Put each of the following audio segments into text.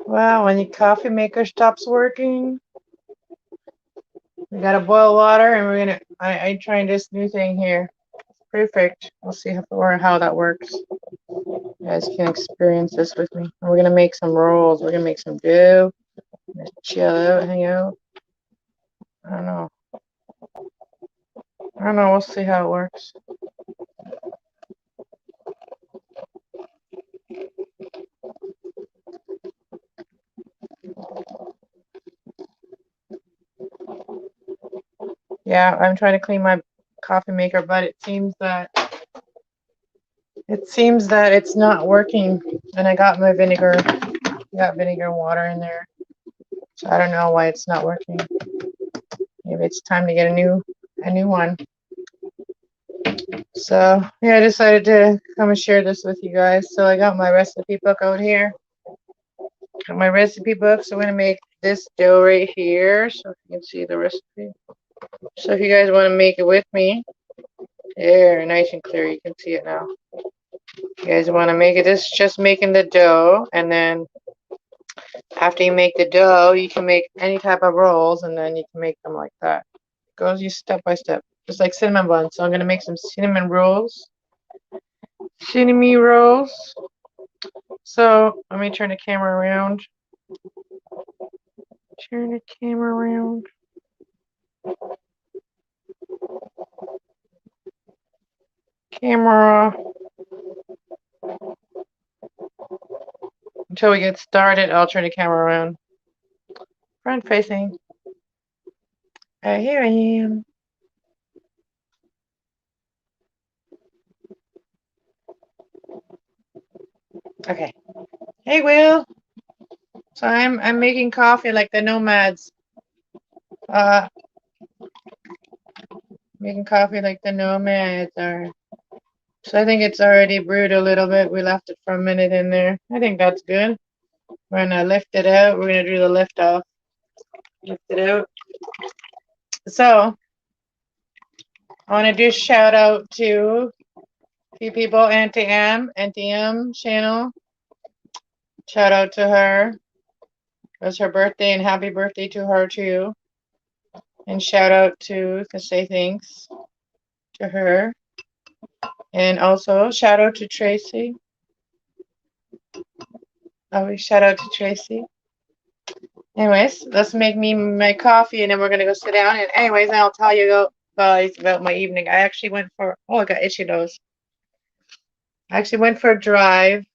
Well, when your coffee maker stops working, we gotta boil water, and I'm trying this new thing here. Perfect. We'll see how that works. You guys can experience this with me. And we're gonna make some rolls. We're gonna make some dough. Chill out, hang out. I don't know. I don't know. We'll see how it works. Yeah, I'm trying to clean my coffee maker, but it seems that it's not working. And I got my vinegar. Got vinegar and water in there. So I don't know why it's not working. Maybe it's time to get a new one. So yeah, I decided to come and share this with you guys. So I got my recipe book out here. Got my recipe book. So I'm gonna make this dough right here, so you can see the recipe. So if you guys want to make it with me, there, nice and clear, you can see it now. You guys want to make it, this is just making the dough, and then after you make the dough, you can make any type of rolls, and then you can make them like that. It goes you step by step, just like cinnamon buns. So I'm gonna make some cinnamon rolls. Cinnamon rolls. So let me turn the camera around. Turn the camera around. Camera. Until we get started, I'll turn the camera around. Front facing. Here I am. Okay. Hey, Will. So I'm making coffee like the nomads. Making coffee like the nomads are. So I think it's already brewed a little bit. We left it for a minute in there. I think that's good. We're gonna lift it out. We're gonna do the lift off. Lift it out. So I want to do a shout out to a few people. Auntie M channel. Shout out to her. It was her birthday, and happy birthday to her too. And shout out to say thanks to her. And also shout out to Tracy. Always shout out to Tracy. Anyways, let's make me my coffee, and then we're gonna go sit down. And anyways, I'll tell you guys about my evening. I actually went for I got itchy nose. I actually went for a drive,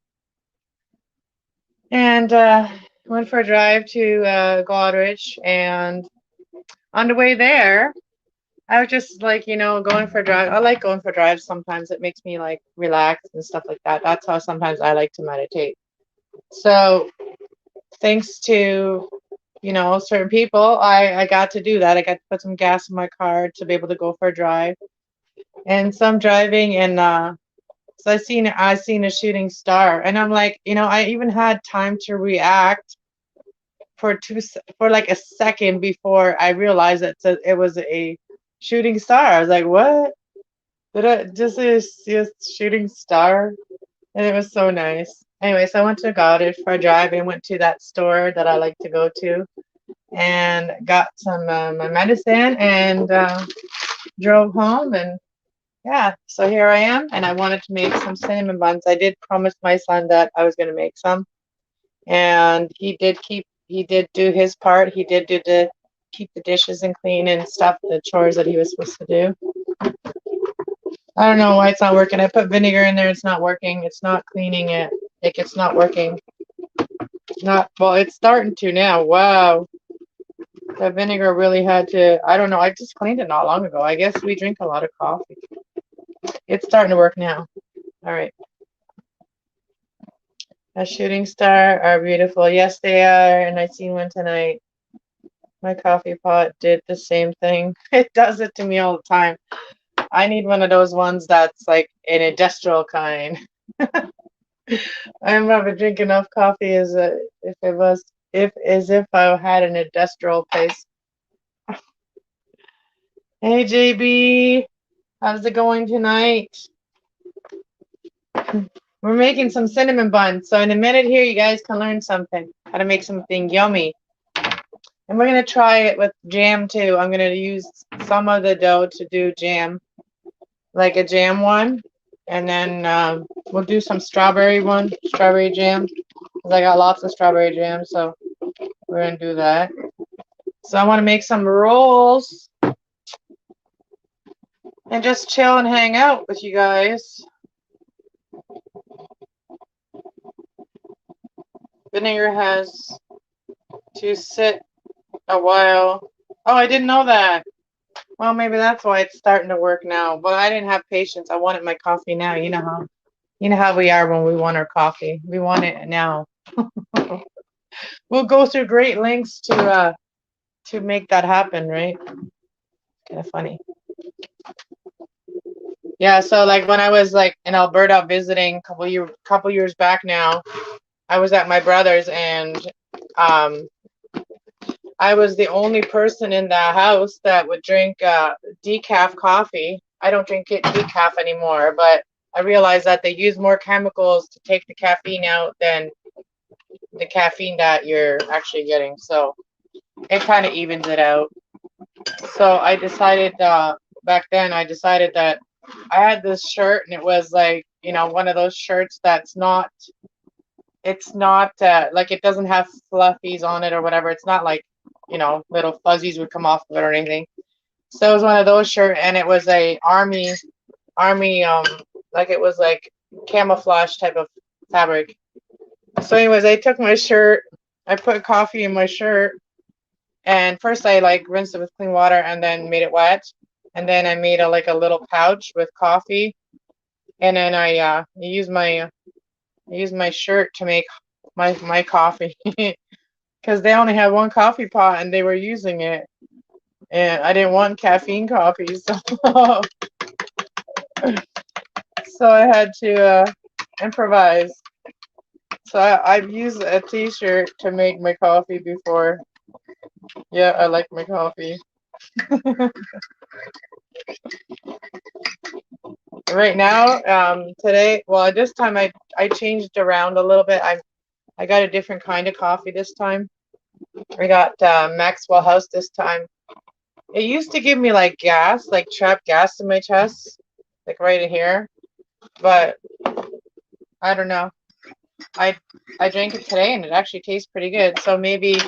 and went for a drive to Goderich, and on the way there, I was just like, going for a drive. I like going for drives sometimes. It makes me like relax and stuff like that. That's how sometimes I like to meditate. So thanks to, certain people, I got to do that. I got to put some gas in my car to be able to go for a drive. And some driving, and so I seen a shooting star, and I'm like, I even had time to react for like a second before I realized that it was a shooting star. I was like, what? Did I just see a shooting star? And it was so nice. Anyway, so I went to Goddard for a drive, and went to that store that I like to go to, and got some my medicine, and drove home. And yeah, so here I am, and I wanted to make some cinnamon buns. I did promise my son that I was going to make some, and he did do his part. He did keep the dishes and clean and stuff, the chores that he was supposed to do. I don't know why it's not working. I put vinegar in there. It's not working. It's not cleaning it. Like, it's not working. Well, it's starting to now. Wow. The vinegar really had to, I don't know. I just cleaned it not long ago. I guess we drink a lot of coffee. It's starting to work now. All right. A shooting star are beautiful. Yes, they are. And I seen one tonight. My coffee pot did the same thing. It does it to me all the time. I need one of those ones that's like an industrial kind. I'm never drink enough coffee as if I had an industrial place. Hey JB, how's it going tonight? We're making some cinnamon buns. So in a minute here, you guys can learn something. how to make something yummy. And we're going to try it with jam too. I'm going to use some of the dough to do jam, like a jam one. And then we'll do some strawberry jam. Because I got lots of strawberry jam, so we're going to do that. So I want to make some rolls and just chill and hang out with you guys. Vinegar has to sit a while. Oh, I didn't know that. Well, maybe that's why it's starting to work now. But I didn't have patience. I wanted my coffee now. You know how we are when we want our coffee. We want it now. We'll go through great lengths to make that happen, right? Kind of funny. Yeah, so like when I was like in Alberta visiting a couple years back now, I was at my brother's and I was the only person in the house that would drink decaf coffee. I don't drink it decaf anymore, but I realized that they use more chemicals to take the caffeine out than the caffeine that you're actually getting. So it kind of evens it out. So I decided back then, I decided that I had this shirt and it was like, one of those shirts that's not, it's not like it doesn't have fluffies on it or whatever. It's not like, little fuzzies would come off of it or anything. So it was one of those shirts and it was a army, like it was like camouflage type of fabric. So anyways, I took my shirt, I put coffee in my shirt, and first I like rinsed it with clean water and then made it wet. And then I made a little pouch with coffee. And then I used my shirt to make my coffee. Because they only had one coffee pot and they were using it. And I didn't want caffeine coffee, so so I had to improvise. So I've used a t-shirt to make my coffee before. Yeah, I like my coffee. Right now, today, well, this time I changed around a little bit. I got a different kind of coffee this time. I got Maxwell House this time. It used to give me like gas, like trapped gas in my chest, like right in here. But I don't know. I drank it today and it actually tastes pretty good. So maybe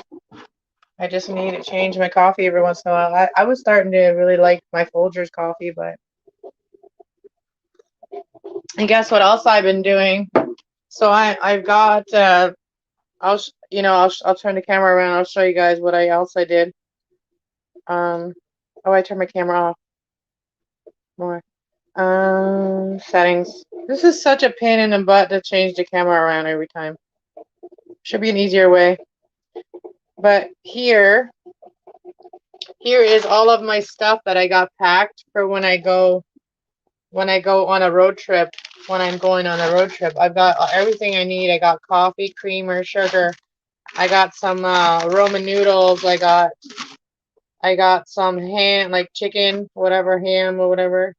I just need to change my coffee every once in a while. I was starting to really like my Folgers coffee, but and guess what else I've been doing? So I've got I'll turn the camera around. I'll show you guys what else I did. Oh, I turned my camera off. More. Settings. This is such a pain in the butt to change the camera around every time. Should be an easier way. But here is all of my stuff that I got packed for when I go on a road trip. When I'm going on a road trip, I've got everything I need. I got coffee, creamer, sugar. I got some Roman noodles. I got some ham, like chicken, whatever, ham or whatever,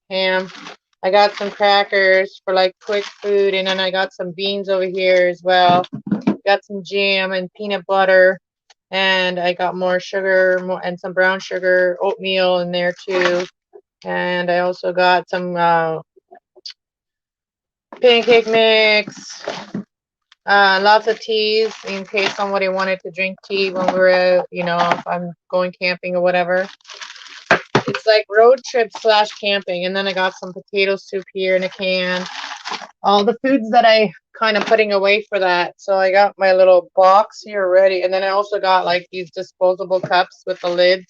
ham. I got some crackers for like quick food, and then I got some beans over here as well. Got some jam and peanut butter, and I got more sugar and some brown sugar, oatmeal in there too. And I also got some pancake mix, lots of teas in case somebody wanted to drink tea when we're out, if I'm going camping or whatever. It's like road trip / camping. And then I got some potato soup here in a can. All the foods that I kind of putting away for that. So I got my little box here ready. And then I also got like these disposable cups with the lids.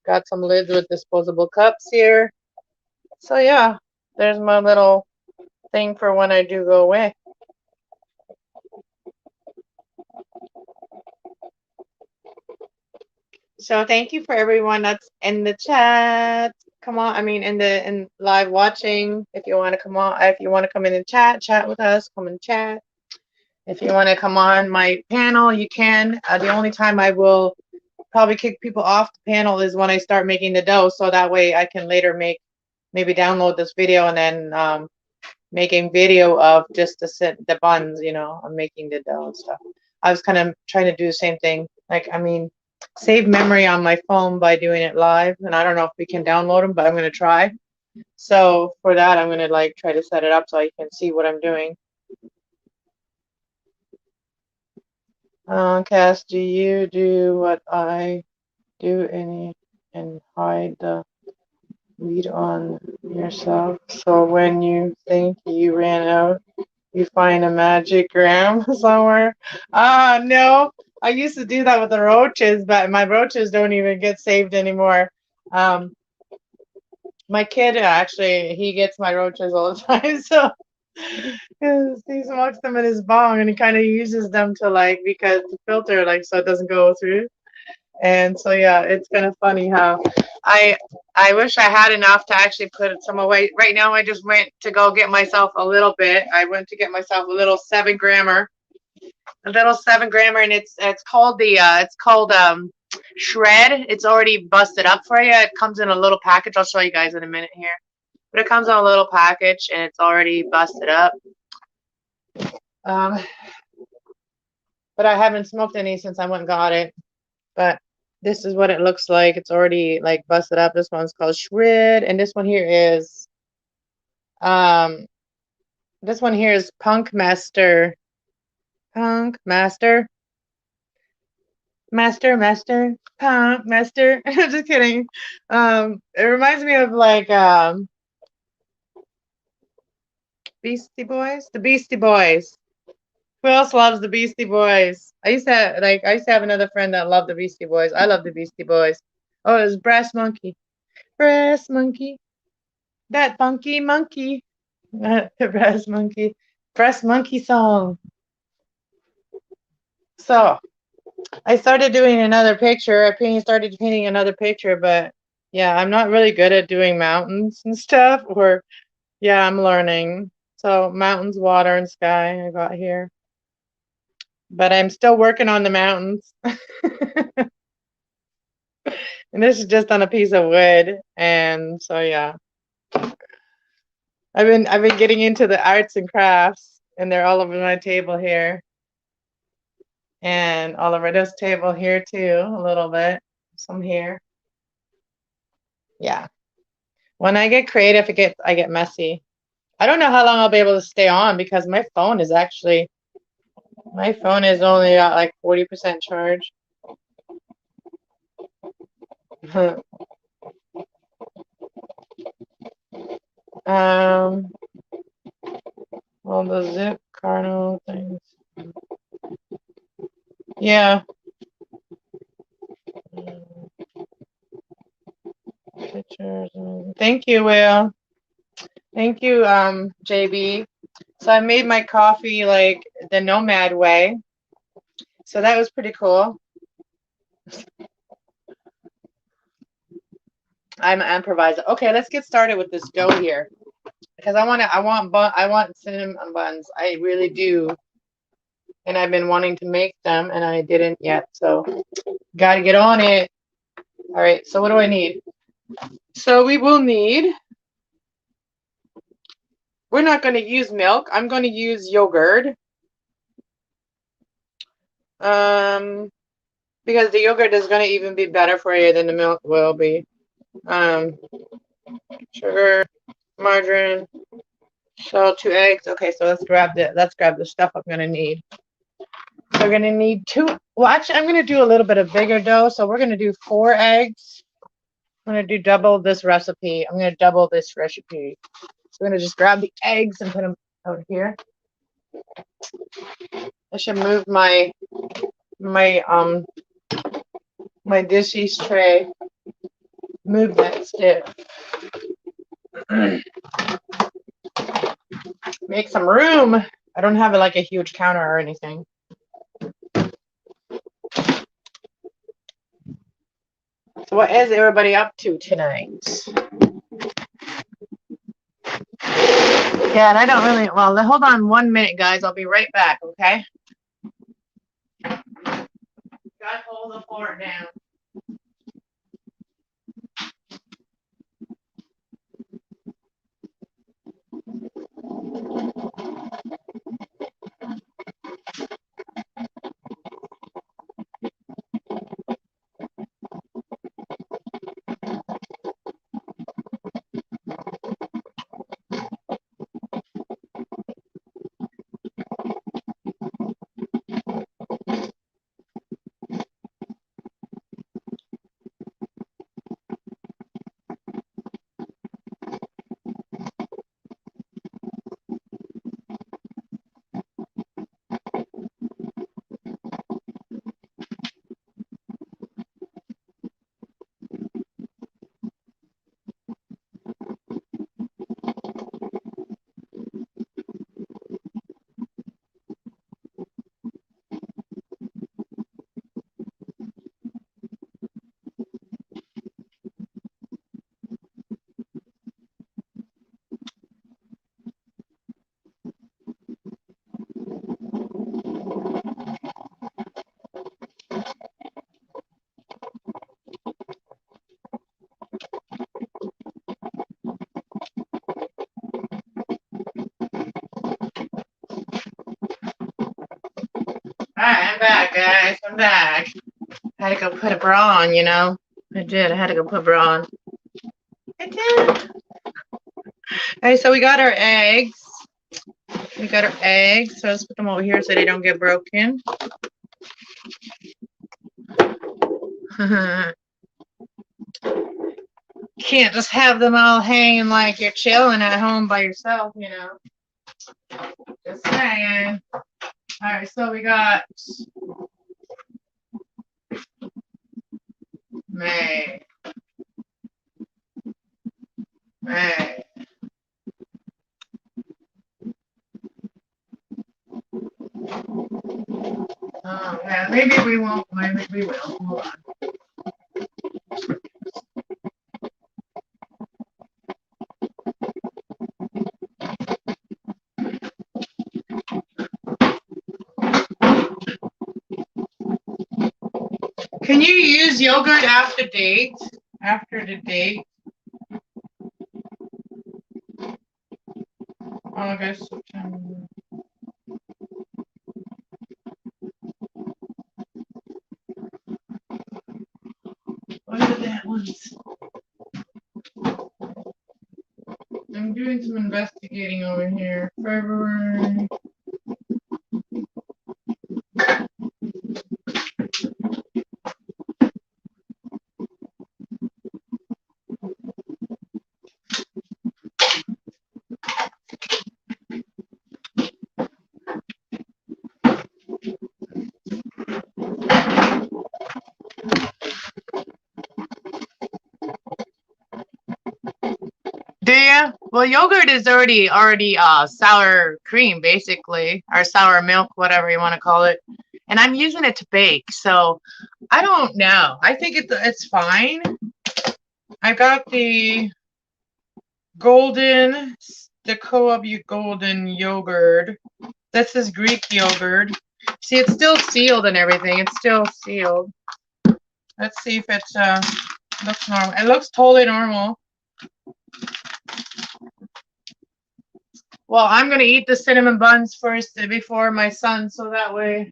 Got some lids with disposable cups here. So yeah, there's my little thing for when I do go away. So thank you for everyone that's in the chat. Come on, in live watching. If you want to come on, if you want to come in and chat with us, come and chat. If you want to come on my panel, you can. The only time I will probably kick people off the panel is when I start making the dough, so that way I can later maybe download this video and then making video of just the buns, I'm making the dough and stuff. I was kind of trying to do the same thing. Like, I mean, save memory on my phone by doing it live. And I don't know if we can download them, but I'm going to try. So for that, I'm going to like try to set it up so I can see what I'm doing. Cass, do you do what I do and hide the lead on yourself? So when you think you ran out, you find a magic gram somewhere? No. I used to do that with the roaches, but my roaches don't even get saved anymore. My kid actually, he gets my roaches all the time, so he smokes them in his bong and he kind of uses them to like because the filter like so it doesn't go through. And so yeah, it's kind of funny how I I wish I had enough to actually put some away. Right now I just went to go get myself a little bit. I went to get myself a little 7 grammer. A little 7 grammer, and it's called Shred. It's already busted up for you. It comes in a little package. I'll show you guys in a minute here. But it comes in a little package and it's already busted up. But I haven't smoked any since I went and got it. But this is what it looks like. It's already like busted up. This one's called Shred, and this one here is Punk Master. Punk Master. Master, Punk Master. Just kidding. It reminds me of like Beastie Boys. The Beastie Boys. Who else loves the Beastie Boys? I used to have another friend that loved the Beastie Boys. I love the Beastie Boys. Oh, it was Brass Monkey. Brass Monkey. That funky monkey. The Brass Monkey. Brass Monkey song. So I started doing another picture. Started painting another picture, but yeah, I'm not really good at doing mountains and stuff. Or yeah, I'm learning. So mountains, water, and sky I got here. But I'm still working on the mountains. And this is just on a piece of wood. And so yeah. I've been getting into the arts and crafts, and they're all over my table here. And all over this table here too, a little bit. Some here. Yeah. When I get creative, I get messy. I don't know how long I'll be able to stay on because my phone is only got like 40% charge. All the zip carno things. Yeah. Pictures. Thank you, Will. Thank you, JB. So I made my coffee like the nomad way. So that was pretty cool. I'm an improviser. Okay, let's get started with this dough here. Because I want cinnamon buns. I really do. And I've been wanting to make them and I didn't yet. So gotta get on it. All right, so what do I need? So we will need, we're not going to use milk. I'm going to use yogurt. Because the yogurt is going to even be better for you than the milk will be. Sugar, margarine, salt, 2 eggs. Okay, so let's grab the stuff I'm going to need. So we're going to need 2. Well, actually, I'm going to do a little bit of bigger dough. So we're going to do 4 eggs. I'm going to do double this recipe. I'm going to double this recipe. So I'm going to just grab the eggs and put them out here. I should move my dishes tray. Move that stick. Make some room. I don't have like a huge counter or anything. So what is everybody up to tonight? Yeah, and I don't really, well, hold on 1 minute, guys. I'll be right back, okay? Gotta hold the floor down. Alright, I'm back, guys. I'm back. I had to go put a bra on, you know. I did. I had to go put a bra on. I did. Alright, so we got our eggs. We got our eggs. So let's put them over here so they don't get broken. Can't just have them all hanging like you're chilling at home by yourself, you know. Just saying. Alright, so we got May. Oh, yeah, maybe we won't. Maybe we will. Hold on. Can you use yogurt after date? After the date? August, September. What are that ones? I'm doing some investigating over here. February. Do you? Well, yogurt is already sour cream, basically, or sour milk, whatever you want to call it. And I'm using it to bake, so I don't know. I think it's fine. I got the Co-op golden yogurt. This is Greek yogurt. See, it's still sealed and everything. It's still sealed. Let's see if it looks normal. It looks totally normal. Well, I'm gonna eat the cinnamon buns first before my son, so that way,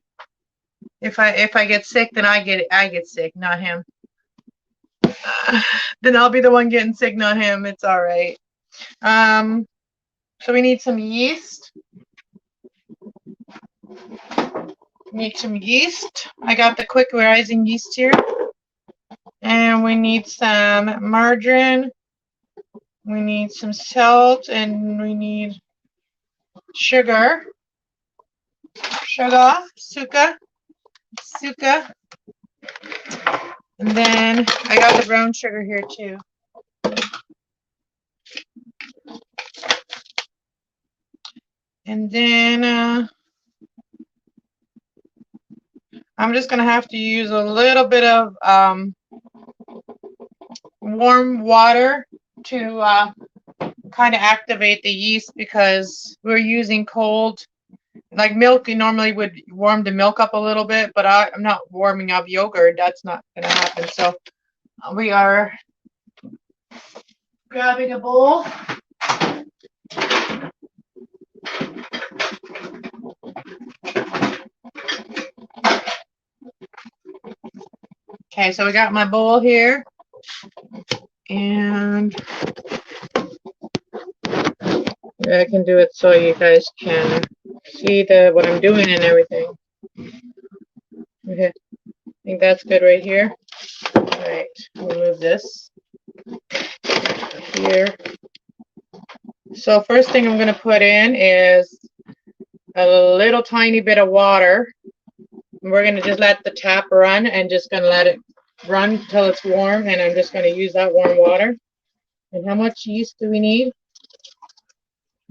if I get sick, then I get sick, not him. Then I'll be the one getting sick, not him. It's all right. So we need some yeast. I got the quick rising yeast here. And we need some margarine. We need some salt, and we need sugar. Suka. And then I got the brown sugar here too. And then I'm just gonna have to use a little bit of warm water to kind of activate the yeast, because we're using cold, like milk. You normally would warm the milk up a little bit, but I'm not warming up yogurt. That's not gonna happen. So we are grabbing a bowl. Okay, so we got my bowl here, and I can do it so you guys can see what I'm doing and everything. Okay, I think that's good right here. All right, we'll move this here. So first thing I'm going to put in is a little tiny bit of water. We're going to just let the tap run and just going to let it run until it's warm, and I'm just going to use that warm water. And how much yeast do we need?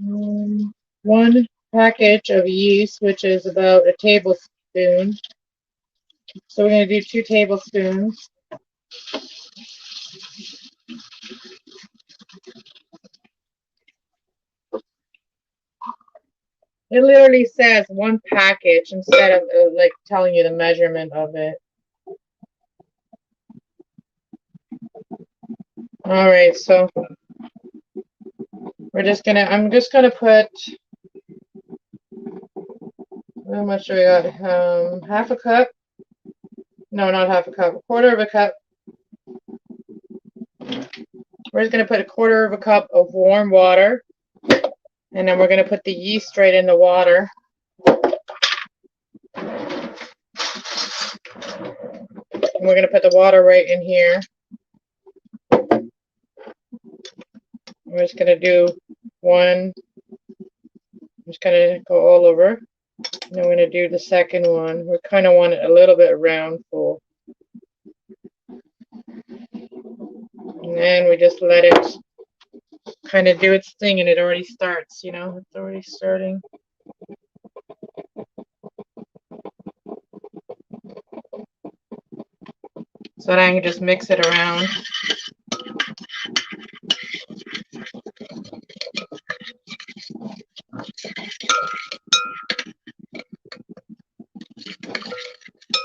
1 package of yeast, which is about a tablespoon. So we're going to do 2 tablespoons. It literally says 1 package instead of like telling you the measurement of it. All right, so I'm just gonna put How much do we got? Half a cup. No, not half a cup. A quarter of a cup. We're just going to put a quarter of a cup of warm water. And then we're going to put the yeast right in the water. And we're going to put the water right in here. We're just going to do one. I'm just going to go all over. And then we're going to do the second one. We kind of want it a little bit round full. And then we just let it kind of do its thing, and it already starts, you know, it's already starting. So then I can just mix it around.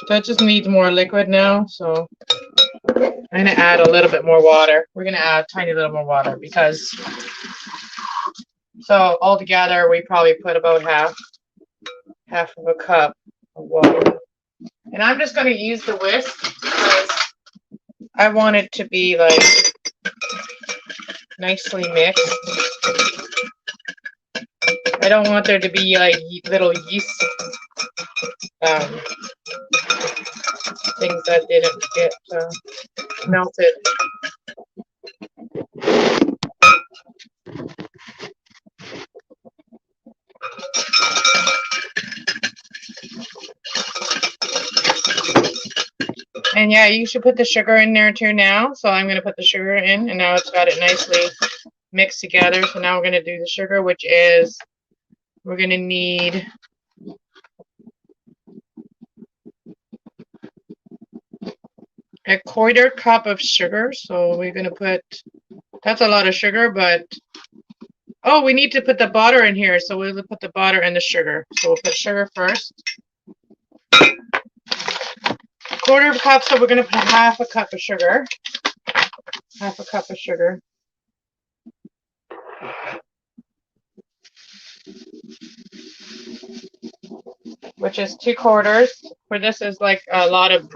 So it just needs more liquid now, so I'm going to add a little bit more water. We're going to add a tiny little more water because, so altogether we probably put about half of a cup of water. And I'm just going to use the whisk because I want it to be like nicely mixed. I don't want there to be like little yeast things that didn't get melted. And yeah, you should put the sugar in there too now. So I'm going to put the sugar in, and now it's got it nicely mixed together. So now we're going to do the sugar, which is, we're going to need a quarter cup of sugar. So we're going to put, that's a lot of sugar, but, oh, we need to put the butter in here. So we'll put the butter and the sugar. So we'll put sugar first. Quarter of a cup, so we're going to put half a cup of sugar. Half a cup of sugar. Which is 2/4. For this is like a lot of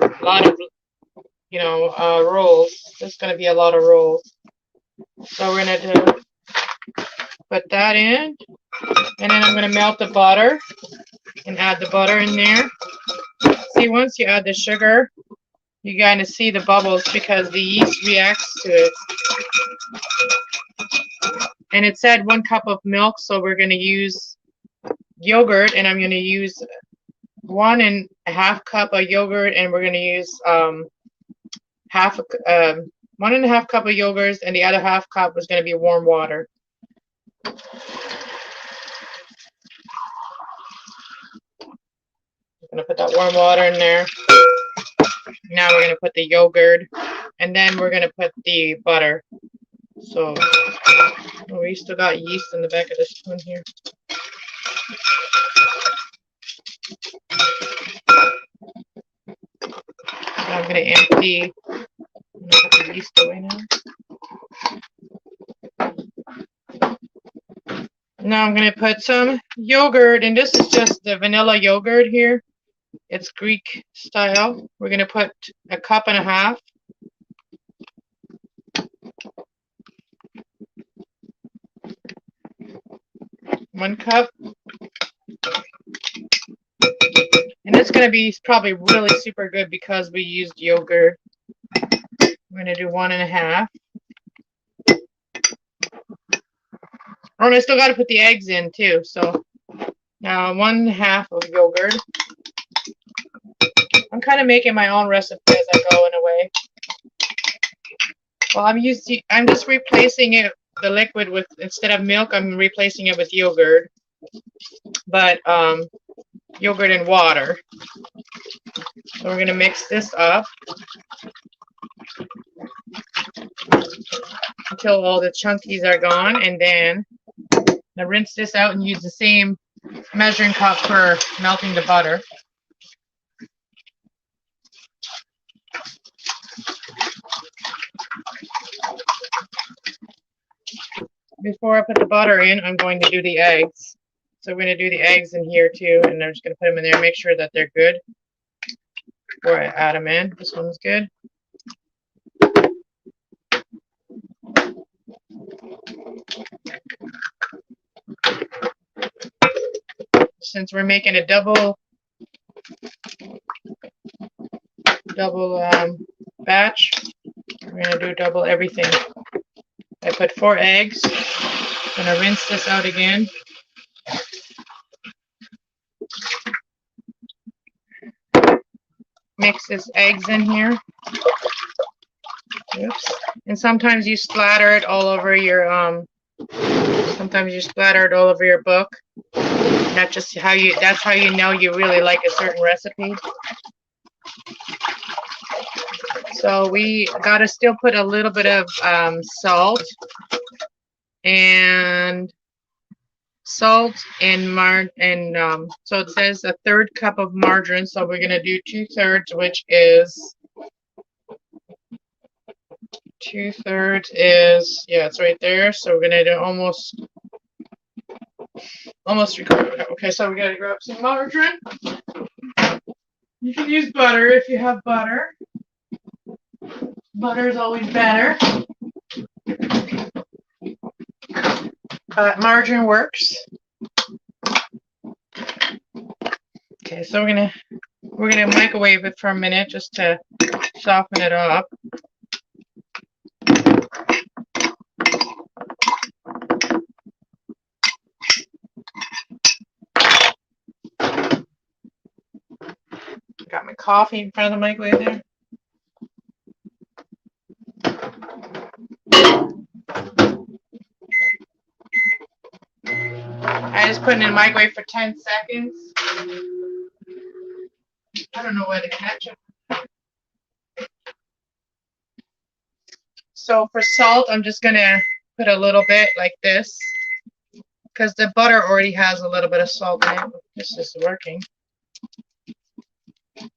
you know, rolls. There's going to be a lot of rolls. So we're going to put that in, and then I'm going to melt the butter and add the butter in there. See, once you add the sugar, you kind of see the bubbles because the yeast reacts to it. And it said 1 cup of milk, so we're going to use yogurt, and I'm going to use 1.5 cup of yogurt, and we're going to use 1.5 cup of yogurt, and the other half cup is going to be warm water. I'm going to put that warm water in there. Now we're going to put the yogurt, and then we're going to put the butter. So, oh, we still got yeast in the back of this spoon here. So I'm going to empty. I'm going to put the yeast away now. Now I'm going to put some yogurt, and this is just the vanilla yogurt here. It's Greek style. We're going to put 1.5 cups. 1 cup. And it's going to be probably really super good because we used yogurt. We're going to do 1.5. Oh, and I still got to put the eggs in too. So now 1/2 of yogurt. I'm kind of making my own recipe as I go in a way. Well, I'm just replacing it, the liquid, with, instead of milk, I'm replacing it with yogurt. But yogurt and water. So we're going to mix this up until all the chunkies are gone, and then I rinse this out and use the same measuring cup for melting the butter. Before I put the butter in, I'm going to do the eggs. So we're going to do the eggs in here too, and I'm just going to put them in there, make sure that they're good before I add them in. This one's good. Since we're making a double batch, we're going to do double everything. I put 4 eggs. I'm going to rinse this out again. Mix this eggs in here. Oops. And sometimes you splatter it all over your book. That's how you know you really like a certain recipe. So we gotta still put a little bit of salt and so it says a 1/3 cup of margarine, so we're gonna do 2/3, which is 2/3 is, yeah, it's right there. So we're gonna do almost 3/4. Okay, so we gotta grab some margarine. You can use butter if you have butter. Butter is always better, but margarine works. Okay, so we're gonna microwave it for a minute just to soften it up. Got my coffee in front of the microwave there. I just put it in the microwave for 10 seconds. I don't know where the ketchup. So for salt, I'm just gonna put a little bit like this, because the butter already has a little bit of salt in it. This is working. You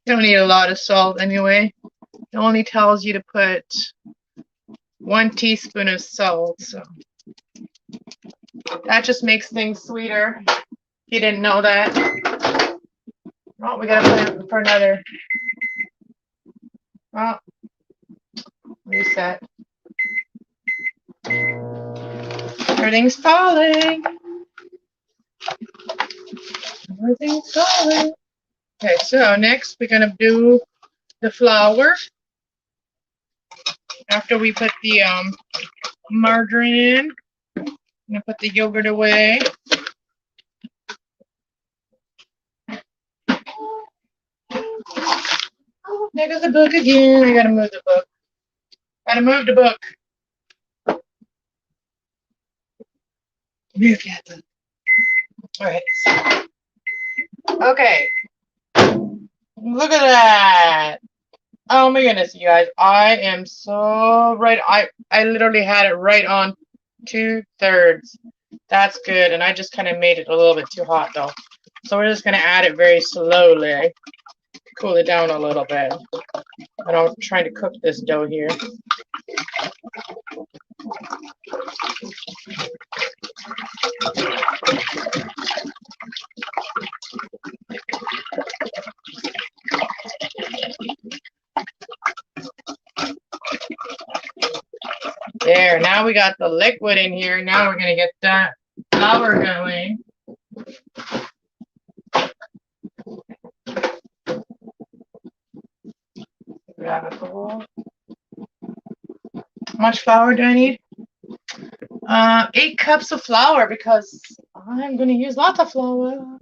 don't need a lot of salt anyway. It only tells you to put 1 teaspoon of salt, so that just makes things sweeter. If you didn't know that. Oh, we gotta put it for another. Oh, reset. Everything's falling. Everything's falling. Okay, so next we're gonna do the flour. After we put the margarine in, I'm gonna put the yogurt away. There goes the book again. I gotta move the book. Gotta move the book. Move that book. Alright. Okay. Look at that. Oh my goodness, you guys. I am so right. I literally had it right on 2/3. That's good. And I just kind of made it a little bit too hot though. So we're just gonna add it very slowly. Cool it down a little bit. And I'm trying to cook this dough here. There, now we got the liquid in here. Now we're gonna get that flour going. Grab a bowl. How much flour do I need? 8 cups of flour, because I'm going to use lots of flour.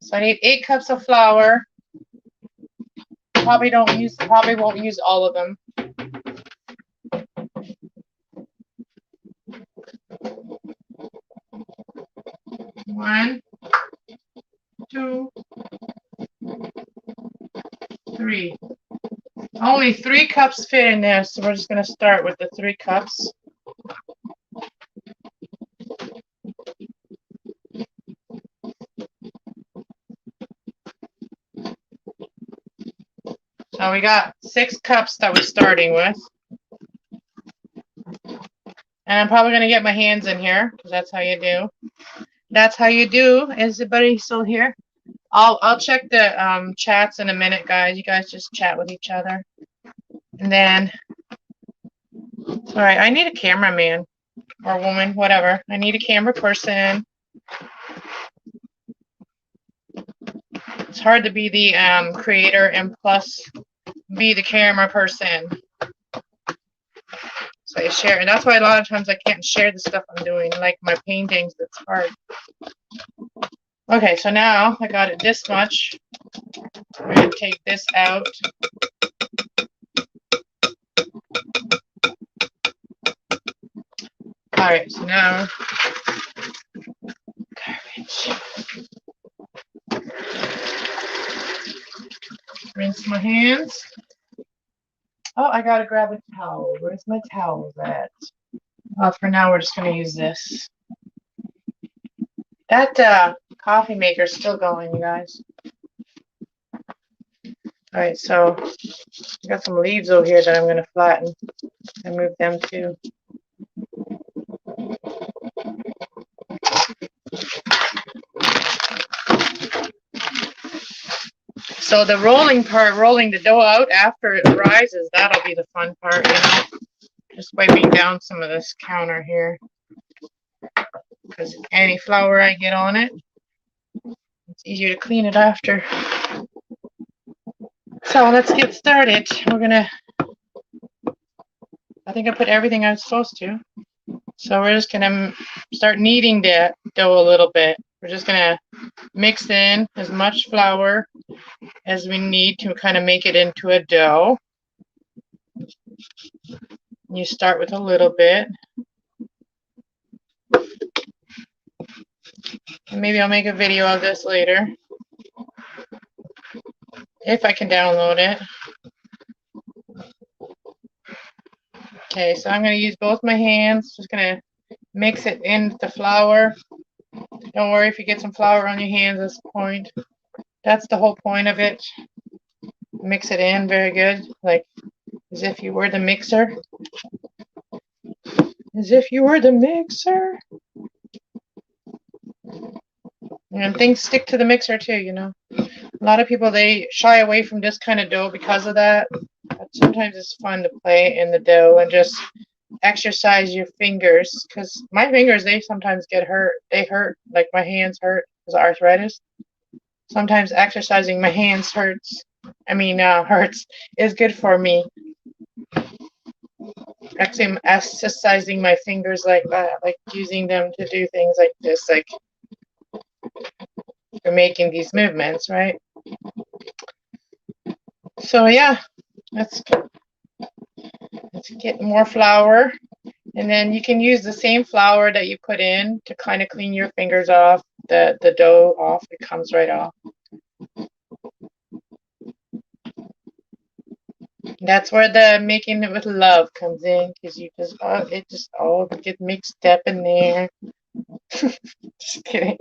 So I need 8 cups of flour. Probably won't use all of them. One, 2, 3. Only 3 cups fit in there, so we're just going to start with the 3 cups. So we got 6 cups that we're starting with. And I'm probably going to get my hands in here, because that's how you do. That's how you do. Is everybody still here? I'll check the chats in a minute, guys. You guys just chat with each other. And then, all right, I need a cameraman or woman, whatever. I need a camera person. It's hard to be the creator and plus be the camera person. So I share, and that's why a lot of times I can't share the stuff I'm doing, like my paintings. It's hard. Okay, so now I got it this much. I'm going to take this out. All right, so now garbage. Rinse my hands. Oh, I gotta grab a towel. Where's my towels at? For now, we're just gonna use this. That coffee maker's still going, you guys. All right, so I got some leaves over here that I'm gonna flatten and move them too. So the rolling part, rolling the dough out after it rises, that'll be the fun part, you know. Just wiping down some of this counter here, because any flour I get on it, it's easier to clean it after. So let's get started. I think I put everything I was supposed to. So we're just gonna start kneading the dough a little bit. We're just gonna mix in as much flour as we need to kind of make it into a dough. You start with a little bit. And maybe I'll make a video of this later, if I can download it. Okay, so I'm going to use both my hands. Just going to mix it into the flour. Don't worry if you get some flour on your hands at this point. That's the whole point of it. Mix it in very good, like as if you were the mixer. As if you were the mixer. And things stick to the mixer too, you know. A lot of people, they shy away from this kind of dough because of that. But sometimes it's fun to play in the dough and just exercise your fingers. Because my fingers, they sometimes get hurt. They hurt, like my hands hurt because of arthritis. Sometimes exercising my hands hurts. Hurts is good for me. Actually, exercising my fingers like that, like using them to do things like this, like for making these movements, right? So yeah, let's get more flour, and then you can use the same flour that you put in to kind of clean your fingers off, the dough off. It comes right off. That's where the making it with love comes in, because you just it just all get mixed up in there. Just kidding.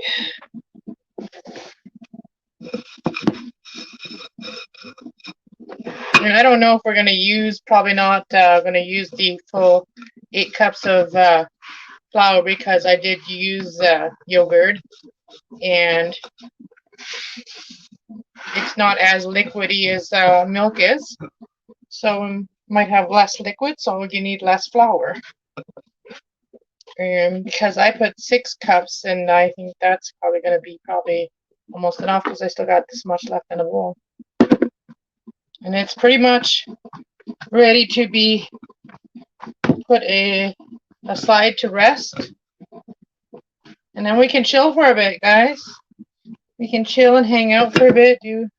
And I don't know if we're going to use, probably not going to use the full 8 cups of flour, because I did use yogurt, and it's not as liquidy as milk is. So we might have less liquid, so you need less flour. And because I put 6 cups, and I think that's probably going to be almost enough, because I still got this much left in the bowl. And it's pretty much ready to be put aside to rest. And then we can chill for a bit, guys. We can chill and hang out for a bit, do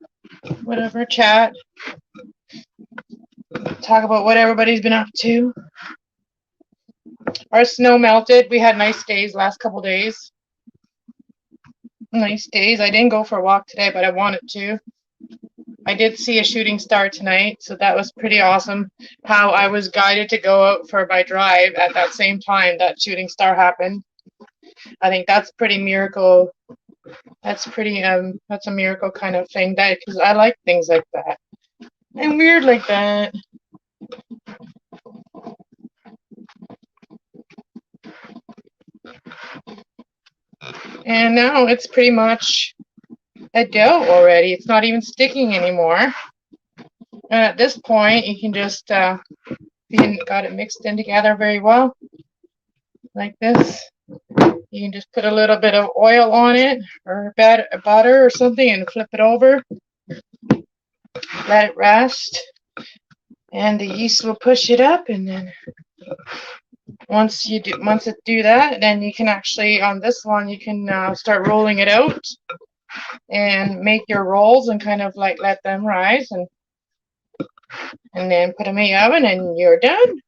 whatever, chat, talk about what everybody's been up to. Our snow melted. We had nice days last couple days. Nice days. I didn't go for a walk today, but I wanted to. I did see a shooting star tonight, so that was pretty awesome. How I was guided to go out for my drive at that same time that shooting star happened. I think that's pretty miracle. That's pretty that's a miracle kind of thing, that because I like things like that. And weird like that. And now it's pretty much a dough already. It's not even sticking anymore. And at this point, you can just, you got it mixed in together very well, like this. You can just put a little bit of oil on it, or butter or something, and flip it over. Let it rest, and the yeast will push it up. And then once it do that, then you can actually, on this one, you can start rolling it out and make your rolls and kind of like let them rise, and then put them in the oven, and you're done.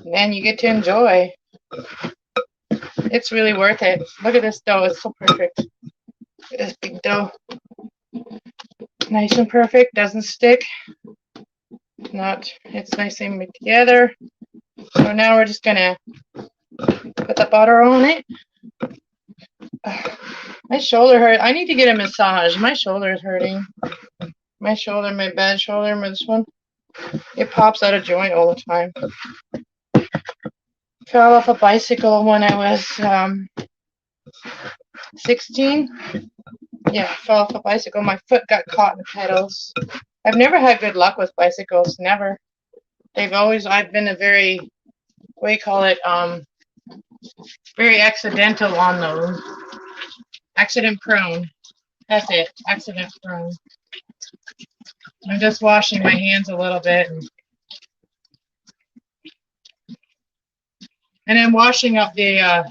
And then you get to enjoy. It's really worth it. Look at this dough. It's so perfect. Look at this big dough. Nice and perfect. Doesn't stick. It's nicely mixed together. So now we're just gonna put the butter on it. My shoulder hurt. I need to get a massage. My shoulder is hurting. My shoulder, my bad shoulder, this one. It pops out of joint all the time. Fell off a bicycle when I was 16. Yeah, fell off a bicycle. My foot got caught in the pedals. I've never had good luck with bicycles. Never. I've been a very, what do you call it? Very accidental on those. Accident prone. That's it. Accident prone. I'm just washing my hands a little bit. And I'm washing up the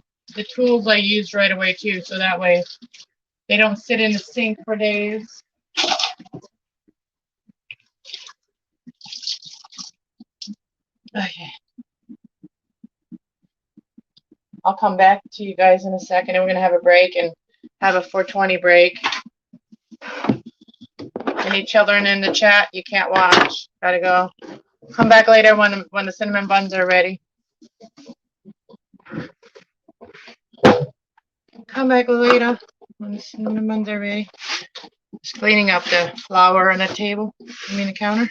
tools I used right away too, so that way they don't sit in the sink for days. Okay. I'll come back to you guys in a second, and we're gonna have a break and have a 4:20 break. Any children in the chat? You can't watch. Gotta go. Come back later when the cinnamon buns are ready. Come back later when the cinnamon buns are ready. Just cleaning up the flour on the table. The counter.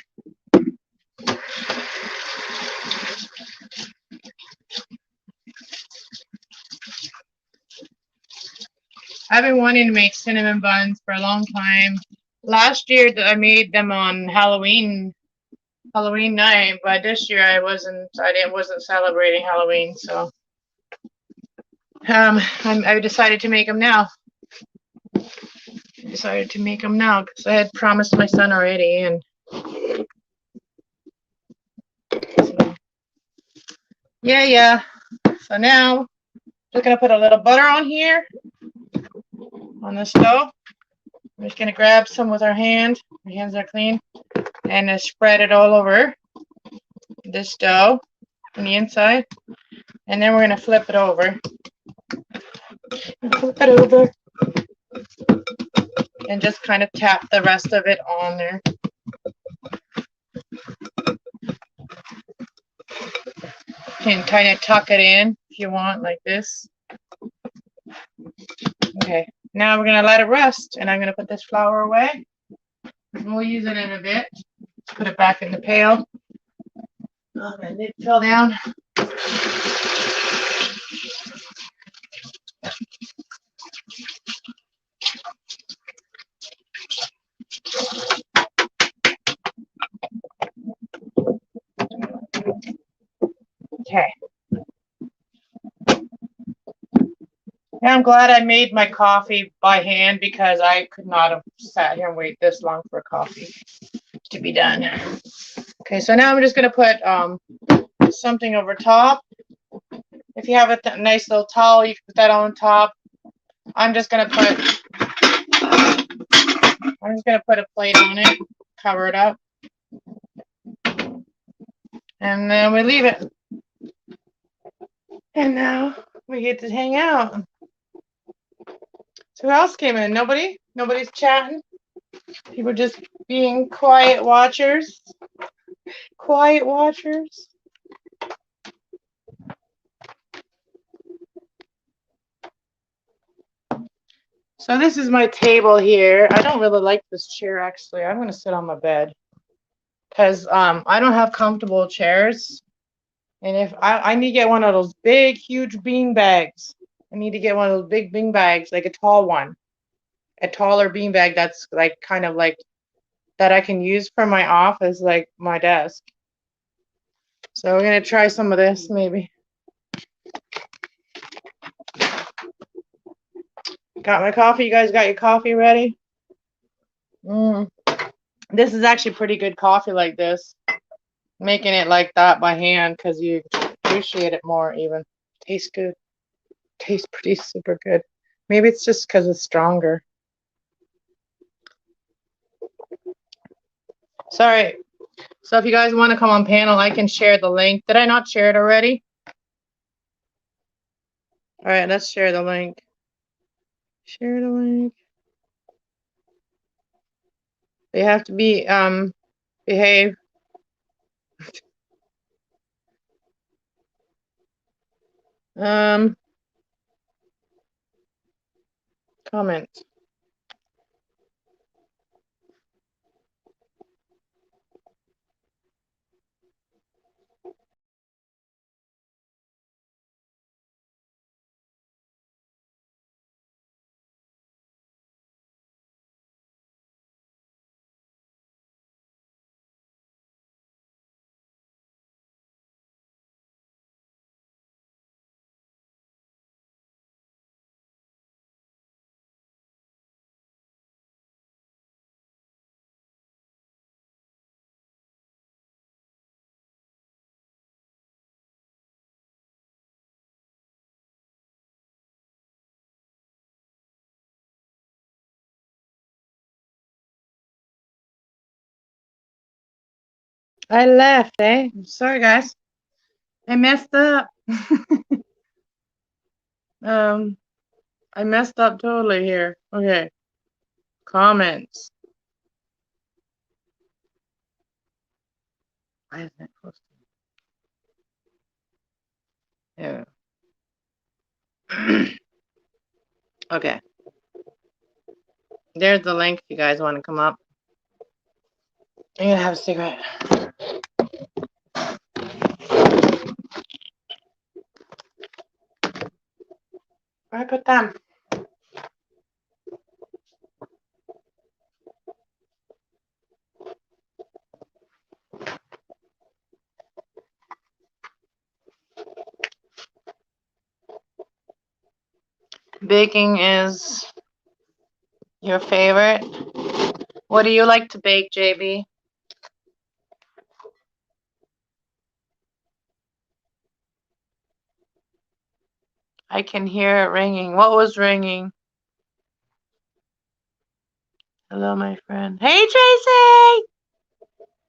I've been wanting to make cinnamon buns for a long time. Last year I made them on Halloween night, but this year I wasn't celebrating Halloween, so I decided to make them now. Because I had promised my son already, and so, yeah. So now just gonna put a little butter on here on the stove. I'm just gonna grab some with our hand. My hands are clean, and spread it all over this dough on the inside, and then we're gonna flip it over. And just kind of tap the rest of it on there. You can kind of tuck it in if you want, like this. Okay, now we're going to let it rest, and I'm going to put this flour away. We'll use it in a bit. Put it back in the pail. Oh, my lid fell down. Okay. And I'm glad I made my coffee by hand, because I could not have sat here and wait this long for coffee to be done. Okay, so now I'm just going to put something over top. If you have a nice little towel, you can put that on top. I'm just going to put a plate on it, cover it up, and then we leave it. And now we get to hang out. So who else came in? Nobody? Nobody's chatting? People just being quiet watchers? Quiet watchers? So this is my table here. I don't really like this chair, actually. I'm going to sit on my bed, because I don't have comfortable chairs. And if I need to get one of those big, huge bean bags I need to get one of those big bean bags, like a tall one. A taller bean bag that's like kind of like that I can use for my office, like my desk. So we're gonna try some of this maybe. Got my coffee. You guys got your coffee ready? This is actually pretty good coffee like this. Making it like that by hand because you appreciate it more even. Tastes good. Tastes pretty super good. Maybe it's just because it's stronger. Sorry. So if you guys want to come on panel, I can share the link. Did I not share it already? All right, let's share the link. Share the link. They have to be behave. Comment. I left, eh? Sorry, guys. I messed up. I messed up totally here. Okay. Comments. Why isn't it posted? Yeah. Okay. There's the link if you guys want to come up. I'm gonna have a cigarette. Where I put them? Baking is your favorite. What do you like to bake, JB? I can hear it ringing. What was ringing? Hello, my friend. Hey, Tracy!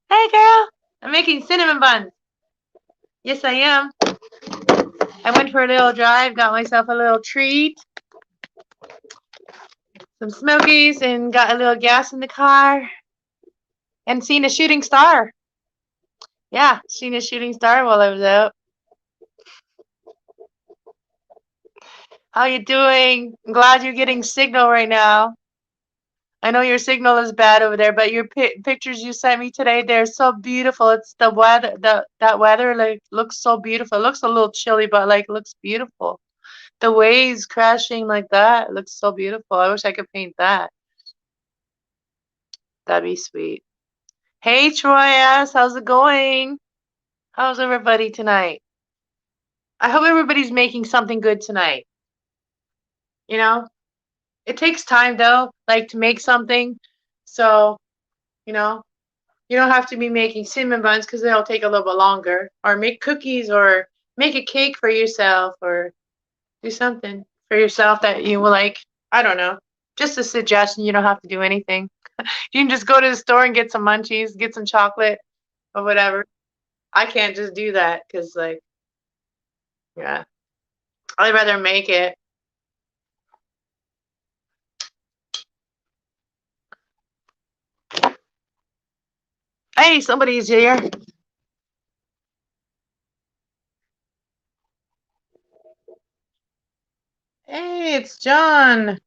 Hey, girl! I'm making cinnamon buns. Yes, I am. I went for a little drive, got myself a little treat. Some Smokies, and got a little gas in the car. And seen a shooting star. Yeah, seen a shooting star while I was out. How you doing? I'm glad you're getting signal right now. I know your signal is bad over there, but your pictures you sent me today, they're so beautiful. It's the weather, that weather like looks so beautiful. It looks a little chilly, but like looks beautiful. The waves crashing like that, it looks so beautiful. I wish I could paint that. That'd be sweet. Hey Troy S, how's it going? How's everybody tonight? I hope everybody's making something good tonight. You know, it takes time though, like to make something. So, you know, you don't have to be making cinnamon buns because they'll take a little bit longer. Or make cookies or make a cake for yourself or do something for yourself that you will like. I don't know. Just a suggestion. You don't have to do anything. You can just go to the store and get some munchies, get some chocolate or whatever. I can't just do that because, like, yeah, I'd rather make it. Hey, somebody's here. Hey, it's John.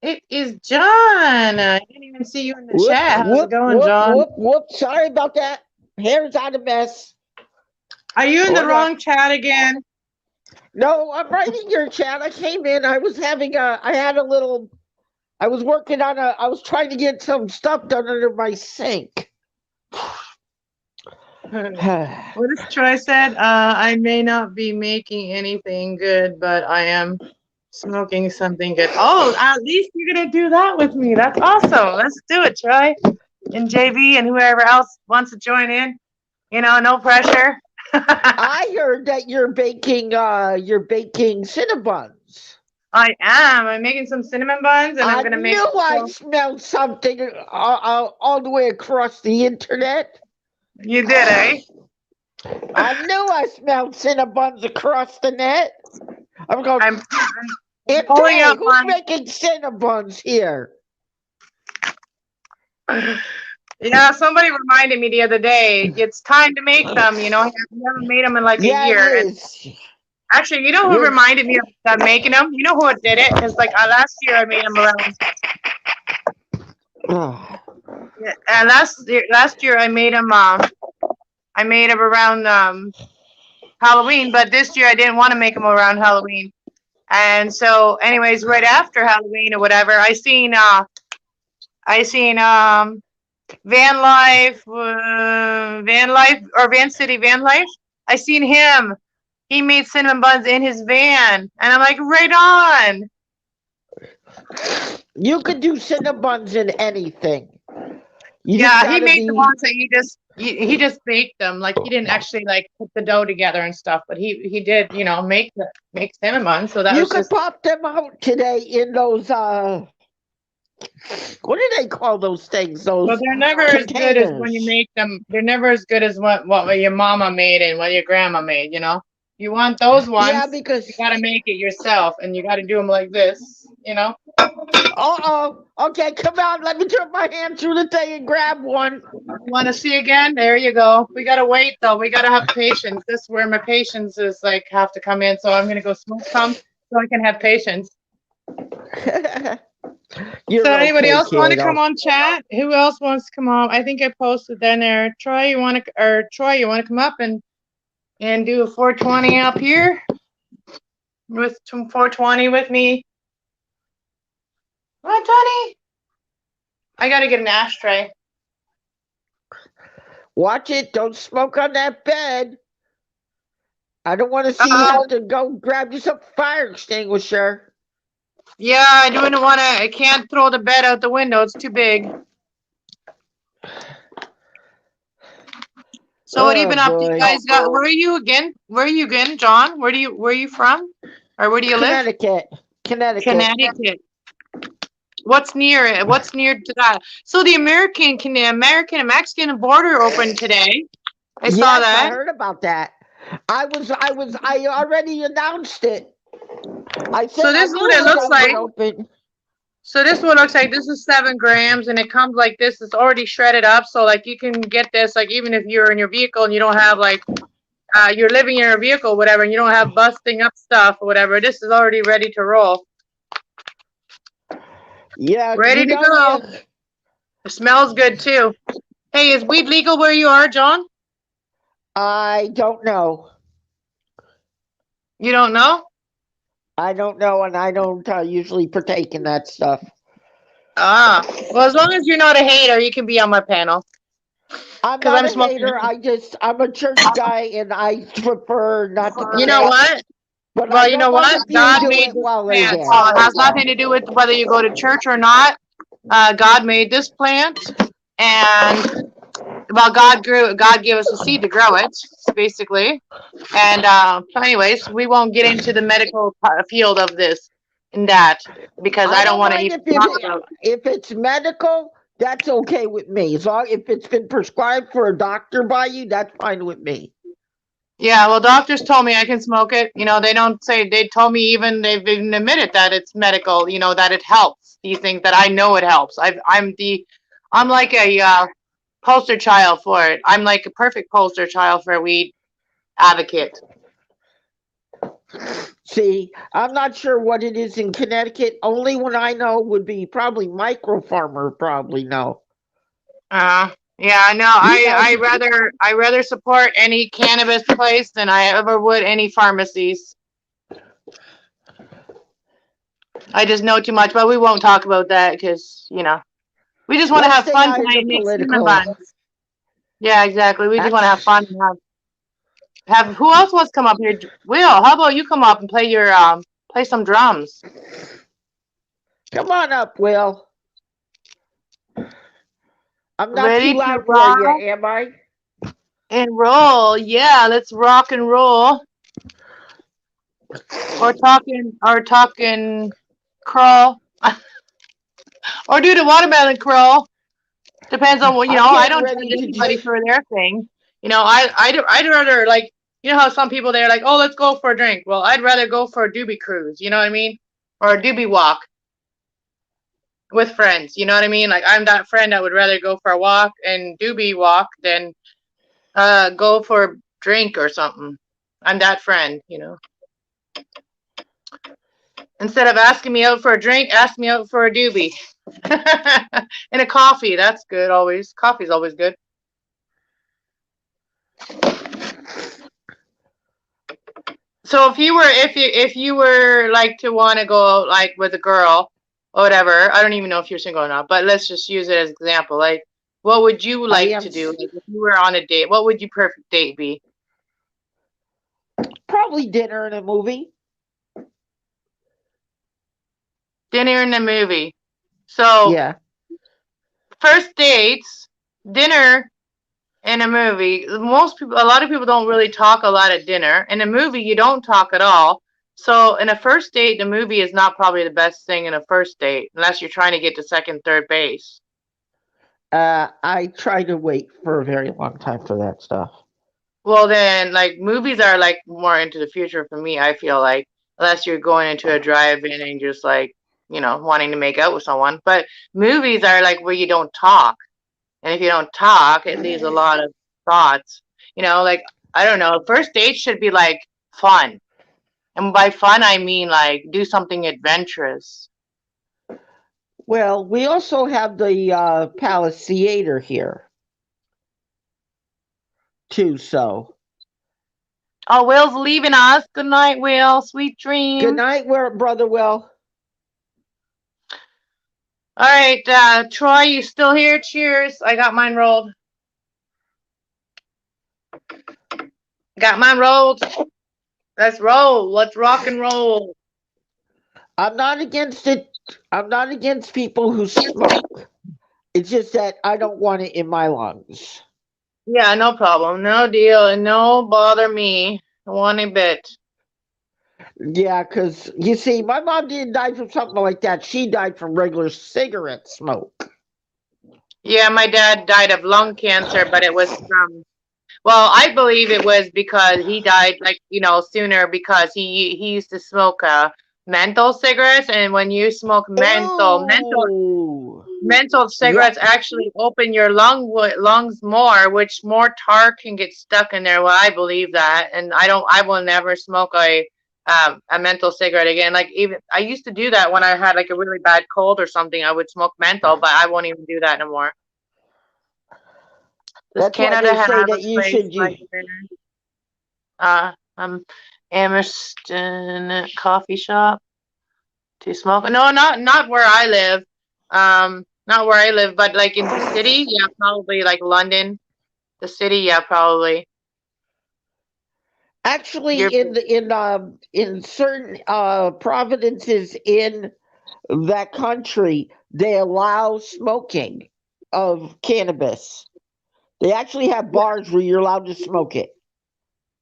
It is John. I didn't even see you in the chat. How's it going, John? Sorry about that. Hair's out of mess. Are you in the wrong chat again? No, I'm writing your chat. I came in. I was having a. I had a little. I was working on a. I was trying to get some stuff done under my sink. What is Troy said? I may not be making anything good, but I am smoking something good. Oh, at least you're gonna do that with me. That's awesome. Let's do it, Troy. And JB and whoever else wants to join in. No pressure. I heard that you're baking. You're baking Cinnabons. I am. I'm making some cinnamon buns, and I'm I gonna make. knew I smelled something all the way across the internet. You did, eh? I knew I smelled Cinnabons across the net. I'm going. I'm pulling Hey, up who's my. making Cinnabons here? Yeah, somebody reminded me the other day. It's time to make them. I haven't made them in like a Yeah, it year. And is. actually, you know who You're. reminded me of making them? You know who did it? Because like last year I made them around. Yeah, and last year I made them. I made them around Halloween, but this year I didn't want to make them around Halloween. And so, anyways, right after Halloween or whatever, I seen Van Life or Van City Van Life. I seen him. He made cinnamon buns in his van, and I'm like, right on. You could do Cinnabons in anything. You just Yeah, he gotta made the be. ones that he just baked them. Like he didn't actually like put the dough together and stuff, but he did make cinnamon buns. So that You was could just. pop them out today in those. What do they call those things? But Those they're never as good as when you containers. make them. They're never as good as what your mama made and what your grandma made. You want those Yeah, ones, you because. got to make it yourself, and you got to do them like this. Oh. Okay, come on. Let me put my hand through the thing and grab one. You want to see again? There you go. We got to wait though. We got to have patience. This is where my patience is like have to come in. So I'm gonna go smoke some so I can have patience. You're So anybody okay, else want to kiddo. come on chat? Who else wants to come on? I think I posted down there. Troy, you want to come up and do a 420 up here with some 420 with me? What, Johnny? I gotta get an ashtray. Watch it. Don't smoke on that bed. I don't want to see you Uh, have to go grab you some fire extinguisher. yeah, I don't want to. I can't throw the bed out the window. It's too big. So what have you Oh been up to? You boy. guys got? Where are you again? Where are you again, John? Where are you from? Or where do you live? Connecticut. Connecticut. Connecticut. What's near it? What's near to that? So the American and Mexican border opened today. I saw Yes, I that. heard about that. I already announced it. I So said I this is knew what it it was looks going to like. get open. So this what it looks like. This is 7 grams, and it comes like this. It's already shredded up, so like you can get this like even if you're in your vehicle and you don't have like you're living in your vehicle, whatever, and you don't have busting up stuff or whatever. This is already ready to roll, Yeah, ready to go. It smells good too. Hey, is weed legal where you are, John? I don't know. You don't know? I don't know, and I don't usually partake in that stuff. Ah, well, as long as you're not a hater, you can be on my panel I'm because not I'm a smoking. hater. I'm a church guy, and I prefer not to You know partake. what? But I Well, you don't know mind what? if you God do made it this while they're plant, there. so it has nothing to do with whether you go to church or not. God made this plant, and well, God gave us a seed to grow it, basically. And anyways, we won't get into the medical field of this and that because I I don't don't want to mind even talk about. if it's medical. That's okay with me. As long if it's been prescribed for a doctor by you, that's fine with me. Yeah, well, doctors told me I can smoke it. They don't say, they told me they've even admitted that it's medical, that it helps. Do you think that I know it helps? I'm like a poster child for it. I'm like a perfect poster child for a weed advocate. See, I'm not sure what it is in Connecticut. Only one I know would be probably micro farmer. Probably know. Yeah, no, You know, I rather support any cannabis place than I ever would any pharmacies. I just know too much, but we won't talk about that because we just want to Let's have stay fun out of tonight the and make cinnamon political. buns. Yeah, exactly. We just want to have Act- fun and have. Who else wants to come up here? Will, how about you come up and play some drums? Come on up, Will. I'm not too Ready to loud for you, rock am I? and roll? Yeah, let's rock and roll. Or talking crawl, or do the watermelon crawl. Depends on what. I'm I getting don't ready judge to. anybody for their thing. I'd rather like how some people they're like, oh, let's go for a drink. Well, I'd rather go for a doobie cruise. You know what I mean? Or a doobie walk with friends. You know what I mean? Like I'm that friend that would rather go for a walk and doobie walk than go for a drink or something. I'm that friend. Instead of asking me out for a drink, ask me out for a doobie. And a coffee. That's good always. Coffee's always good. So if you were like to want to go out like with a girl or whatever, I don't even know if you're single or not, but let's just use it as an example. Like, what would you I like am to do? Like, if you were on a date, what would your perfect date be? probably dinner and a movie. Dinner and a movie. So Yeah. first dates, dinner and a movie. A lot of people don't really talk a lot at dinner. In a movie, you don't talk at all. So in a first date, the movie is not probably the best thing in a first date, unless you're trying to get to second, third base. I try to wait for a very long time for that stuff. Well, then, like, movies are like more into the future for me, I feel like, unless you're going into a drive-in and just like, wanting to make out with someone. But movies are like where you don't talk. And if you don't talk, it leaves a lot of thoughts. Like, I don't know, first date should be like fun. And by fun, I mean like do something adventurous. Well, we also have the Palace Theater here too. So Oh, Will's leaving us. Good night, Will. Sweet good dreams. night, brother Will. All right, Troy, you still here? Cheers. I got mine rolled. Got mine rolled. Let's roll. Let's rock and roll. I'm not against it. I'm not against people who smoke. It's just that I don't want it in my lungs. Yeah, no problem. No deal. And no bother me one bit. Yeah, because you see, my mom didn't die from something like that. She died from regular cigarette smoke. Yeah, my dad died of lung cancer, but it was from, well, I believe it was because he died like, sooner because he used to smoke menthol cigarettes, and when you smoke Oh, menthol yeah. cigarettes actually open your lungs more, which more tar can get stuck in there. Well, I believe that, and I will never smoke a menthol cigarette again. Like, even I used to do that when I had like a really bad cold or something. I would smoke menthol, but I won't even do that no more. Does That's why Canada they have say a that you place should. like um Amerston coffee shop to smoke? No, not where I live. Not where I live, but like in the city, yeah, probably like London. The city, yeah, probably. Actually, You're in certain provinces in that country, they allow smoking of cannabis. They actually have bars where you're allowed to smoke it.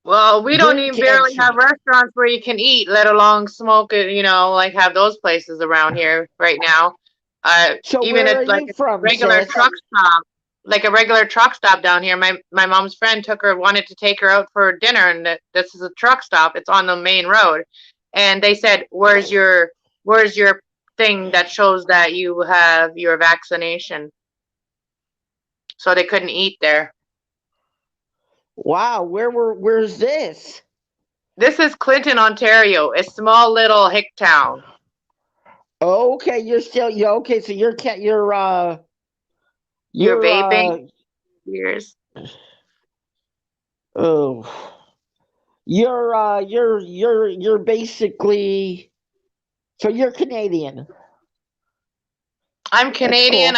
well, we don't Drink even and barely have smoke. restaurants where you can eat, let alone smoke it, like have those places around here right now. So Even where are at like you a from, regular sis? truck stop, like a regular truck stop down here. My mom's friend wanted to take her out for dinner, and this is a truck stop. It's on the main road, and they said, "Where's your thing that shows that you have your vaccination?" So they couldn't eat there. Wow, where's this? This is Clinton, Ontario, a small little hick town. Okay, okay, so You're you're vaping years. oh you're basically So you're Canadian. I'm That's Canadian. cool.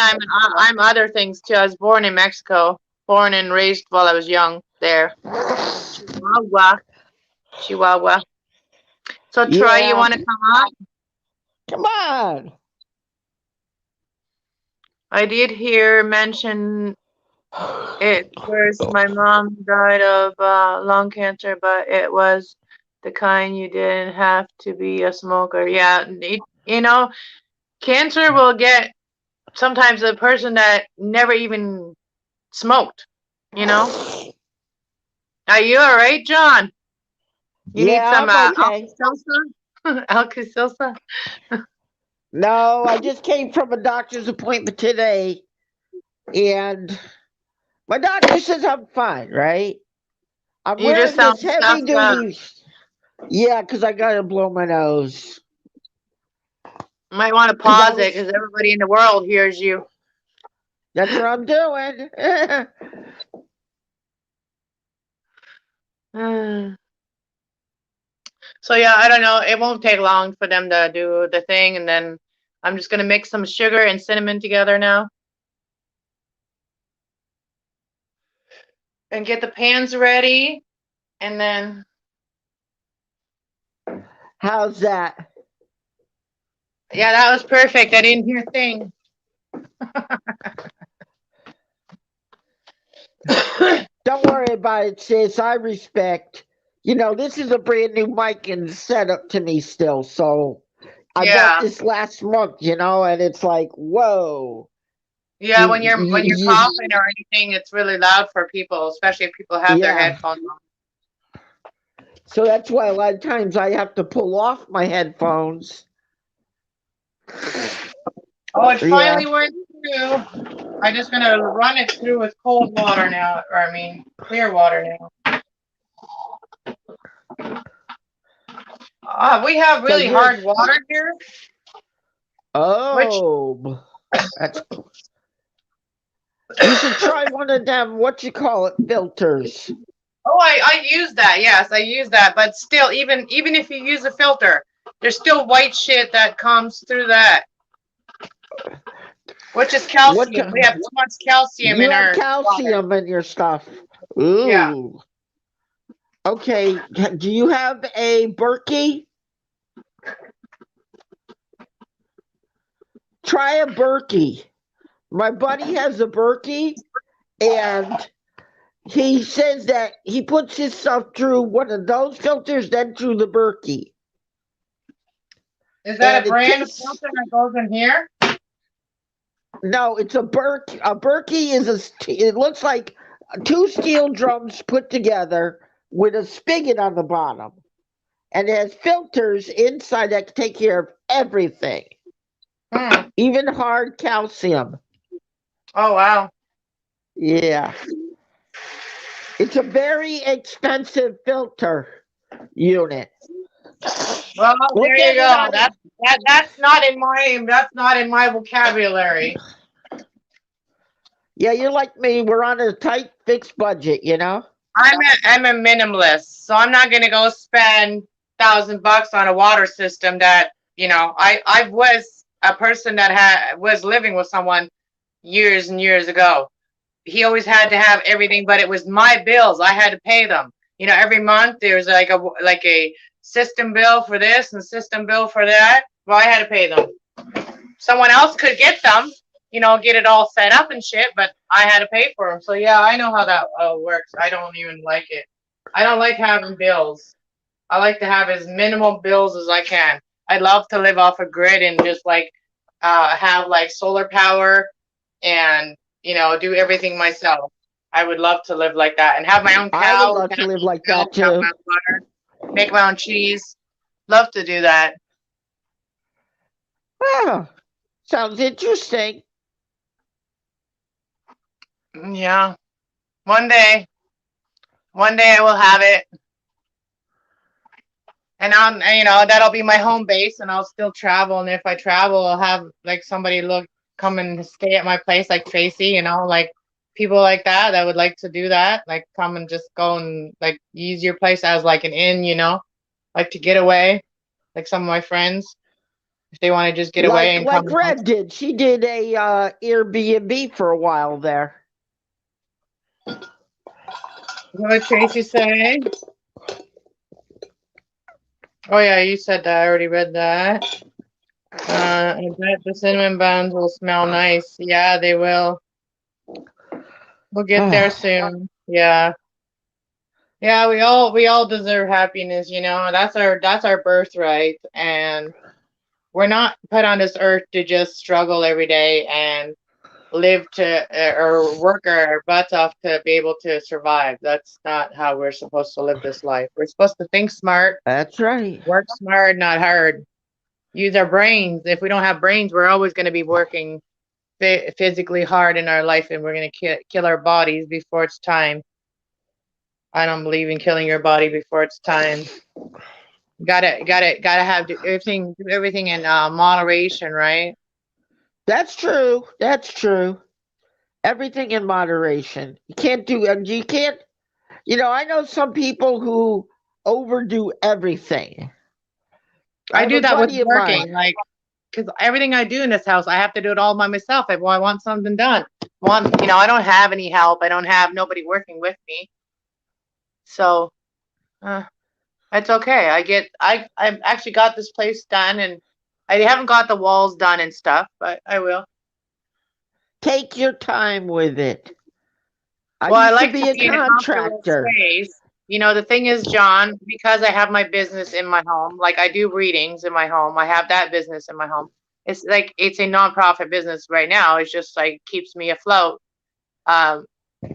I'm other things too. I was born in Mexico, born and raised while I was young there. Chihuahua, Chihuahua. So Troy, you Yeah, want to come up? come on. I did hear mention it first. My mom died of lung cancer, but it was the kind you didn't have to be a smoker. Yeah, you know, cancer will get sometimes a person that never even smoked. You know, are you all right, John? You need Yeah, some I'm okay. Alka-Seltzer? Alka-Seltzer? No, I just came from a doctor's appointment today, and my doctor says I'm fine, right? I'm You just wearing sound this heavy stuffed up. duty. Yeah, because I gotta blow my nose. Might want to Because I pause it was. because everybody in the world hears you. That's what I'm doing. So yeah, I don't know. It won't take long for them to do the thing, and then I'm just gonna mix some sugar and cinnamon together now and get the pans ready. And then How's that? yeah, that was perfect. I didn't hear a thing. Don't worry about it, sis. I respect. This is a brand new mic and setup to me still. So I got Yeah, this last month, and it's like, whoa. yeah. You, When you're coughing or anything, it's really loud for people, especially if people have their yeah. headphones on. So that's why a lot of times I have to pull off my headphones. Oh, it Yeah. finally went through. I'm just gonna run it through with cold water now, or I mean clear water now. We have So really you're. hard water here, which Oh, that's cool. You should try one of them, what you call it, filters. I use that. Yes, I use that. But still, even if you use a filter, there's still white shit that comes through that, which is What calcium. We have too much calcium you in have our water. calcium in your stuff. Yeah. Ooh. Okay. Do you have a Berkey? Try a Berkey. My buddy has a Berkey, and he says that he puts his stuff through one of those filters, then through the Berkey. Is that And a it brand of tastes. filter that goes in here? No, it's a Berkey. A Berkey it looks like two steel drums put together with a spigot on the bottom. And it has filters inside that can take care of everything, Hmm. even hard calcium. Oh wow. Yeah. It's a very expensive filter unit. Well, Look there you at it go. on. That's not in my vocabulary. Yeah, you're like me. We're on a tight fixed budget. I'm a minimalist, so I'm not gonna go spend $1,000 on a water system that I was a person that was living with someone years and years ago. He always had to have everything, but it was my bills. I had to pay them. Every month there's like a system bill for this and system bill for that. Well, I had to pay them. Someone else could get them, get it all set up and shit, but I had to pay for them. So yeah, I know how that works. I don't even like it. I don't like having bills. I like to have as minimal bills as I can. I'd love to live off a grid and just like have like solar power and do everything myself. I would love to live like that and have my own I would cows, love have to live my own like milk, that have my too. own butter, make my own cheese. Love to do that. Wow, sounds interesting. Yeah. One day, one day I will have it. And that'll be my home base and I'll still travel. And if I travel, I'll have like somebody come and stay at my place, like Tracy, like people like that would like to do that, like come and just go and like use your place as like an inn, like to get away, like some of my friends. if they want to just get away and Like come out. Red did. She did a Airbnb for a while there. What did Tracy say? Oh yeah, you said that. I already read that. I bet the cinnamon buns will smell nice. Yeah, they will. We'll get there soon. Yeah. Yeah, we all deserve happiness, you know. That's our birthright. And we're not put on this earth to just struggle every day and live to or work our butts off to be able to survive. That's not how we're supposed to live this life. We're supposed to think smart, That's right. work smart, not hard. Use our brains. If we don't have brains, we're always going to be working physically hard in our life, and we're going to kill our bodies before it's time. I don't believe in killing your body before it's time. Gotta have do everything in moderation, right? That's true. That's true. Everything in moderation. You can't do, and you can't, I know some people who overdo everything. I I have do a that with buddy of mine. working, like, because everything I do in this house, I have to do it all by myself. If I want something done, I don't have any help. I don't have nobody working with me, so uh, it's okay. I've actually got this place done, and I haven't got the walls done and stuff, but I will. Take your time with it. I Well, I used to like to be a be in a comfortable contractor. space. The thing is, John, because I have my business in my home, like I do readings in my home, I have that business in my home. It's like it's a nonprofit business right now. It's just like keeps me afloat. Um,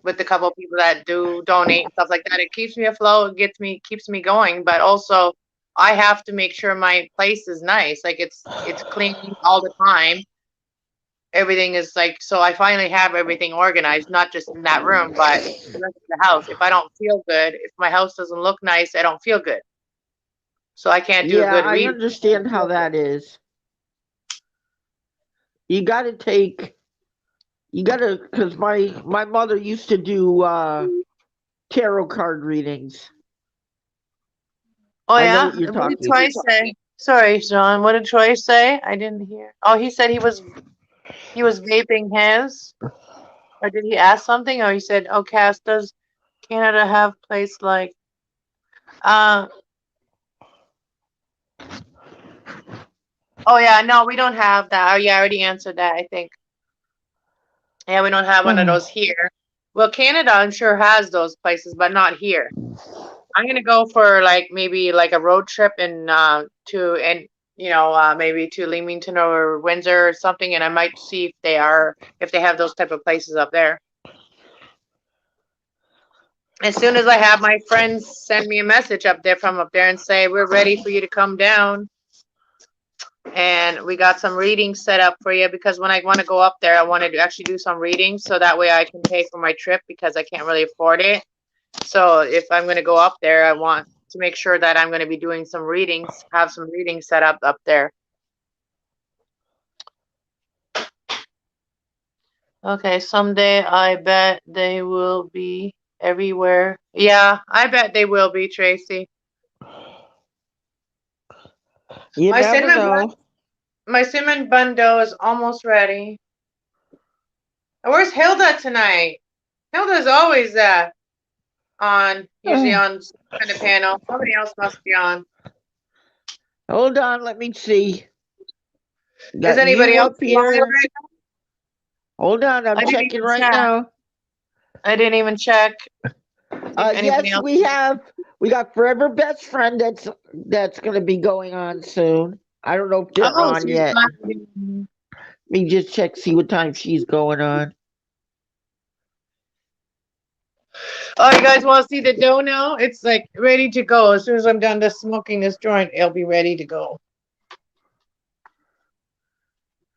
with a couple of people that do donate and stuff like that, it keeps me afloat, keeps me going. But also, I have to make sure my place is nice, like it's clean all the time. Everything is like, so I finally have everything organized, not just in that room, but the rest of the house. If I don't feel good, if my house doesn't look nice, I don't feel good. So I can't do a Yeah, good I read if I don't understand how feel good. that is. You got to take, because my mother used to do tarot card readings. Oh I know yeah? what you're What did talking. Troy say? Sorry, John. What did Troy say? I didn't hear. Oh, he said he was vaping his, or did he ask something? Or he said, "Oh, Cass, does Canada have place like?" Uh, oh yeah, no, we don't have that. Oh yeah, I already answered that, I think. Yeah, we don't have one of those here. Well, Canada, I'm sure has those places, but not here. I'm gonna go for like maybe like a road trip and maybe to Leamington or Windsor or something, and I might see if they have those type of places up there. As soon as I have my friends send me a message up there from up there and say we're ready for you to come down, and we got some readings set up for you, because when I want to go up there, I wanted to actually do some readings so that way I can pay for my trip because I can't really afford it. So if I'm going to go up there, I want to make sure that I'm going to be doing some readings, have some readings set up there. Okay, someday I bet they will be everywhere. Yeah, I bet they will be, Tracy. You My never cinnamon bun, know. my cinnamon bun dough is almost ready. Where's Hilda tonight? Hilda's always usually on some kind of panel. Somebody else must be on. Hold on, let me see. Is Got anybody you else up live here. right Hold on, now? I'm I didn't checking even right check. now. I didn't even check. See if anybody Yes, else. we got Forever Best Friend that's gonna be going on soon. I don't know if they're Oh, on she's yet. not. Let me just check, see what time she's going on. Oh, you guys want to see the dough now? It's like ready to go. As soon as I'm done smoking this joint, it'll be ready to go.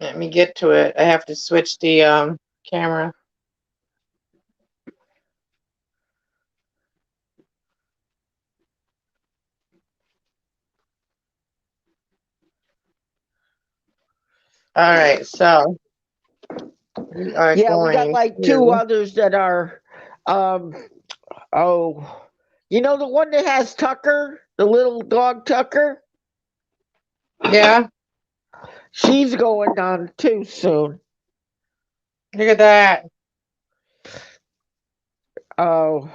Let me get to it. I have to switch the camera. All right, so we are Yeah, we got going like two to. others that are um oh, the one that has Tucker, the little dog Tucker? Yeah. She's going on too soon. Look at that. Oh.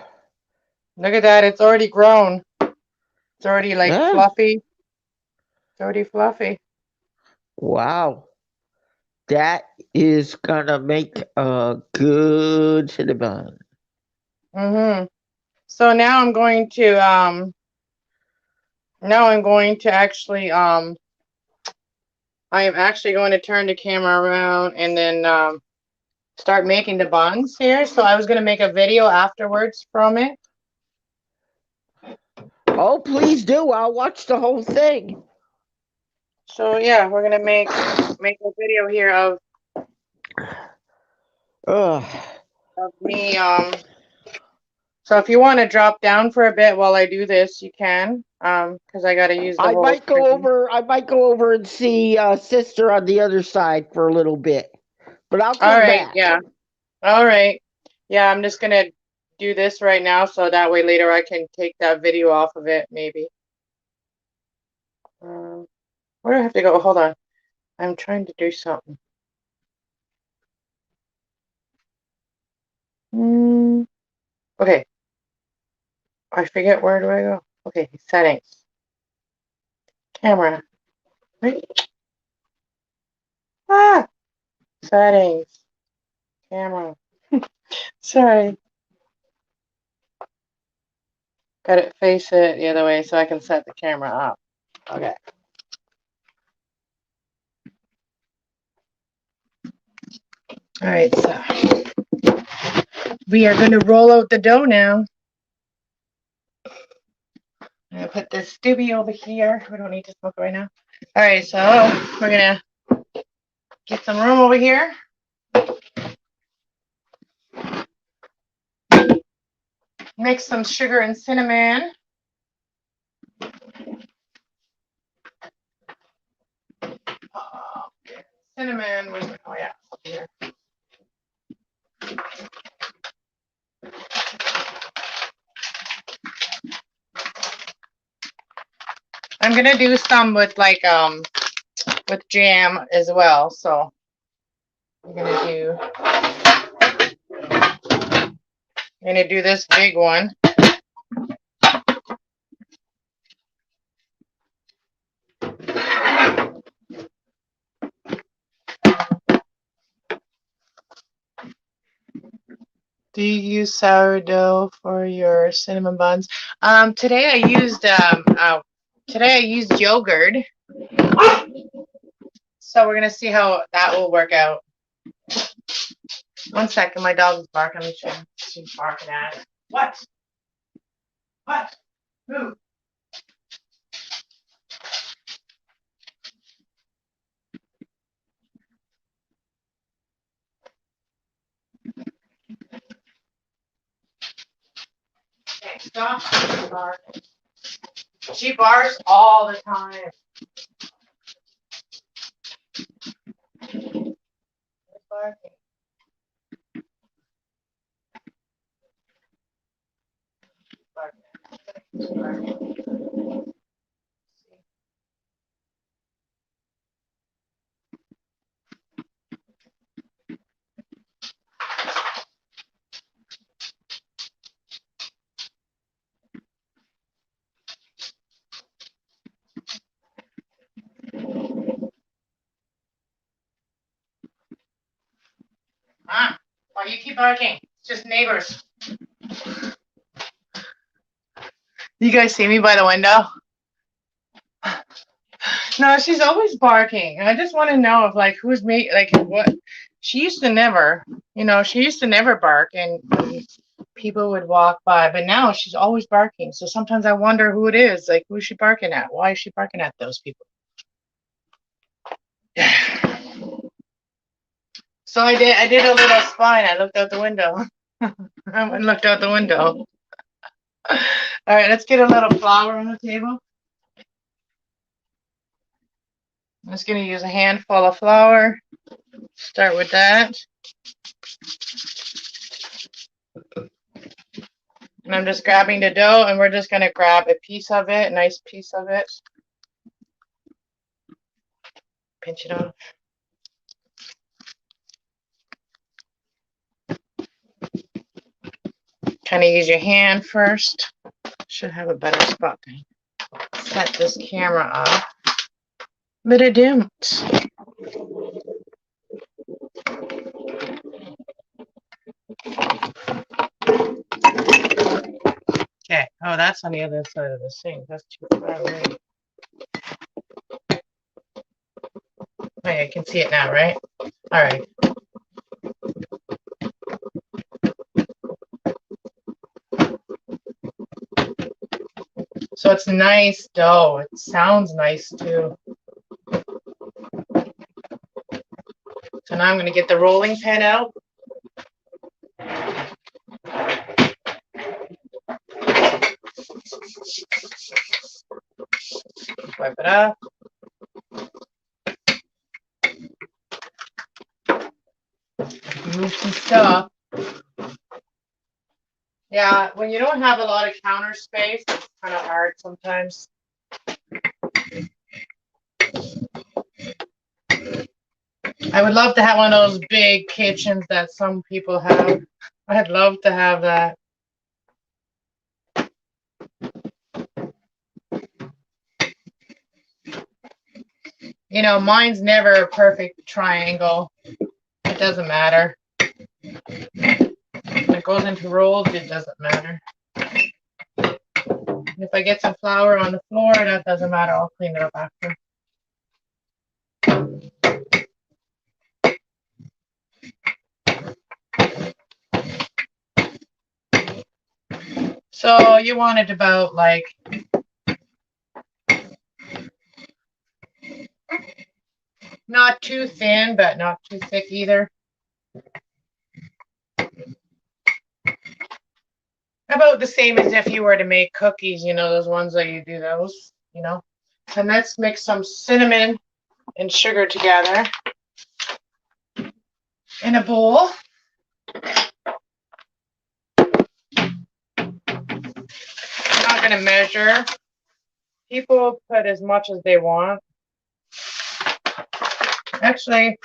Look at that. It's already grown. It's already like Yeah. fluffy. It's already fluffy. Wow. That is gonna make a good cinnamon. So now I'm going to actually I am actually going to turn the camera around and then start making the buns here. So I was going to make a video afterwards from it. Oh, please do. I'll watch the whole thing. So yeah, we're going to make a video here of Ugh. me so if you want to drop down for a bit while I do this, you can because I got to use the I whole might go screen. over. I might go over and see sister on the other side for a little bit, but I'll come All right, back. yeah. All right. Yeah, I'm just going to do this right now so that way later I can take that video off of it maybe. Where do I have to go? Hold on. I'm trying to do something. Okay. I forget, where do I go? Okay, settings. Camera. Right? Ah! Settings. Camera. Sorry. Gotta face it the other way so I can set the camera up. Okay. Alright, so we are going to roll out the dough now. I'm going to put this doobie over here. We don't need to smoke right now. Alright, so we're going to get some room over here. Mix some sugar and cinnamon. Cinnamon was, oh yeah, up here. I'm gonna do some with like with jam as well, so I'm gonna do this big one. Do you use sourdough for your cinnamon buns? Today I used yogurt. So we're gonna see how that will work out. 1 second, my dog is barking. Let me see. She's barking at it. What? What? Move. Okay, stop barking. She barks all the time. Barking. Barking. Why you keep barking? It's just neighbors. You guys see me by the window? No, she's always barking. I just want to know if like who's me, like what. She used to never, she used to never bark, and people would walk by, but now she's always barking. So sometimes I wonder who it is. Like, who's she barking at? Why is she barking at those people? So I did a little spine. I looked out the window. I looked out the window. All right, let's get a little flour on the table. I'm just going to use a handful of flour. Start with that. And I'm just grabbing the dough, and we're just going to grab a piece of it, a nice piece of it. pinch it off. Kind of use your hand first. Should have a better spot to set this camera up, but I don't. Okay. Oh, that's on the other side of the sink. That's too far away. Oh, yeah, you can see it now, right? All right. So it's nice dough. It sounds nice too. So now I'm going to get the rolling pin out. Wipe it up. Move some stuff. Yeah, when you don't have a lot of counter space, it's kind of hard sometimes. I would love to have one of those big kitchens that some people have. I'd love to have that. You know, mine's never a perfect triangle. It doesn't matter. When it goes into rolls, it doesn't matter. And if I get some flour on the floor, that doesn't matter. I'll clean it up after. So you want it about like not too thin, but not too thick either. About the same as if you were to make cookies, you know, those ones that you do those, you know. And let's mix some cinnamon and sugar together in a bowl. I'm not going to measure. People put as much as they want. Actually,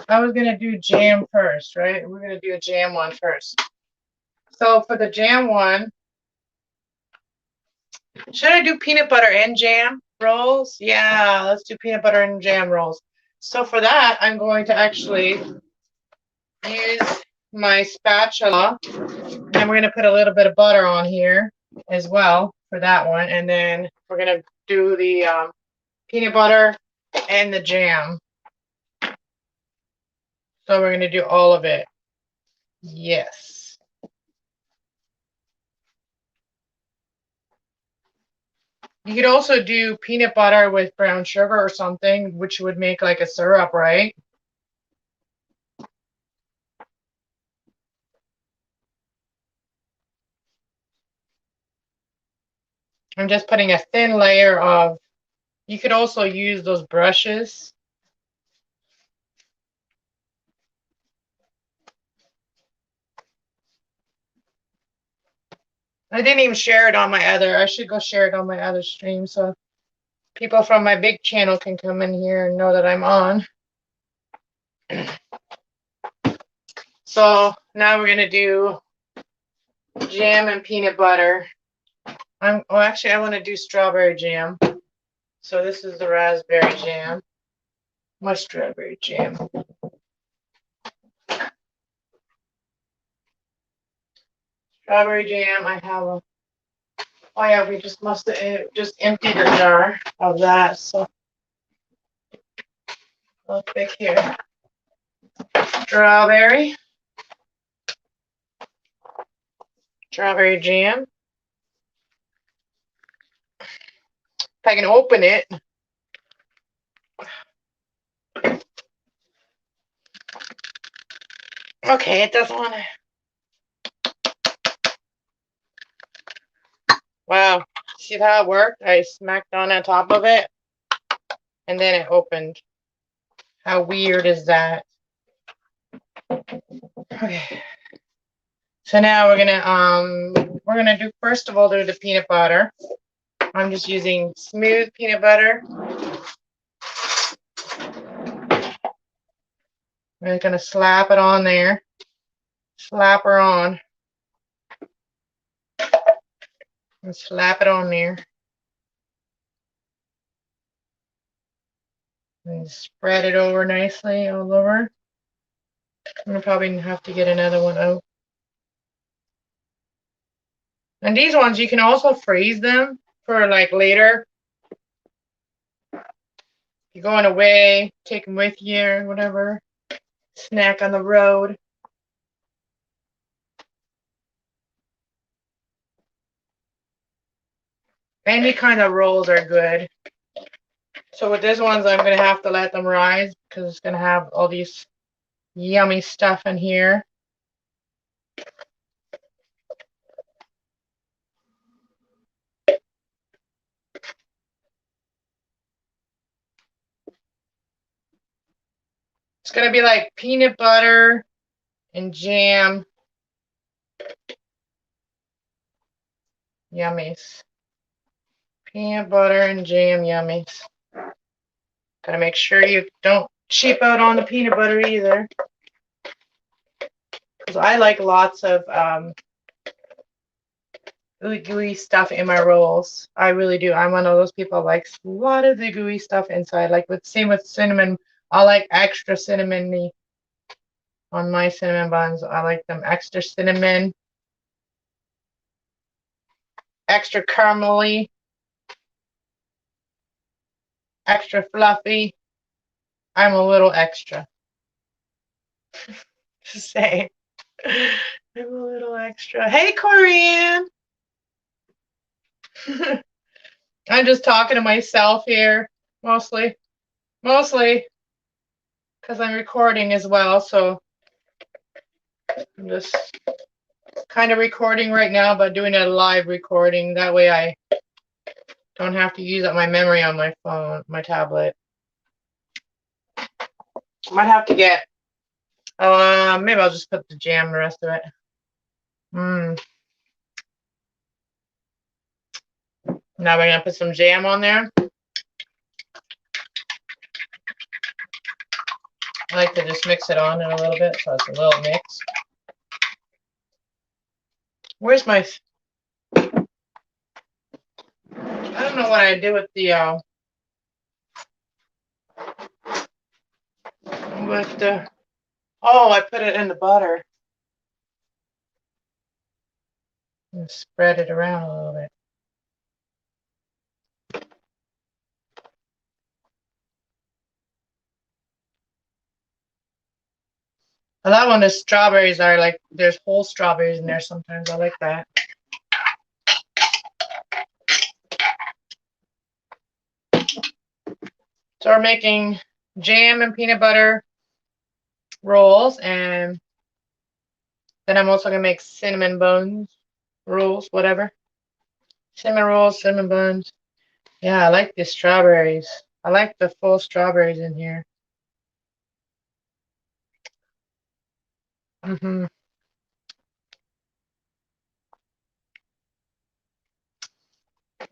I was going to do jam first, right? We're going to do a jam one first. So for the jam one, should I do peanut butter and jam rolls? Yeah, let's do peanut butter and jam rolls. So for that, I'm going to actually use my spatula, and we're going to put a little bit of butter on here as well for that one. And then we're going to do the peanut butter and the jam. So we're going to do all of it. Yes. You could also do peanut butter with brown sugar or something, which would make like a syrup, right? I'm just putting a thin layer of, you could also use those brushes. I didn't even share it on my other, I should go share it on my other stream so people from my big channel can come in here and know that I'm on. So now we're gonna do jam and peanut butter. Actually I want to do strawberry jam. So this is the raspberry jam. My strawberry jam. Strawberry jam, I have a, oh yeah, we just must have just emptied the jar of that, so I'll pick here. Strawberry jam. If I can open it. Okay, it doesn't want to. Wow, see how it worked? I smacked on top of it, and then it opened. How weird is that? Okay. So now we're gonna do, first of all, do the peanut butter. I'm just using smooth peanut butter. We're gonna slap it on there. Slap her on. And slap it on there. And spread it over nicely all over. I'm gonna probably have to get another one out. And these ones, you can also freeze them for like later. You're going away, take them with you or whatever. Snack on the road. Any kind of rolls are good. So with this ones, I'm going to have to let them rise because it's going to have all these yummy stuff in here. It's going to be like peanut butter and jam. Yummies. Peanut butter and jam yummies. Gotta make sure you don't cheap out on the peanut butter either. Because I like lots of ooey gooey stuff in my rolls. I really do. I'm one of those people that likes a lot of the gooey stuff inside. Like same with cinnamon. I like extra cinnamony on my cinnamon buns. I like them extra cinnamon, extra caramely, extra fluffy. I'm a little extra. Just say. I'm a little extra. Hey, Corianne. I'm just talking to myself here, mostly because I'm recording as well, so I'm just kind of recording right now, but doing a live recording. That way I don't have to use up my memory on my phone, my tablet. Might have to get, maybe I'll just put the jam, the rest of it. Now we're going to put some jam on there. I like to just mix it on in a little bit, so it's a little mix. Where's my... I don't know what I did with the... Oh, I put it in the butter. And spread it around a little bit. I love when the strawberries are like, there's whole strawberries in there sometimes. I like that. So we're making jam and peanut butter rolls, and then I'm also going to make cinnamon buns rolls, whatever. Cinnamon rolls, cinnamon buns. Yeah, I like the strawberries. I like the full strawberries in here.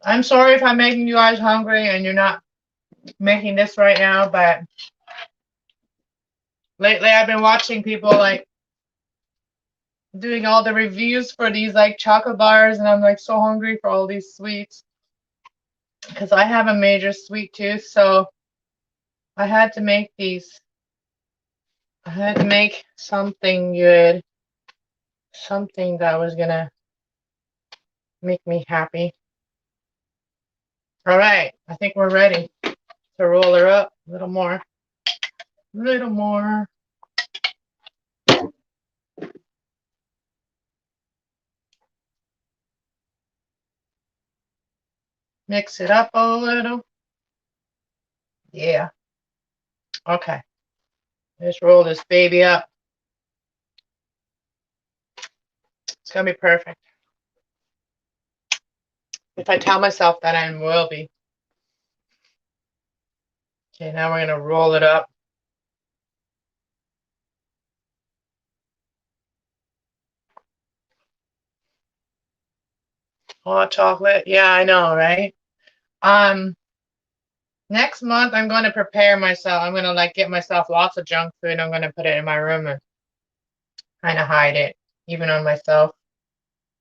I'm sorry if I'm making you guys hungry and you're not making this right now, but lately I've been watching people like doing all the reviews for these like chocolate bars, and I'm like so hungry for all these sweets because I have a major sweet tooth, so I had to make these. I had to make something good, something that was gonna make me happy. All right, I think we're ready to roll her up a little more. Little more. Mix it up a little. Yeah. Okay. Let's roll this baby up. It's gonna be perfect. If I tell myself that, I will be. Okay, now we're gonna roll it up. Hot chocolate. Yeah, I know, right? Next month, I'm going to prepare myself. I'm going to like get myself lots of junk food. I'm going to put it in my room and kind of hide it, even on myself,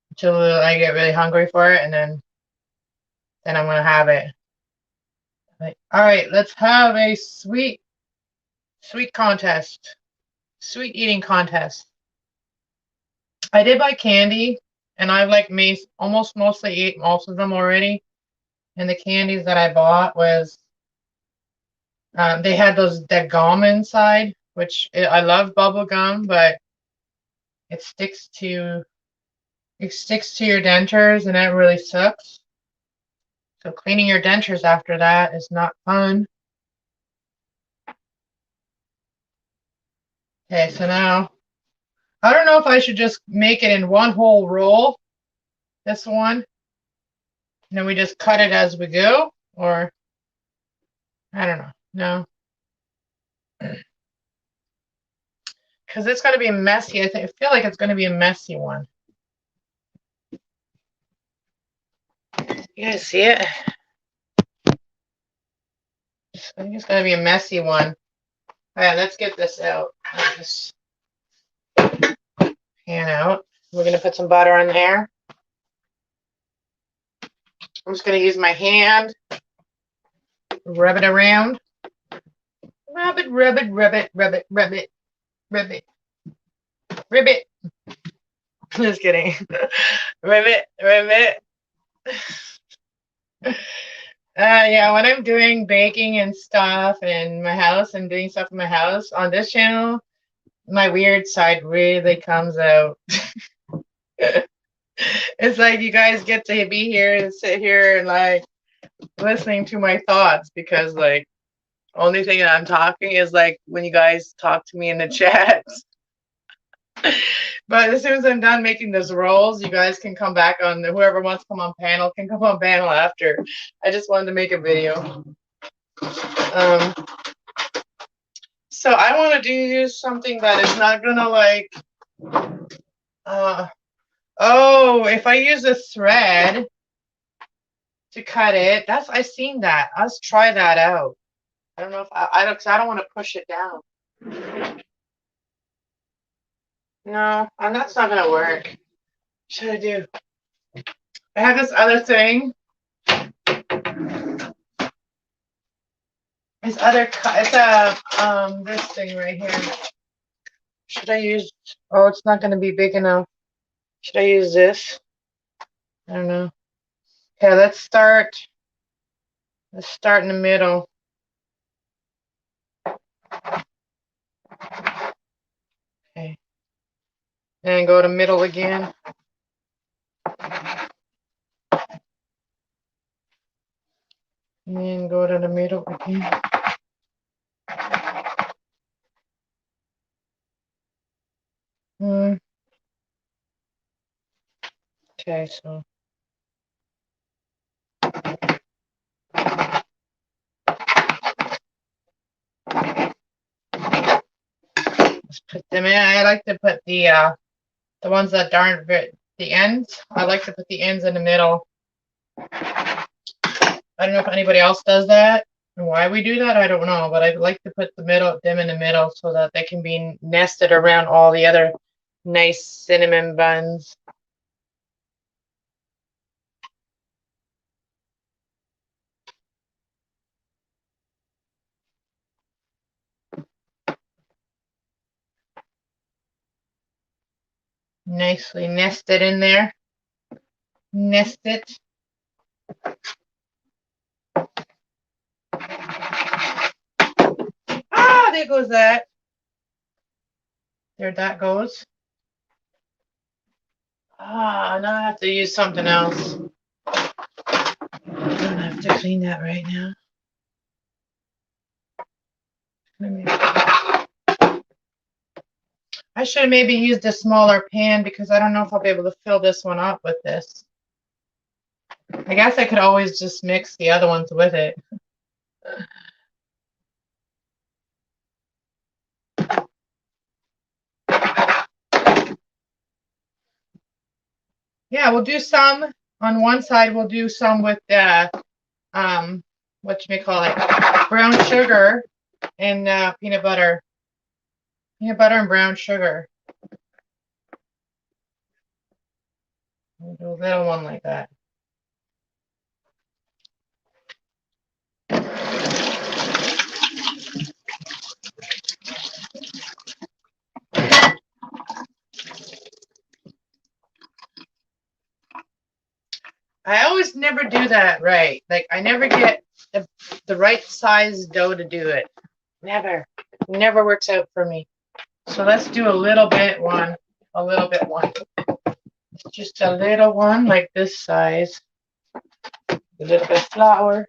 until I get really hungry for it, and then I'm going to have it. Like, all right, let's have a sweet contest, sweet eating contest. I did buy candy, and I've like almost mostly ate most of them already. And the candies that I bought was they had that gum inside, which I love bubble gum, but it sticks to your dentures, and that really sucks. So cleaning your dentures after that is not fun. Okay, so now I don't know if I should just make it in one whole roll, this one, and then we just cut it as we go, or I don't know. No, because it's going to be messy. I feel like it's going to be a messy one. You guys see it? I think it's going to be a messy one. All right, let's get this out. This pan out. We're going to put some butter in there. I'm just going to use my hand, rub it around. Rub it, rub it, rub it, rub it, rub it, rub it, rub it. Just kidding. Rub it, rub it. Yeah, when I'm doing baking and stuff in my house and doing stuff in my house on this channel, my weird side really comes out. It's like you guys get to be here and sit here and like listening to my thoughts, because like only thing that I'm talking is like when you guys talk to me in the chat. But as soon as I'm done making those rolls, you guys can come back on. Whoever wants to come on panel can come on panel after. I just wanted to make a video. So I want to do something that is not gonna like. Oh, if I use a thread to cut it, I seen that. Let's try that out. I don't know if I don't, because I don't want to push it down. No, and that's not gonna work. What should I do? I have this other thing. It's a this thing right here. Should I use? Oh, it's not gonna be big enough. Should I use this? I don't know. Okay, let's start. Let's start in the middle. Okay. And go to middle again. And then go to the middle again. Okay, so. Let's put them in. I like to put the ones that aren't the ends. I like to put the ends in the middle. I don't know if anybody else does that, and why we do that, I don't know, but I like to put them in the middle so that they can be nested around all the other nice cinnamon buns. Nicely nested in there. Nest it. Ah, there goes that. There that goes. Ah, now I have to use something else. I don't have to clean that right now. I should have maybe used a smaller pan, because I don't know if I'll be able to fill this one up with this. I guess I could always just mix the other ones with it. Yeah, we'll do some on one side. We'll do some with the whatchamacallit, brown sugar and peanut butter. Peanut butter and brown sugar. We'll do a little one like that. I always never do that right. Like, I never get the right size dough to do it. Never. Never works out for me. So let's do a little bit one. A little bit one. Just a little one, like this size. A little bit of flour.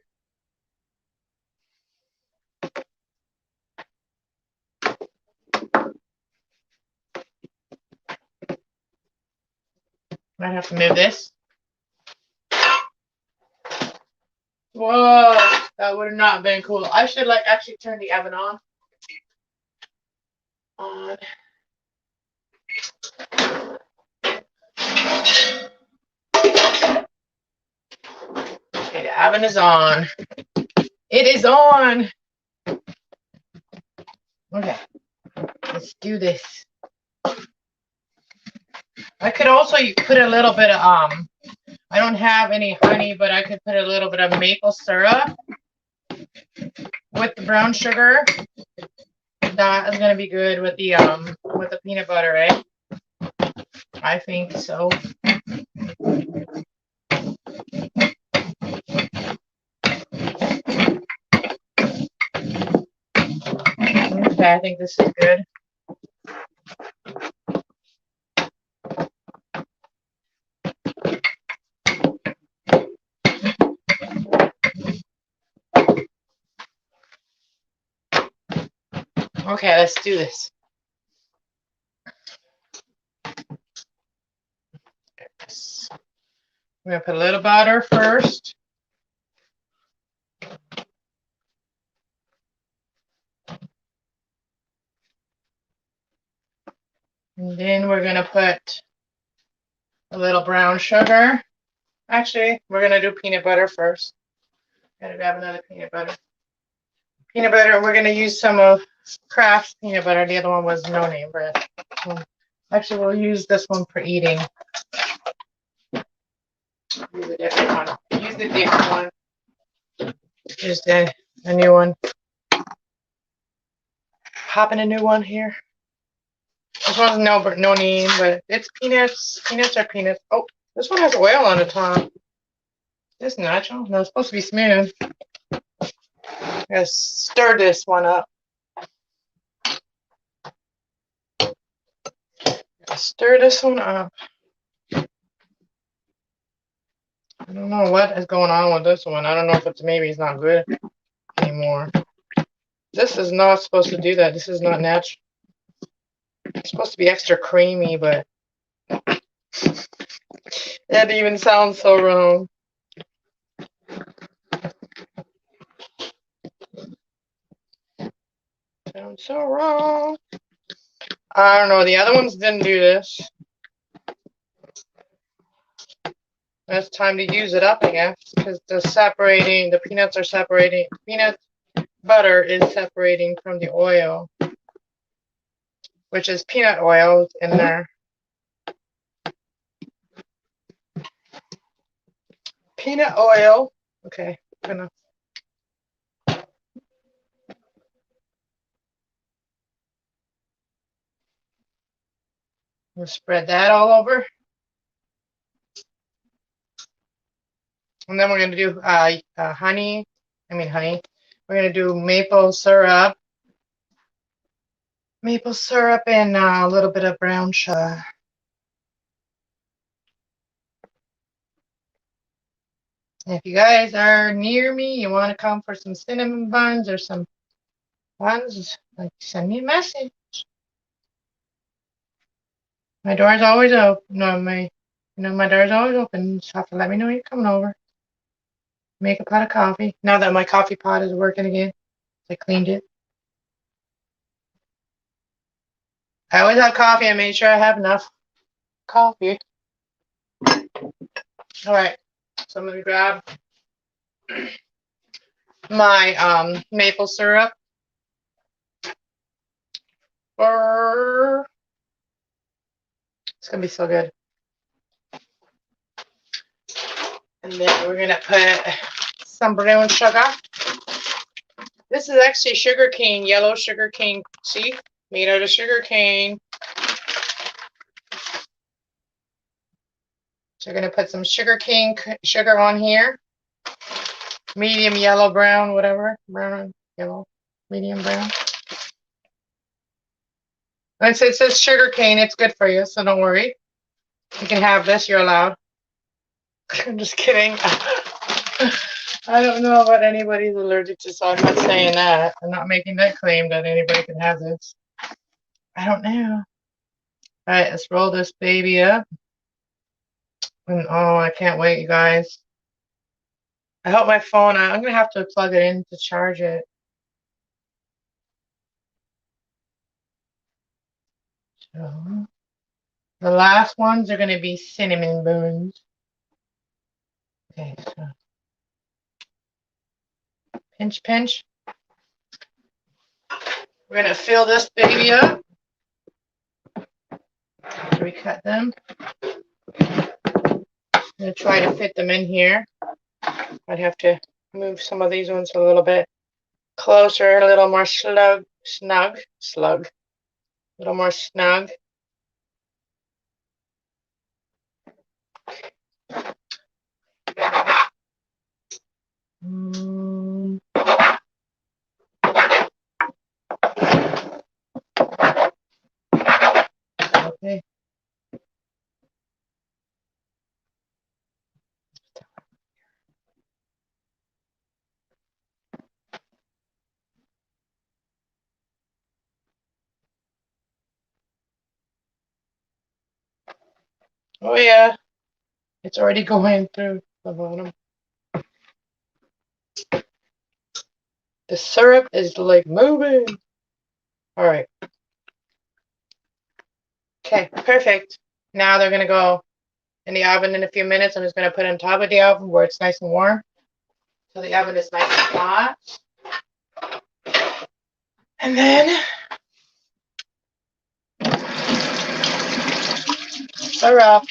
Might have to move this. Whoa, that would have not been cool. I should like actually turn the oven on. Okay, the oven is on. It is on. Okay, let's do this. I could also put a little bit of I don't have any honey, but I could put a little bit of maple syrup with the brown sugar. That is gonna be good with the peanut butter, eh? I think so. Okay, I think this is good. Okay, let's do this. We're gonna put a little butter first. And then we're gonna put a little brown sugar. Actually, we're gonna do peanut butter first. Gotta grab another peanut butter. Peanut butter, we're gonna use some of Kraft peanut butter. The other one was no name brand. Actually, we'll use this one for eating. Use a different one. Use the different one. Just a new one. Popping a new one here. This one's no name, but it's peanuts. Peanuts are peanuts. Oh, this one has oil on the top. This natural? No, it's supposed to be smooth. I gotta stir this one up. Stir this one up. I don't know what is going on with this one. I don't know if it's not good anymore. This is not supposed to do that. This is not natural. It's supposed to be extra creamy, but that even sounds so wrong. Sounds so wrong. I don't know. The other ones didn't do this. It's time to use it up, I guess, because the peanuts are separating. Peanut butter is separating from the oil, which is peanut oil in there. Peanut oil. Okay, I'm gonna. We'll spread that all over. And then we're going to do honey. We're going to do maple syrup. Maple syrup and a little bit of brown sugar. If you guys are near me, you want to come for some cinnamon buns or some buns, like send me a message. My door's always open. No, my door's always open. You just have to let me know you're coming over. Make a pot of coffee. Now that my coffee pot is working again, I cleaned it. I always have coffee. I made sure I have enough coffee. All right. So I'm going to grab my maple syrup. It's gonna be so good. And then we're gonna put some brown sugar. This is actually sugar cane, yellow sugar cane. See, made out of sugar cane. So we're gonna put some sugar cane sugar on here. Medium yellow, brown, whatever. Brown, yellow, medium brown. And since it says sugar cane, it's good for you, so don't worry. You can have this, you're allowed. I'm just kidding. I don't know about anybody's allergic to, so I'm not saying that. I'm not making that claim that anybody can have this. I don't know. All right, let's roll this baby up. And oh, I can't wait, you guys. I hope my phone, I'm going to have to plug it in to charge it. So, the last ones are going to be cinnamon buns. Okay, so pinch, pinch. We're going to fill this baby up. After we cut them. I'm going to try to fit them in here. I'd have to move some of these ones a little bit closer, a little more snug, a little more snug. Okay. Oh yeah, it's already going through the bottom. The syrup is like moving. All right. Okay, perfect. Now they're gonna go in the oven in a few minutes. I'm just gonna put it on top of the oven where it's nice and warm. So the oven is nice and hot. And then syrup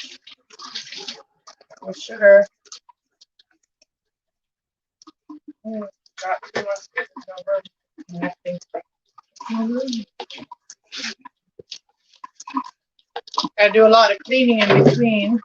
with sugar. Got too much nothing. Gotta do a lot of cleaning in between.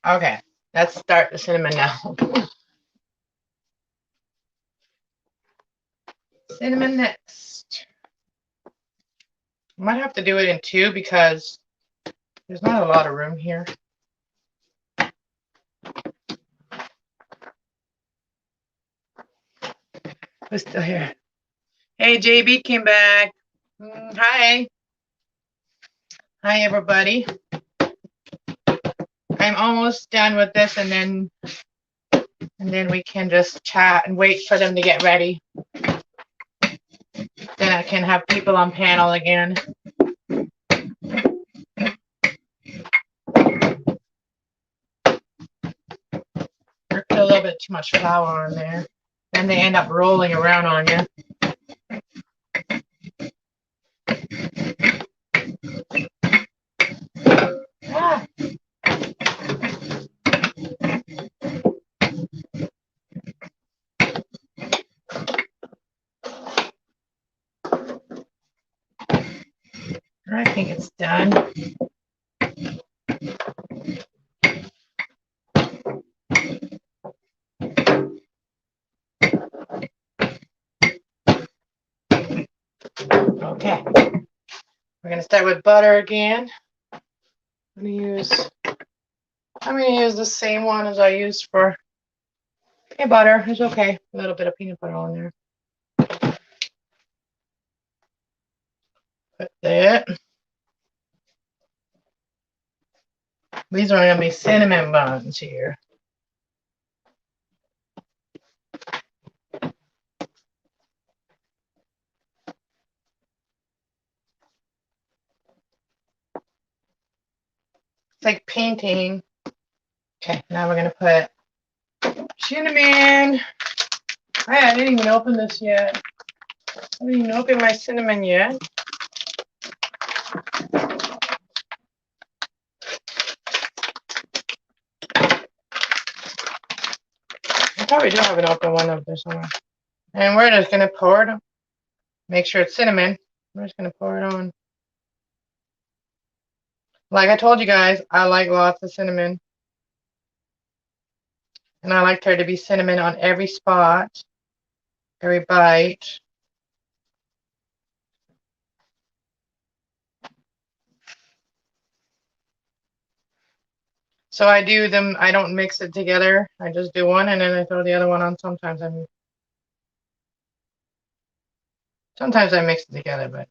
Okay, let's start the cinnamon now. Cinnamon next. I might have to do it in two because there's not a lot of room here. Who's still here? Hey, JB came back. Hi. Hi, everybody. I'm almost done with this, and then we can just chat and wait for them to get ready. Then I can have people on panel again. Put a little bit too much flour on there. Then they end up rolling around on you. Ah. I think it's done. Okay. We're going to start with butter again. I'm going to use the same one as I used for peanut butter. It's okay. A little bit of peanut butter on there. Put that. These are gonna be cinnamon buns here. It's like painting. Okay, now we're gonna put cinnamon. I didn't even open this yet. I didn't even open my cinnamon yet. I probably do have an open one up there somewhere. And we're just gonna pour it. Make sure it's cinnamon. We're just gonna pour it on. Like I told you guys, I like lots of cinnamon. And I like there to be cinnamon on every spot, every bite. So I do them, I don't mix it together. I just do one and then I throw the other one on. Sometimes I mix it together, but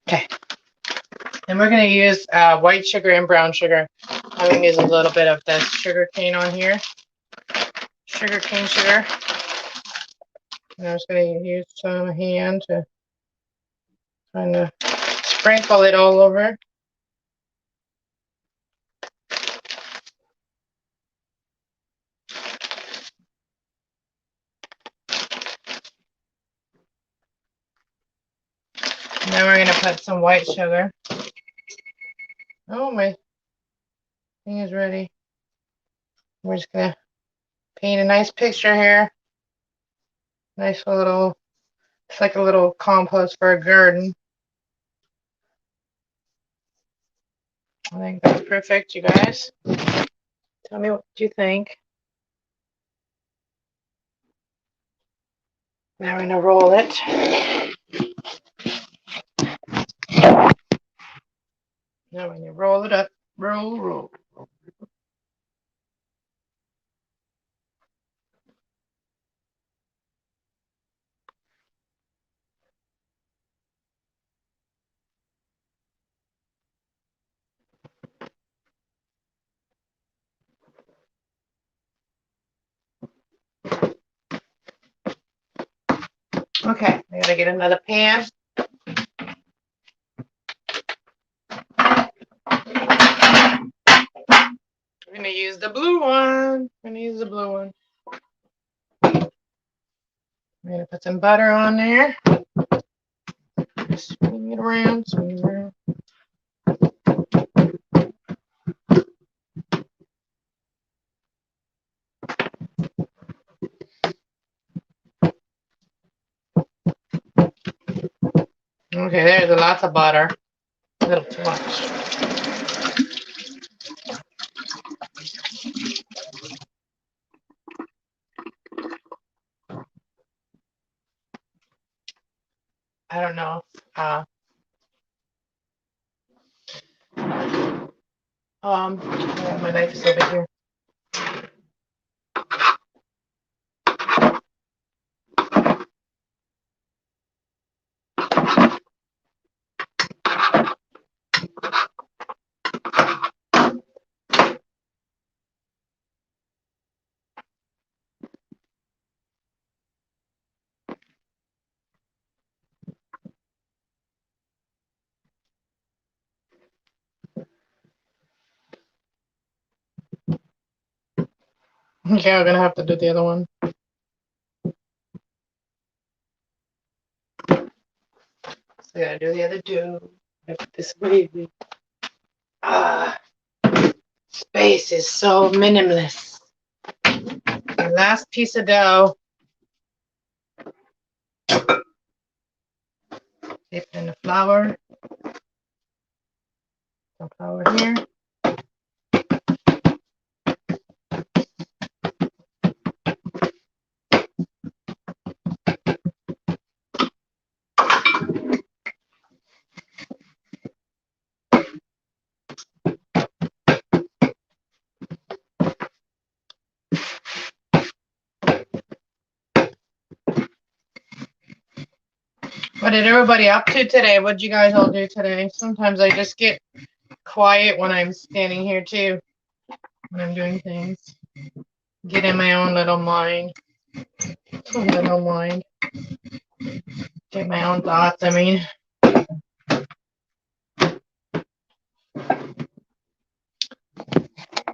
okay. And we're going to use white sugar and brown sugar. I'm going to use a little bit of this sugar cane on here. Sugar cane sugar. And I'm just going to use some hand to kind of sprinkle it all over. And then we're going to put some white sugar. Oh, my thing is ready. We're just going to paint a nice picture here. Nice little, it's like a little compost for a garden. I think that's perfect, you guys. Tell me what you think. Now we're going to roll it. Now when you roll it up, roll. Okay, I gotta get another pan. I'm gonna use the blue one. I'm gonna put some butter on there. Swing it around, Okay, there's a lot of butter. A little too much. I don't know. My knife is over here. Okay, we're gonna have to do the other one. So we gotta do the other two. This way. Space is so minimalist. The last piece of dough. Dip in the flour. Some flour here. did everybody up to today? What'd you guys all do today? Sometimes I just get quiet when I'm standing here too, when I'm doing things. Get in my own little mind. Little mind. Get my own thoughts, I mean.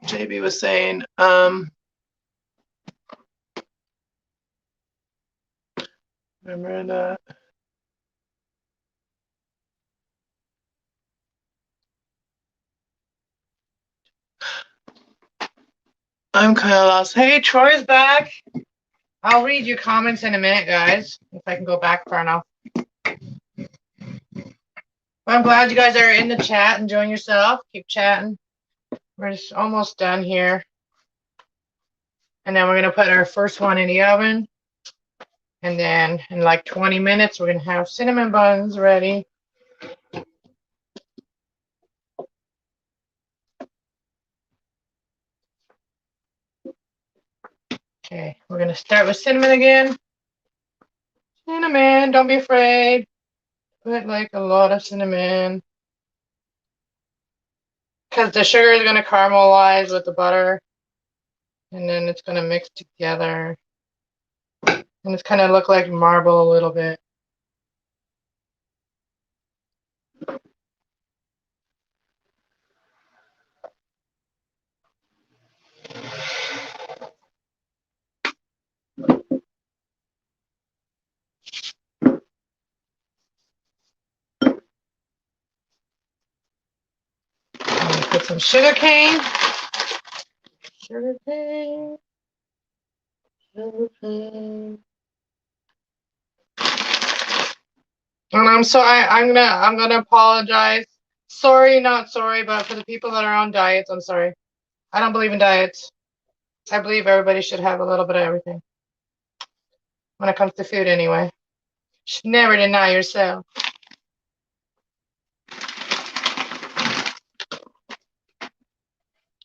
JB was saying, remember that? I'm kind of lost. Hey, Troy's back. I'll read your comments in a minute, guys, if I can go back far enough. Well, I'm glad you guys are in the chat, enjoying yourself. Keep chatting. We're just almost done here. And then we're going to put our first one in the oven. And then in like 20 minutes, we're going to have cinnamon buns ready. Okay, we're going to start with cinnamon again. Cinnamon, don't be afraid. Put like a lot of cinnamon. Because the sugar is going to caramelize with the butter. And then it's going to mix together. And it's kind of look like marble a little bit. Put some sugar cane. Sugar cane. Sugar cane. And I'm gonna apologize. Sorry, not sorry, but for the people that are on diets, I'm sorry. I don't believe in diets. I believe everybody should have a little bit of everything. When it comes to food anyway. You should never deny yourself.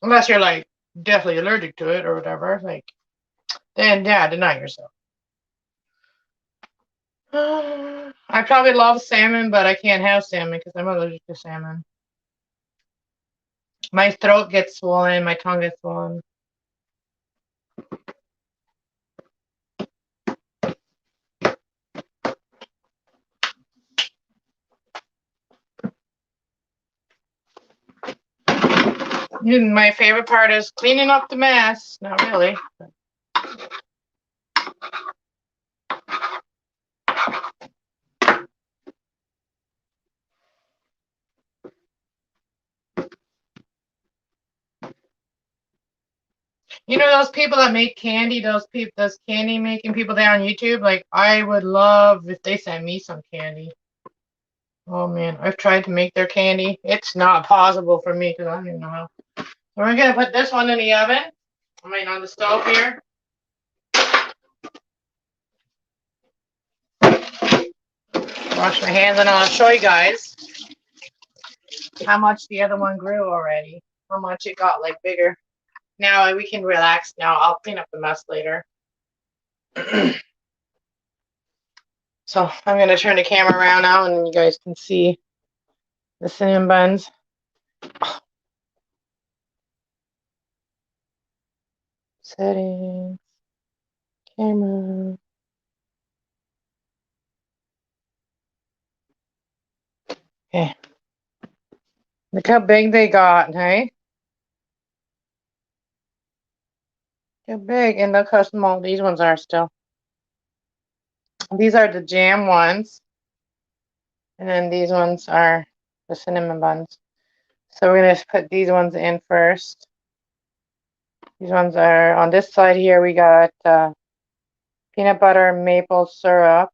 Unless you're like definitely allergic to it or whatever. Like, then yeah, deny yourself. I probably love salmon, but I can't have salmon because I'm allergic to salmon. My throat gets swollen, my tongue gets swollen. My favorite part is cleaning up the mess. Not really. You know those people that make candy, those candy making people there on YouTube? Like, I would love if they sent me some candy. Oh man, I've tried to make their candy. It's not possible for me because I don't even know how. So we're gonna put this one in the oven. I mean on the stove here. Wash my hands and I'll show you guys how much the other one grew already. How much it got like bigger. Now we can relax now. I'll clean up the mess later. So I'm going to turn the camera around now and you guys can see the cinnamon buns. Settings. Camera. Okay. Look how big they got, hey? They're big, and look how small these ones are still. These are the jam ones. And then these ones are the cinnamon buns. So we're going to put these ones in first. These ones are on this side here. We got peanut butter, maple syrup,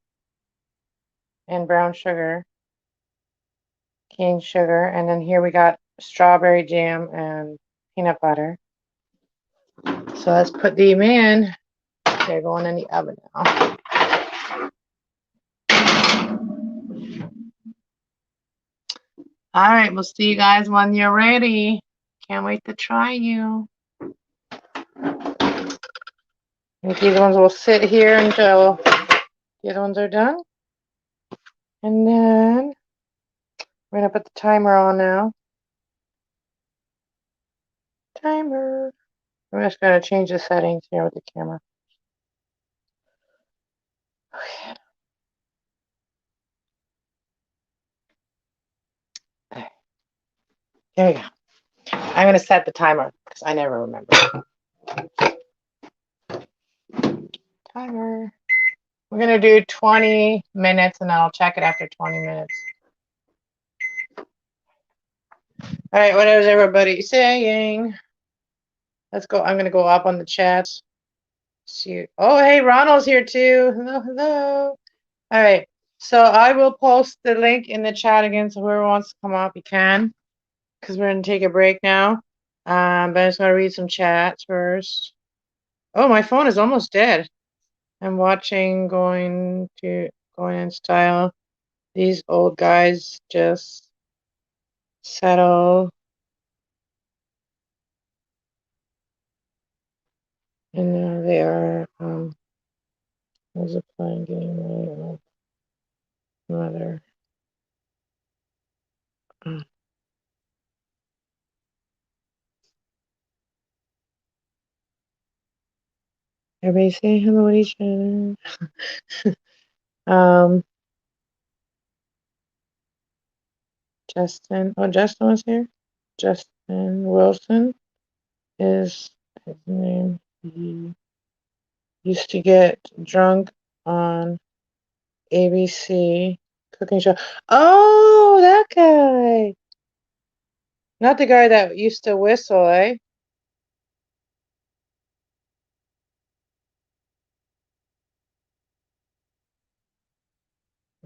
and brown sugar, cane sugar. And then here we got strawberry jam and peanut butter. So let's put them in. They're going in the oven now. All right, we'll see you guys when you're ready. Can't wait to try you. I think these ones will sit here until the other ones are done. And then we're going to put the timer on now. Timer. I'm just going to change the settings here with the camera. Okay. There we go. I'm going to set the timer because I never remember. Timer. We're going to do 20 minutes and then I'll check it after 20 minutes. All right, what is everybody saying? Let's go. I'm going to go up on the chat. See. Oh, hey, Ronald's here too. Hello, hello. All right. So I will post the link in the chat again. So whoever wants to come up, you can. Because we're going to take a break now. But I just want to read some chats first. Oh, my phone is almost dead. I'm watching going in style. These old guys just settle. And now they are was a playing game right mother. Everybody say hello to each other. Justin. Oh, Justin was here. Justin Wilson is his name. He used to get drunk on ABC cooking show. Oh, that guy. Not the guy that used to whistle, eh?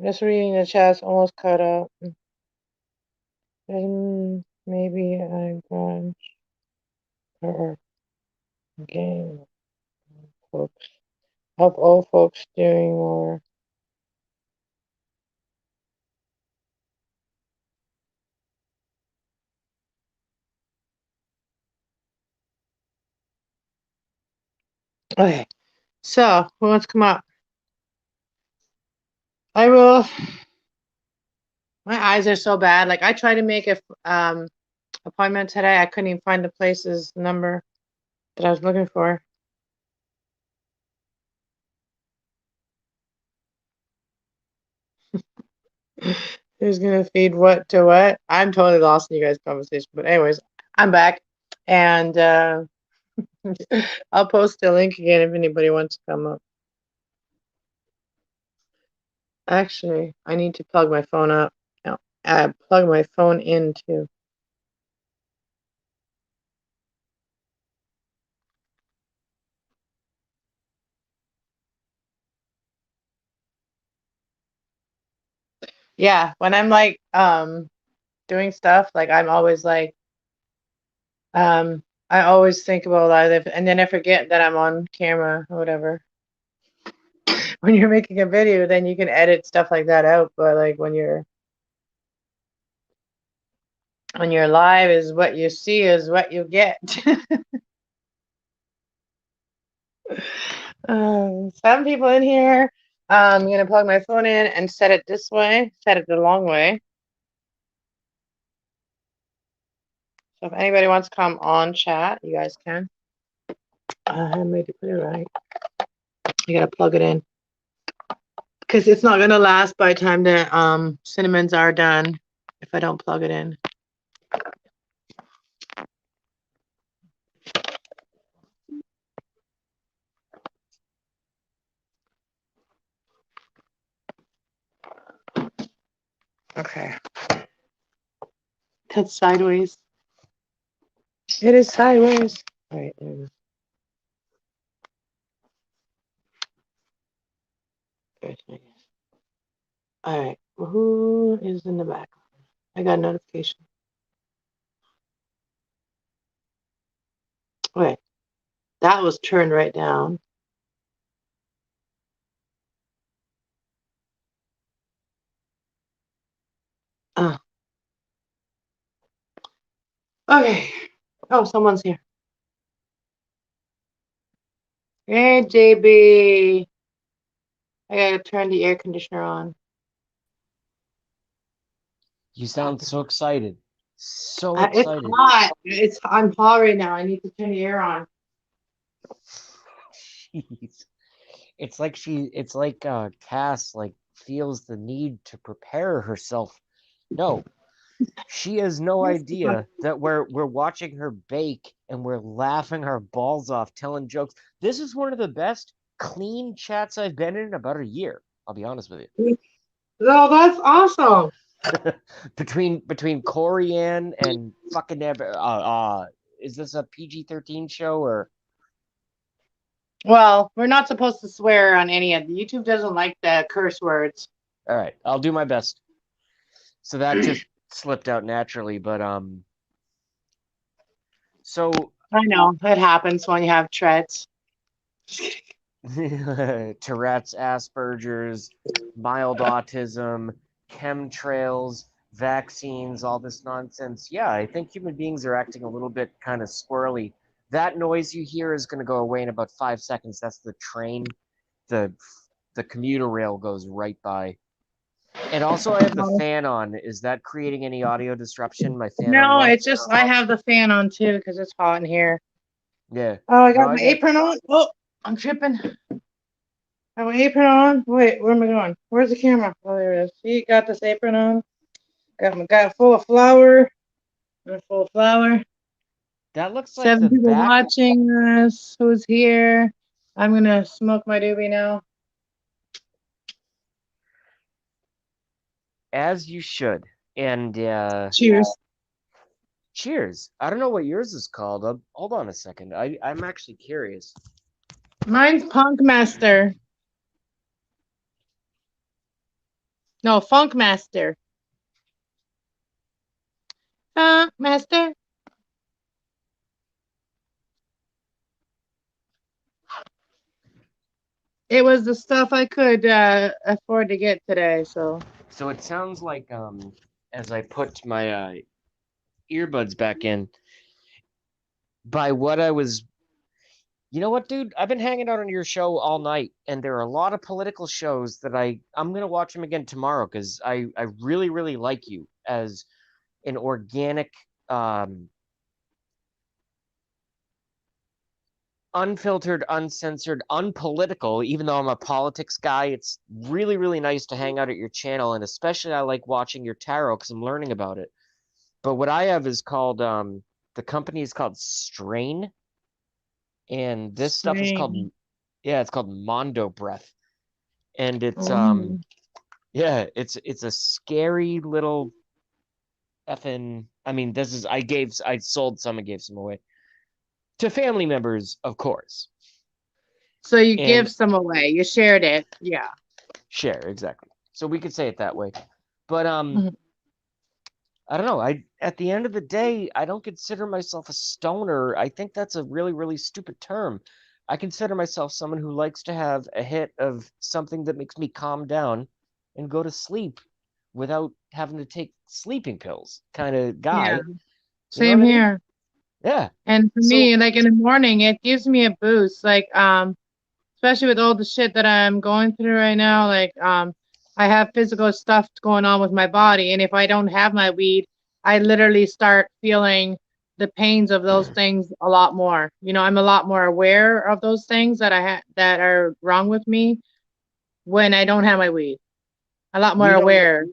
Just reading the chat's almost caught up. Maybe I got her game, folks. Help old folks doing more. Okay, so who wants to come up? I will. My eyes are so bad. Like I tried to make a appointment today. I couldn't even find the place's number that I was looking for. Who's gonna feed what to what? I'm totally lost in you guys' conversation. But anyways, I'm back, and I'll post the link again if anybody wants to come up. Actually, I need to plug my phone up. No, I plug my phone in too. Yeah, when I'm like doing stuff, like I'm always like I always think about live, and then I forget that I'm on camera or whatever. When you're making a video, then you can edit stuff like that out, but like when you're live, is what you see is what you get. Some people in here. I'm gonna plug my phone in and set it this way, set it the long way. So if anybody wants to come on chat, you guys can. I made it put it right. You gotta plug it in because it's not gonna last by the time the cinnamons are done if I don't plug it in. Okay. That's sideways. It is sideways. All right, there we go. All right, who is in the back? I got a notification. Okay, that was turned right down. Okay. Oh, someone's here. Hey, JB. I gotta turn the air conditioner on. You sound so excited. So It's excited. hot. I'm hot right now. I need to turn the air on. Jeez. It's like Cass like feels the need to prepare herself. No, she has no It's hot. idea that we're watching her bake and we're laughing our balls off, telling jokes. This is one of the best clean chats I've been in about a year. I'll be honest with you. Oh, that's awesome. Between Corey Ann and fucking is this a PG-13 show or Well, we're not supposed to swear on any of YouTube doesn't like the curse words. all right, I'll do my best. So that I just slipped out naturally, but so know it happens when you have treads. Tourette's, Asperger's, mild autism, chemtrails, vaccines, all this nonsense. Yeah, I think human beings are acting a little bit kind of squirrely. That noise you hear is going to go away in about 5 seconds. That's the train. The the commuter rail goes right by. And also, I have the fan on. Is that creating any audio disruption? My fan on No, well? it's just I have the fan on too because it's hot in here. Yeah. Oh, I No, got I my got. apron on. Oh, I'm tripping. Got my apron on. Wait, where am I going? Where's the camera? Oh, there it is. See, got this apron on. Got full of flour. Full of flour. That looks like 7 the people back. watching us. Who's here? I'm gonna smoke my doobie now. As you should. And Cheers. cheers. I don't know what yours is called. Hold on a second. I'm actually curious. Mine's Punk Master. No, Funk Master. Funk Master. It was the stuff I could afford to get today, so. So it sounds like as I put my earbuds back in, by what I was you know what, dude? I've been hanging out on your show all night, and there are a lot of political shows that I'm gonna watch them again tomorrow because I really really like you as an organic, um, unfiltered, uncensored, unpolitical. Even though I'm a politics guy, it's really really nice to hang out at your channel, and especially I like watching your tarot because I'm learning about it. But what I have is called the company is called Strain, and this stuff is called Strange. yeah, it's called Mondo Breath, and it's Oh. yeah, it's a scary little effing. I mean, this is I sold some and gave some away to family members, of course, So you and give some away. You shared it. Yeah. share exactly. So we could say it that way, but Mhm. I don't know. I at the end of the day, I don't consider myself a stoner. I think that's a really really stupid term. I consider myself someone who likes to have a hit of something that makes me calm down and go to sleep without having to take sleeping pills kind of Yeah. guy. You know Same what I mean? here. Yeah. And for So me, like in the morning, it gives me a boost. Like, especially with all the shit that I'm going through right now, like, I have physical stuff going on with my body, and if I don't have my weed, I literally start feeling the pains of those things a lot more. You know, I'm a lot more aware of those things that are wrong with me when I don't have my weed. A lot more we don't know aware.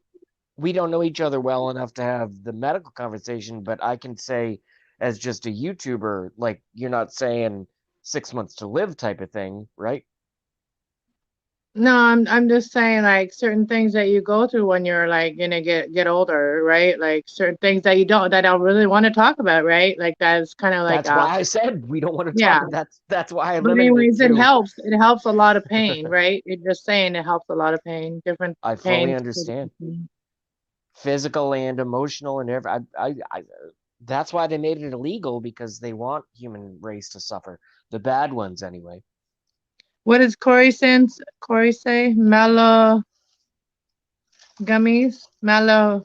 we don't know each other well enough to have the medical conversation, but I can say as just a YouTuber, like you're not saying 6 months to live type of thing, right? No, I'm just saying like certain things that you go through when you're like gonna get older, right? Like certain things that I don't really want to talk about, right? Like that's kind of like That's why I said we don't want to yeah. talk. That's why I But limited it anyways, it to helps. It helps a lot of pain, right? It just saying it helps a lot of pain, different I fully pain. understand physical and emotional and every I that's why they made it illegal because they want human race to suffer. The bad ones anyway. What does Corey say? Mellow gummies? Malola?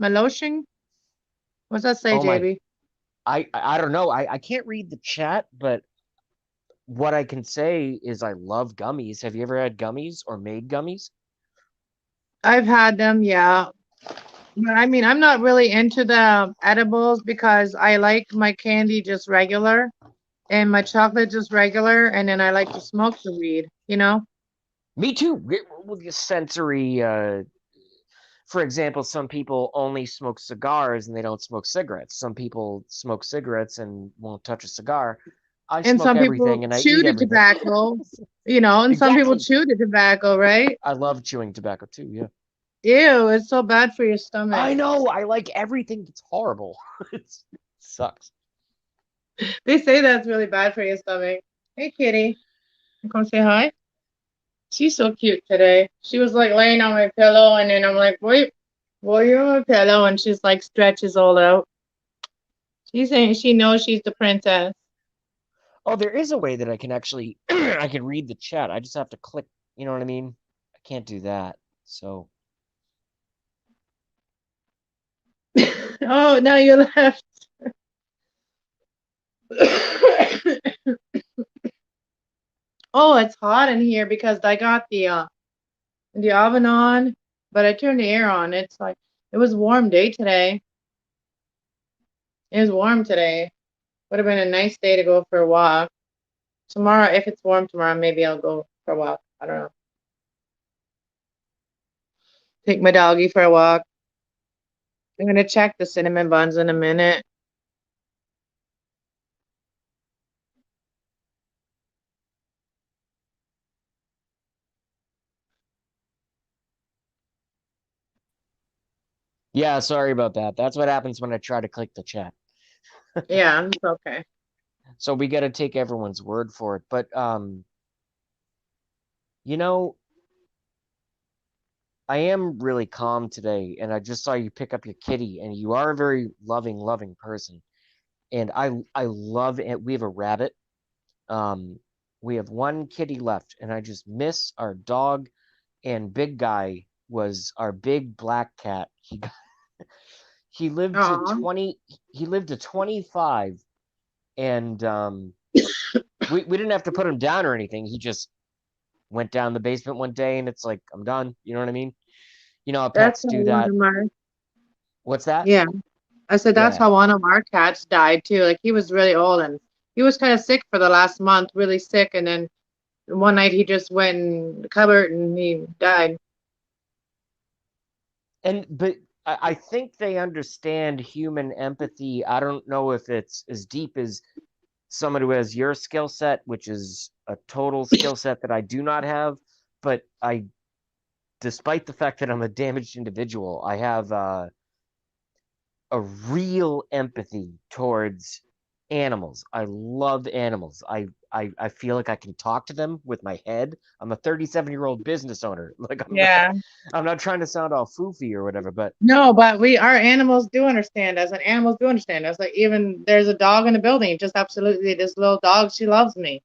Malotion? What's that say, Oh my JB? I don't know. I can't read the chat, but what I can say is I love gummies. Have you ever had gummies or made gummies? I've had them, yeah. But I mean, I'm not really into the edibles because I like my candy just regular and my chocolate just regular, and then I like to smoke the weed, you know? Me too. With the sensory, for example, some people only smoke cigars and they don't smoke cigarettes. Some people smoke cigarettes and won't touch a cigar. I And smoke some people everything and I chew eat the everything. tobacco, and some people Exactly. chew the tobacco, right? I love chewing tobacco too. Yeah. Ew, it's so bad for your stomach. I know. I like everything. It's horrible. It sucks. They say that's really bad for your stomach. Hey, kitty. You come say hi? She's so cute today. She was like laying on my pillow, and then I'm like, wait, well, you're on my pillow, and she's like stretches all out. She's saying she knows she's the princess. Oh, there is a way that I can actually I can read the chat. I just have to click. You know what I mean? I can't do that. So Oh, now you left. Oh, it's hot in here because I got the oven on, but I turned the air on. It's like it was a warm day today. It was warm today. Would have been a nice day to go for a walk. Tomorrow, if it's warm tomorrow, maybe I'll go for a walk. I don't know. Take my doggy for a walk. I'm gonna check the cinnamon buns in a minute. yeah, sorry about that. That's what happens when I try to click the chat. Yeah, it's okay. So we got to take everyone's word for it. But you know, I am really calm today, and I just saw you pick up your kitty, and you are a very loving person. And I love it. We have a rabbit. Um, we have one kitty left, and I just miss our dog. And Big Guy was our big black cat. He lived to Aw, 20. He lived to 25, and we didn't have to put him down or anything. He just went down the basement one day, and it's like I'm done. You know what I mean? You know how that's pets how do one that. of my What's that? yeah. I said that's Yeah. how one of our cats died too. Like he was really old and he was kind of sick for the last month, really sick, and then one night he just went in the cupboard and he died. And but I think they understand human empathy. I don't know if it's as deep as someone who has your skill set, which is a total skill set that I do not have. But I, despite the fact that I'm a damaged individual, I have a real empathy towards animals. I love animals. I feel like I can talk to them with my head. I'm a 37-year-old business owner. Like Yeah. I'm not trying to sound all foofy or whatever, but No, but our animals do understand us, and animals do understand us. Like even there's a dog in the building, just absolutely this little dog, she loves me.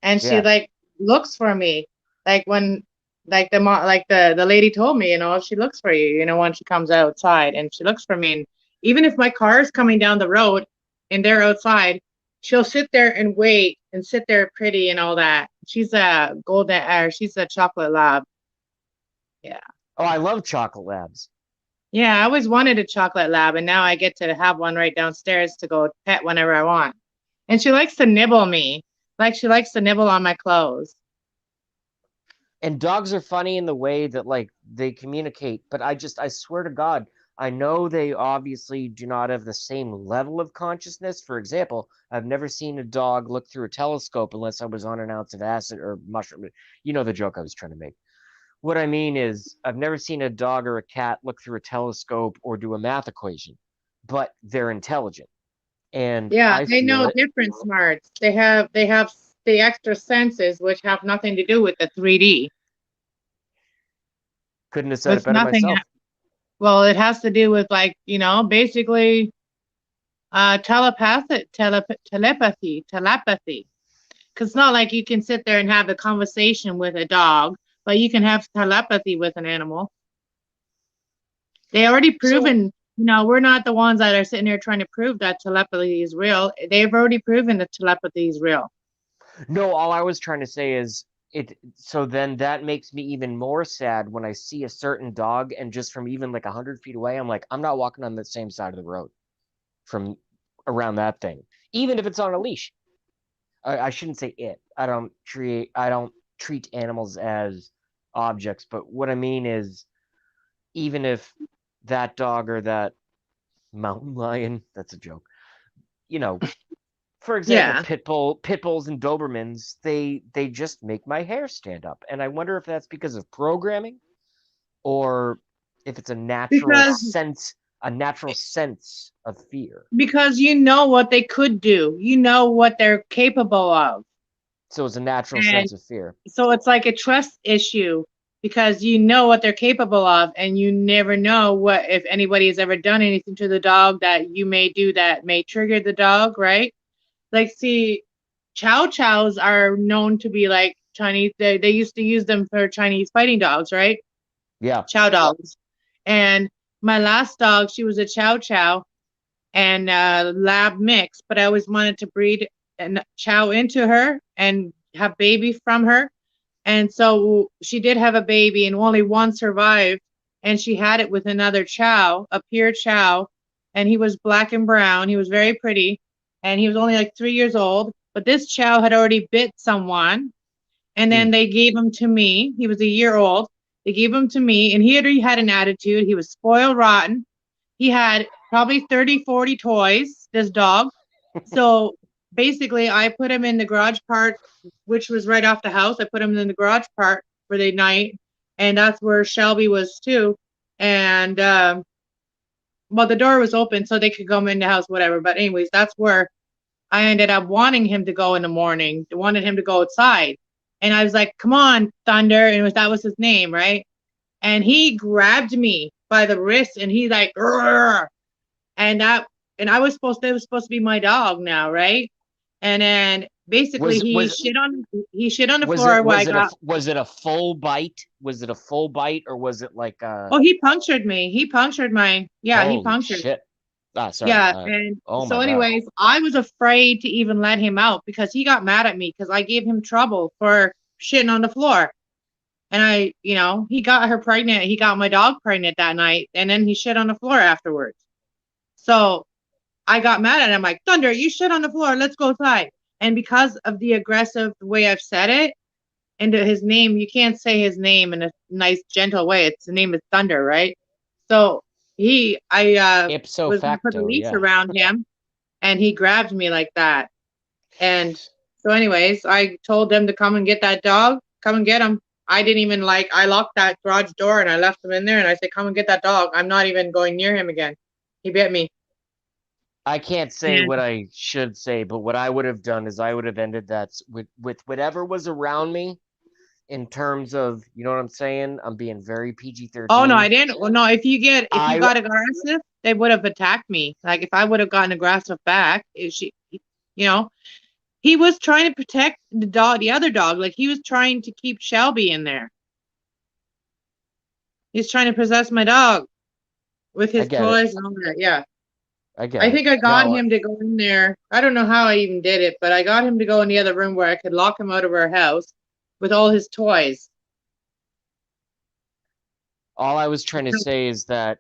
And she yeah. like looks for me. Like when like the lady told me, she looks for you, when she comes outside and she looks for me. And even if my car is coming down the road and they're outside, she'll sit there and wait and sit there pretty and all that. She's a she's a chocolate lab. Yeah. Oh, I love chocolate labs. Yeah, I always wanted a chocolate lab, and now I get to have one right downstairs to go pet whenever I want. And she likes to nibble me. Like she likes to nibble on my clothes. And dogs are funny in the way that like they communicate, but I swear to God, I know they obviously do not have the same level of consciousness. For example, I've never seen a dog look through a telescope unless I was on an ounce of acid or mushroom. You know the joke I was trying to make. What I mean is, I've never seen a dog or a cat look through a telescope or do a math equation, but they're intelligent. And Yeah, I they feel know it. different smarts. They have the extra senses which have nothing to do with the 3D. Couldn't have said it With better nothing. myself. Well, it has to do with like, basically telepathy. Because it's not like you can sit there and have a conversation with a dog, but you can have telepathy with an animal. They already So, proven, we're not the ones that are sitting here trying to prove that telepathy is real. They've already proven that telepathy is real. no, all I was trying to say is so then that makes me even more sad when I see a certain dog and just from even like 100 feet away, I'm like, I'm not walking on the same side of the road from around that thing, even if it's on a leash. I shouldn't say it. I don't treat animals as objects, but what I mean is even if that dog or that mountain lion, that's a joke, you know, for example, Yeah, pit bulls and Dobermans, they just make my hair stand up. And I wonder if that's because of programming or if it's because a natural sense of fear. you know what they could do. You know what they're capable of. So it's a natural And sense of fear. so it's like a trust issue because you know what they're capable of and you never know what if anybody has ever done anything to the dog that you may do that may trigger the dog, right? Like see, chow chows are known to be like Chinese they used to use them for Chinese fighting dogs, right? Yeah. Chow dogs. And my last dog, she was a chow chow and lab mix, but I always wanted to breed and chow into her and have baby from her. And so she did have a baby, and only one survived. And she had it with another chow, a pure chow, and he was black and brown. He was very pretty, and he was only like 3 years old. But this chow had already bit someone, and then Mm. they gave him to me. He was a year old. They gave him to me, and he already had an attitude. He was spoiled rotten. He had probably 30, 40 toys, this dog. So basically, I put him in the garage part, which was right off the house. I put him in the garage part for the night, and that's where Shelby was too. And well, the door was open, so they could come in the house, whatever. But anyways, that's where I ended up wanting him to go in the morning. I wanted him to go outside, and I was like, "Come on, Thunder!" And that was his name, right? And he grabbed me by the wrist, and he like, "Rrr!" and that and I was supposed to, it was supposed to be my dog now, right? And then basically Was he shit on the floor where I got was it a full bite? Was it a full bite or was it like a oh he punctured me. He punctured my yeah, he holy punctured. shit? Ah, sorry. Yeah, and Oh so my god. anyways, I was afraid to even let him out because he got mad at me because I gave him trouble for shitting on the floor. And he got her pregnant. He got my dog pregnant that night, and then he shit on the floor afterwards. So I got mad at him, like, Thunder, you shit on the floor. Let's go outside. And because of the aggressive way I've said it, and his name, you can't say his name in a nice, gentle way. It's the name is Thunder, right? So I Ipso was gonna put the facto, leash yeah. around him, and he grabbed me like that. And so, anyways, I told them to come and get that dog. Come and get him. I didn't even I locked that garage door and I left him in there. And I said, "Come and get that dog. I'm not even going near him again." He bit me. I can't say And what I should say, but what I would have done is I would have ended that with whatever was around me in terms of, you know what I'm saying? I'm being very oh no, I PG-13. didn't. Well, no, if you I got aggressive, they would have attacked me. Like if I would have gotten aggressive back, you know, he was trying to protect the dog, the other dog. Like he was trying to keep Shelby in there. He's trying to possess my dog with I his get it. toys and all that. Yeah. I get I it. think I got No, him to go in there. I don't know how I even did it, but I got him to go in the other room where I could lock him out of our house with all his toys. all I was trying to say is that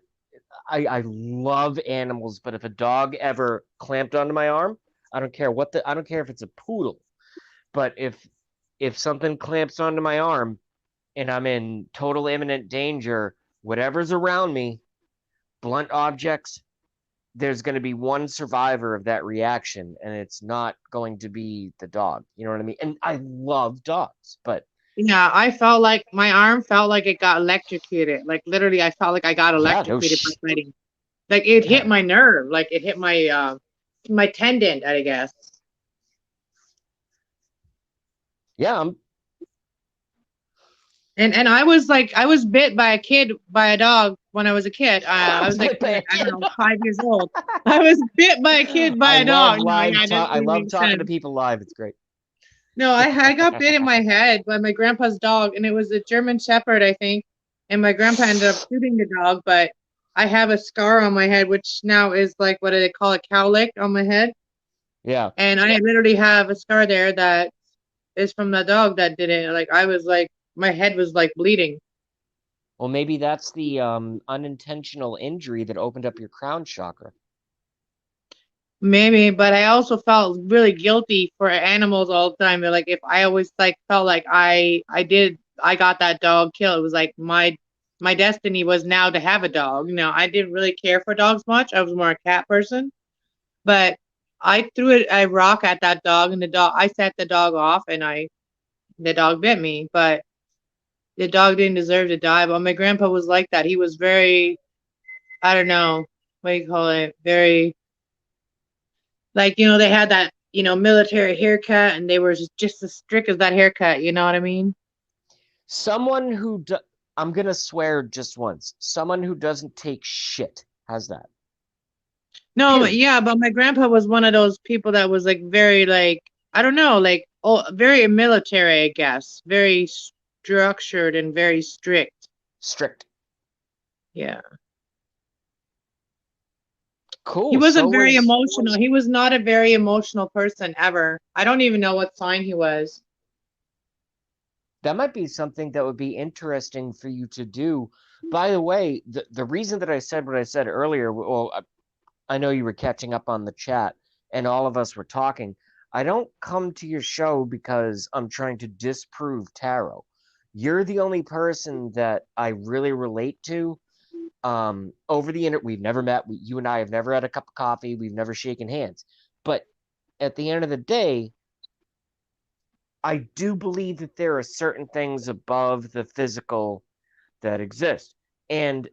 I love animals, but if a dog ever clamped onto my arm, I don't care if it's a poodle, but if something clamps onto my arm and I'm in total imminent danger, whatever's around me, blunt objects, there's going to be one survivor of that reaction, and it's not going to be the dog. You know what I mean? And I love dogs, but Yeah, I felt like my arm felt like it got electrocuted. Like literally, I felt like I got yeah, no electrocuted by fighting. Like it hit yeah, my nerve. Like it hit my tendon, I guess. yeah. I'm And I was bit by a dog when I was a kid. I I was was like bit by a I don't kid. know 5 years old. I was bit by a kid by I a love dog. No, live yeah, it talk. doesn't I even love make talking to sense. people live. It's great. No, I got bit in my head by my grandpa's dog, and it was a German Shepherd, I think. And my grandpa ended up shooting the dog, but I have a scar on my head, which now is like what do they call it, cowlick on my head. Yeah. And I literally have a scar there that is from the dog that did it. Like I was like, my head was like bleeding. Well, maybe that's the unintentional injury that opened up your crown chakra. Maybe, but I also felt really guilty for animals all the time. Like if I always like felt like I got that dog killed. It was like my destiny was now to have a dog. I didn't really care for dogs much. I was more a cat person. But I threw a rock at that dog, and I set the dog off, and the dog bit me. But the dog didn't deserve to die. But my grandpa was like that. He was very, I don't know, what do you call it? Very, like, they had that, military haircut, and they were just as strict as that haircut. You know what I mean? Someone who I'm gonna swear just once. Someone who doesn't take shit has that. No, Period. yeah, but my grandpa was one of those people that was like very like, I don't know, like, oh, very military, I guess, very structured and very strict. Strict. Yeah. He Cool. wasn't So very was emotional. He was not a very emotional person ever. I don't even know what sign he was. that might be something that would be interesting for you to do. By the way, the reason that I said what I said earlier, well, I know you were catching up on the chat and all of us were talking. I don't come to your show because I'm trying to disprove tarot. You're the only person that I really relate to. Over the internet, we've never met. You and I have never had a cup of coffee. We've never shaken hands. But at the end of the day, I do believe that there are certain things above the physical that exist. And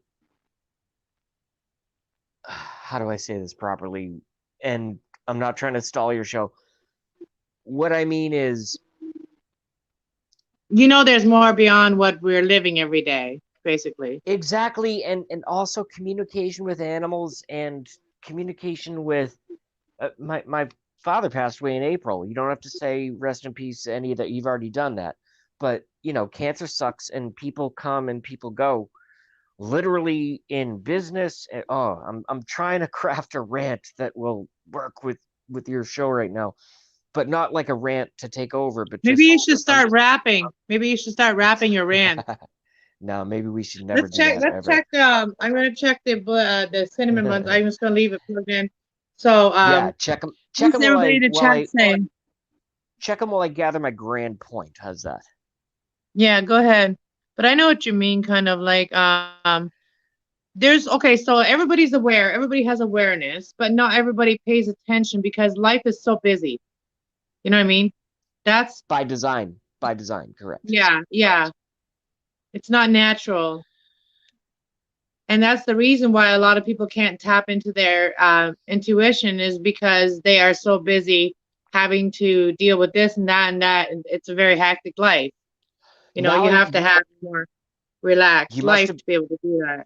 how do I say this properly? And I'm not trying to stall your show. What I mean is There's more beyond what we're living every day, basically. exactly, and also communication with animals and communication with my father passed away in April. You don't have to say rest in peace any of that. You've already done that. But cancer sucks, and people come and people go. Literally in business. Oh, I'm trying to craft a rant that will work with your show right now, but not like a rant to take over, but Maybe just you should start rapping. Maybe you should start rapping your rant. no, maybe we should never do that Let's ever. check. I'm gonna check the cinnamon buns. I'm just gonna leave it plugged in. So Yeah, check them. Check what's them everybody in the chat saying? check them while I gather my grand point. How's that? Yeah, go ahead. But I know what you mean, kind of like there's okay, so everybody's aware, everybody has awareness, but not everybody pays attention because life is so busy. You know what I mean? That's By design. By design, correct. yeah. It's not natural. And that's the reason why a lot of people can't tap into their intuition is because they are so busy having to deal with this and that and that. And it's a very hectic life. Now You have to have more relaxed you must life have to be able to do that.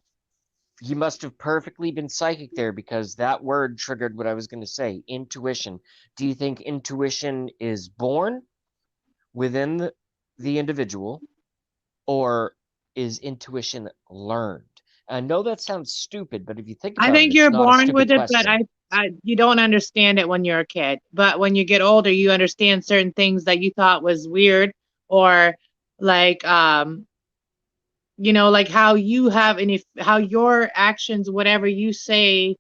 you must have perfectly been psychic there because that word triggered what I was going to say, intuition. Do you think intuition is born within the individual, or is intuition learned? I know that sounds stupid, but if you think I about it, think it's you're not a born stupid with it, but question. you don't understand it when you're a kid. But when you get older, you understand certain things that you thought was weird or like like how you have and if how your actions, whatever you say,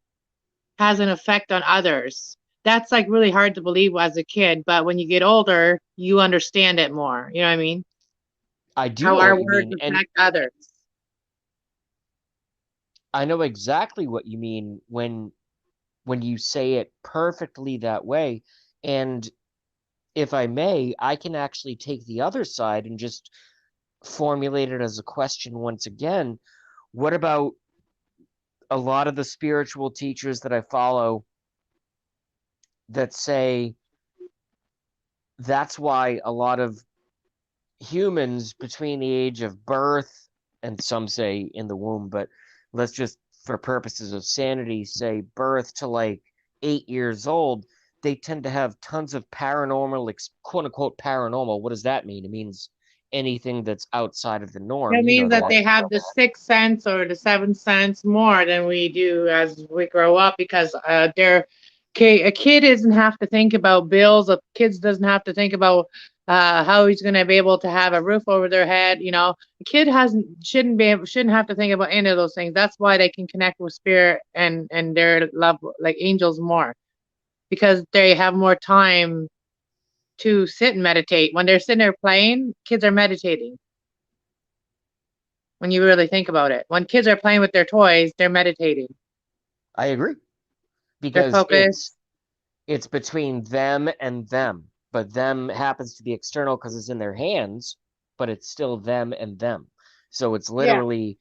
has an effect on others. That's like really hard to believe as a kid, but when you get older, you understand it more. You know what I mean? I do How know our what you words mean, and affect others. I know exactly what you mean when you say it perfectly that way. And if I may, I can actually take the other side and just formulate it as a question once again. What about a lot of the spiritual teachers that I follow that say that's why a lot of humans between the age of birth and some say in the womb, but let's just for purposes of sanity say birth to like 8 years old, they tend to have tons of paranormal, quote unquote paranormal. What does that mean? It means anything that's outside of the norm. That You know means that that. they have the sixth sense or the seventh sense more than we do as we grow up because a kid doesn't have to think about bills. A kid doesn't have to think about how he's going to be able to have a roof over their head. You know, the kid shouldn't have to think about any of those things. That's why they can connect with spirit and their love, like angels, more, because they have more time to sit and meditate. When they're sitting there playing, kids are meditating. When you really think about it, when kids are playing with their toys, they're meditating. I agree, They're because focused. it's between them and them, but them happens to be external because it's in their hands, but it's still them and them. So it's Yeah. literally,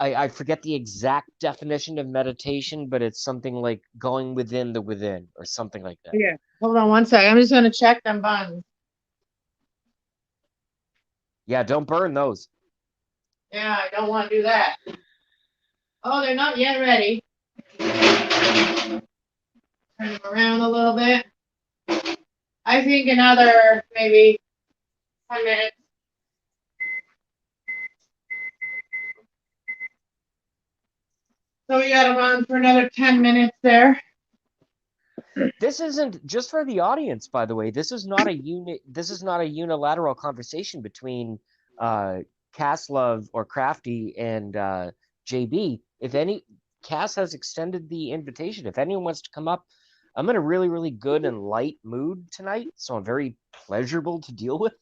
I forget the exact definition of meditation, but it's something like going within the within or something like that. Yeah. Hold on one second. I'm just going to check them buns. Yeah, don't burn those. Yeah, I don't want to do that. Oh, they're not yet ready. Turn them around a little bit. I think another maybe 10 minutes. So we got them on for another 10 minutes there. This isn't just for the audience, by the way. This is not a unilateral conversation between Caslove or Crafty and JB. If any, Cass has extended the invitation. If anyone wants to come up, I'm in a really, really good and light mood tonight, so I'm very pleasurable to deal with.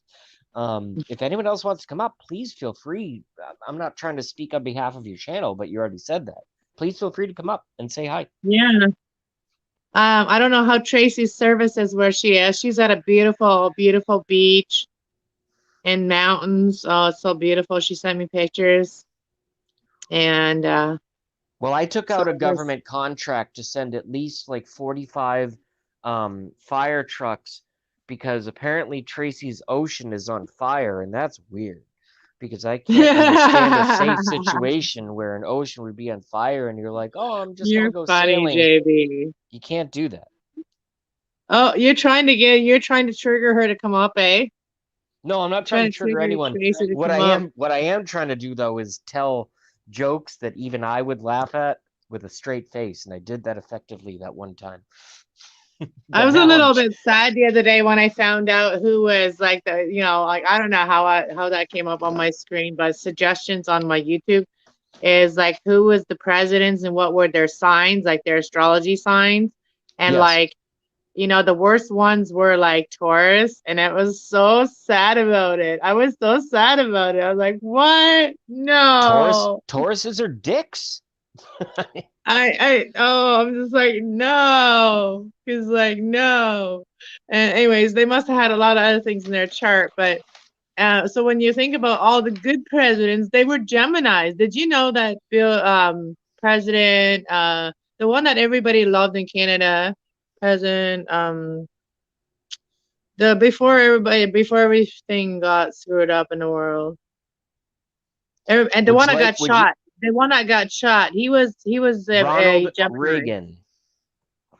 If anyone else wants to come up, please feel free. I'm not trying to speak on behalf of your channel, but you already said that. Please feel free to come up and say hi. Yeah. I don't know how Tracy's service is where she is. She's at a beautiful, beautiful beach and mountains. Oh, it's so beautiful. She sent me pictures. And Well, I took so out a this, government contract to send at least like 45 fire trucks, because apparently Tracy's ocean is on fire, and that's weird because I can't understand a safe situation where an ocean would be on fire and you're like, "Oh, I'm just going You're to go funny, sailing." JB. You can't do that. Oh, you're trying to trigger her to come up, eh? No, I'm not trying to Trying to trigger trigger anyone. Tracy to come up. What I am trying to do though is tell jokes that even I would laugh at with a straight face, and I did that effectively that one time. I But was a now I'm little bit sad the other day when I found out who was like like I don't know how that came up on my screen, but suggestions on my YouTube is like who was the presidents and what were their signs, like their astrology signs, and yes. like the worst ones were like Taurus, and I was so sad about it. I was so sad about it. I was like, what? No. Tauruses are dicks. I'm just like, no. He's like, no. And anyways, they must have had a lot of other things in their chart. But so when you think about all the good presidents, they were Geminis. Did you know that president, the one that everybody loved in Canada, president, before everything got screwed up in the world, and the Would one you that like got would you shot, he was a Ronald Gemini. Reagan?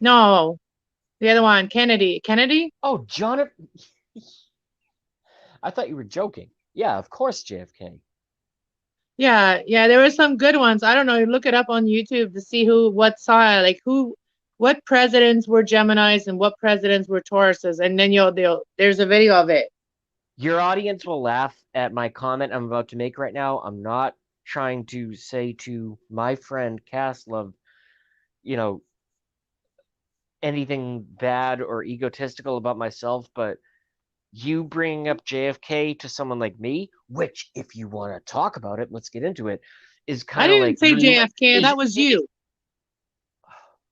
No, the other one, Kennedy. Kennedy? Oh, John. I thought you were joking. Yeah, of course, JFK. Yeah, yeah. There were some good ones. I don't know. Look it up on YouTube to see what presidents were Geminis and what presidents were Tauruses, and then there's a video of it. Your audience will laugh at my comment I'm about to make right now. I'm not trying to say to my friend Caslove, you know, anything bad or egotistical about myself, but you bringing up JFK to someone like me, which, if you want to talk about it, let's get into it, is I kind of didn't like say me. JFK. That was you.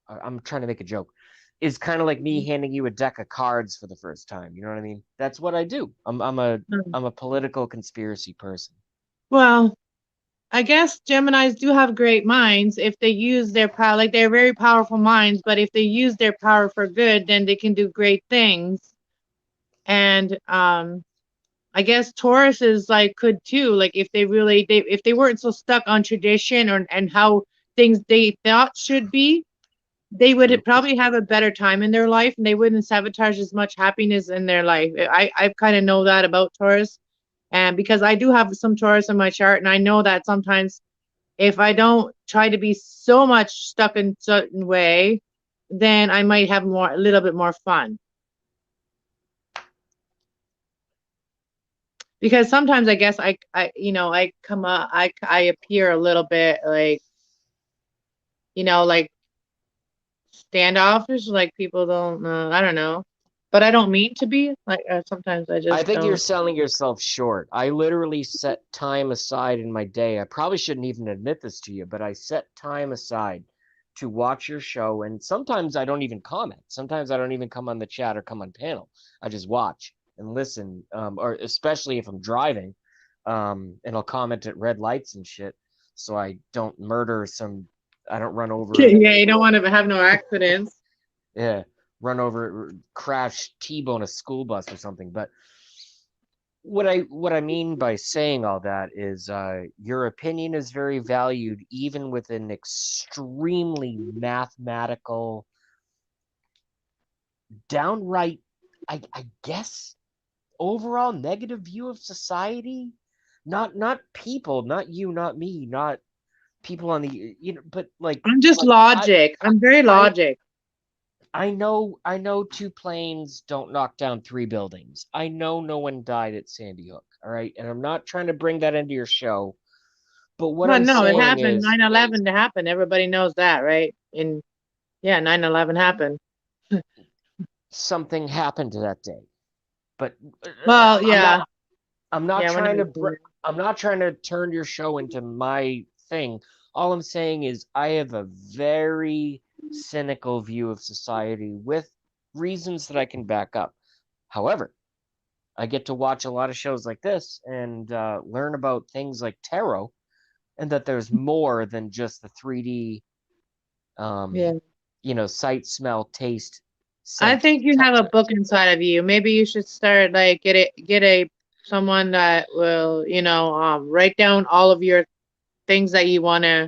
I'm trying to make a joke. Is kind of like me handing you a deck of cards for the first time. You know what I mean? That's what I do. I'm a political conspiracy person. Well, I guess Geminis do have great minds if they use their power. Like they're very powerful minds, but if they use their power for good, then they can do great things. And I guess Taurus is like could too. Like if they weren't so stuck on tradition and how things they thought should be, they would probably have a better time in their life and they wouldn't sabotage as much happiness in their life. I kind of know that about Taurus. And because I do have some Taurus in my chart, and I know that sometimes if I don't try to be so much stuck in certain way, then I might have a little bit more fun. because sometimes I guess I come up, I appear a little bit like, like standoffish, like people don't know, I don't know, but I don't mean to be like, sometimes I I just think you're don't. selling yourself short. I literally set time aside in my day. I probably shouldn't even admit this to you, but I set time aside to watch your show. And sometimes I don't even comment. Sometimes I don't even come on the chat or come on panel. I just watch and listen, or especially if I'm driving, and I'll comment at red lights and shit. So I don't I don't run over, Yeah, you don't want to have no accidents. yeah, crash, T-bone a school bus or something. But what I mean by saying all that is your opinion is very valued, even with an extremely mathematical, downright, I guess, overall negative view of society. Not people, not you, not me, not people on the but I'm just logic. I'm very I logic. I know two planes don't knock down three buildings. I know no one died at Sandy Hook, all right? And I'm not trying to bring that into your show, but what Well, I'm no, it saying happened. is 9/11 to happen. Everybody knows that, right? And yeah, 9/11 happened. something happened to that day. But Well, I'm not yeah. I'm not Yeah, we're not trying to making I'm not trying to turn your show into my thing. All I'm saying is I have a very cynical view of society with reasons that I can back up. However, I get to watch a lot of shows like this and learn about things like tarot, and that there's more than just the 3D, um, yeah. sight, smell, taste, I scent, think you have a texture. book inside of you. Maybe you should start like get a someone that will, write down all of your things that you want to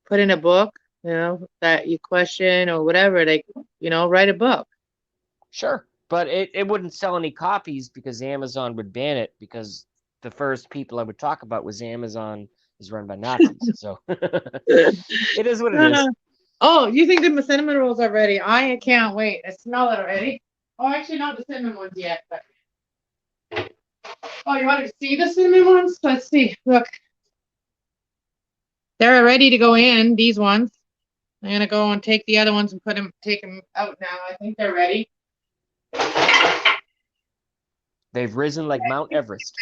put in a book, that you question or whatever, like, write a book. Sure, but it wouldn't sell any copies because Amazon would ban it because the first people I would talk about was Amazon is run by Nazis. So it is what it Uh, is. oh, you think the cinnamon rolls are ready? I can't wait. I smell it already. Oh, actually, not the cinnamon ones yet, but oh, you want to see the cinnamon ones? Let's see. Look, they're ready to go in. These ones. I'm gonna go and take the other ones and take them out now. I think they're ready. They've risen like Mount Everest.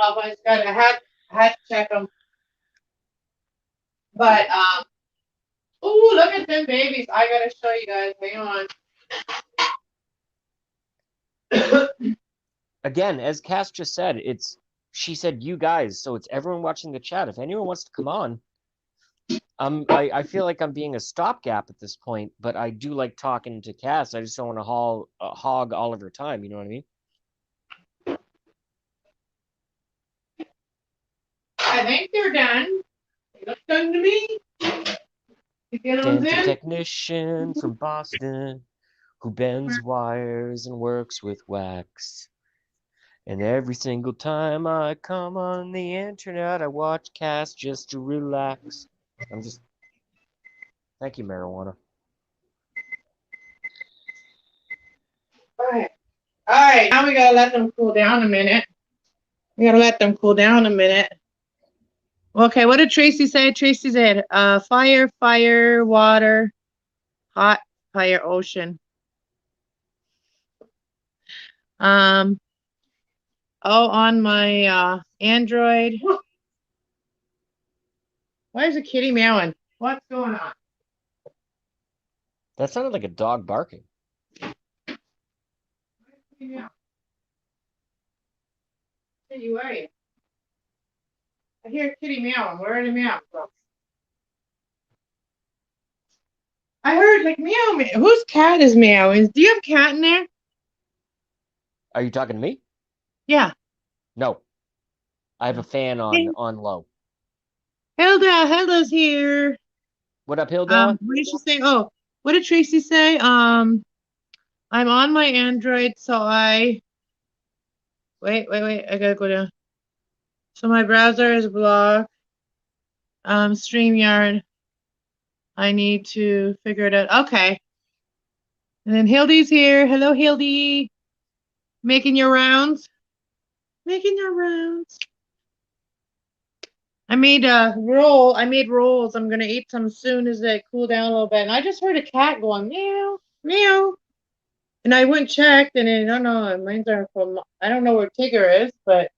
I just I had to check them, but oh, look at them babies! I gotta show you guys. Hang on. Again, as Cass just said, she said you guys, so it's everyone watching the chat. If anyone wants to come on, I feel like I'm being a stopgap at this point, but I do like talking to Cass. I just don't want to hog all of her time. You know what I mean? I think they're done. They look done to me. You get them Dental in? technician from Boston who bends wires and works with wax. And every single time I come on the internet, I watch Cass just to relax. Thank you, marijuana. All right. All right. Now we gotta let them cool down a minute. We gotta let them cool down a minute. Okay. What did Tracy say? Tracy said, fire, fire, water, hot, fire, ocean. Um. Oh, on my Android. Why is a kitty meowing? What's going on? That sounded like a dog barking. Yeah. Hey, where are you? I hear a kitty meowing. Where are they meowing from? I heard like meow meow. Whose cat is meowing? Do you have a cat in there? Are you talking to me? Yeah. No. I have a fan Hey, on low. Hilda's here. What up, Hilda? What did she say? Oh, what did Tracy say? I'm on my Android, so wait. I gotta go down. So my browser is blocked. StreamYard. I need to figure it out. Okay. And then Hildy's here. Hello, Hildy. Making your rounds. Making your rounds. I made a roll. I made rolls. I'm gonna eat some soon as they cool down a little bit. And I just heard a cat going meow, meow. And I went and checked, and I don't know. Mine's are from. I don't know where Tigger is, but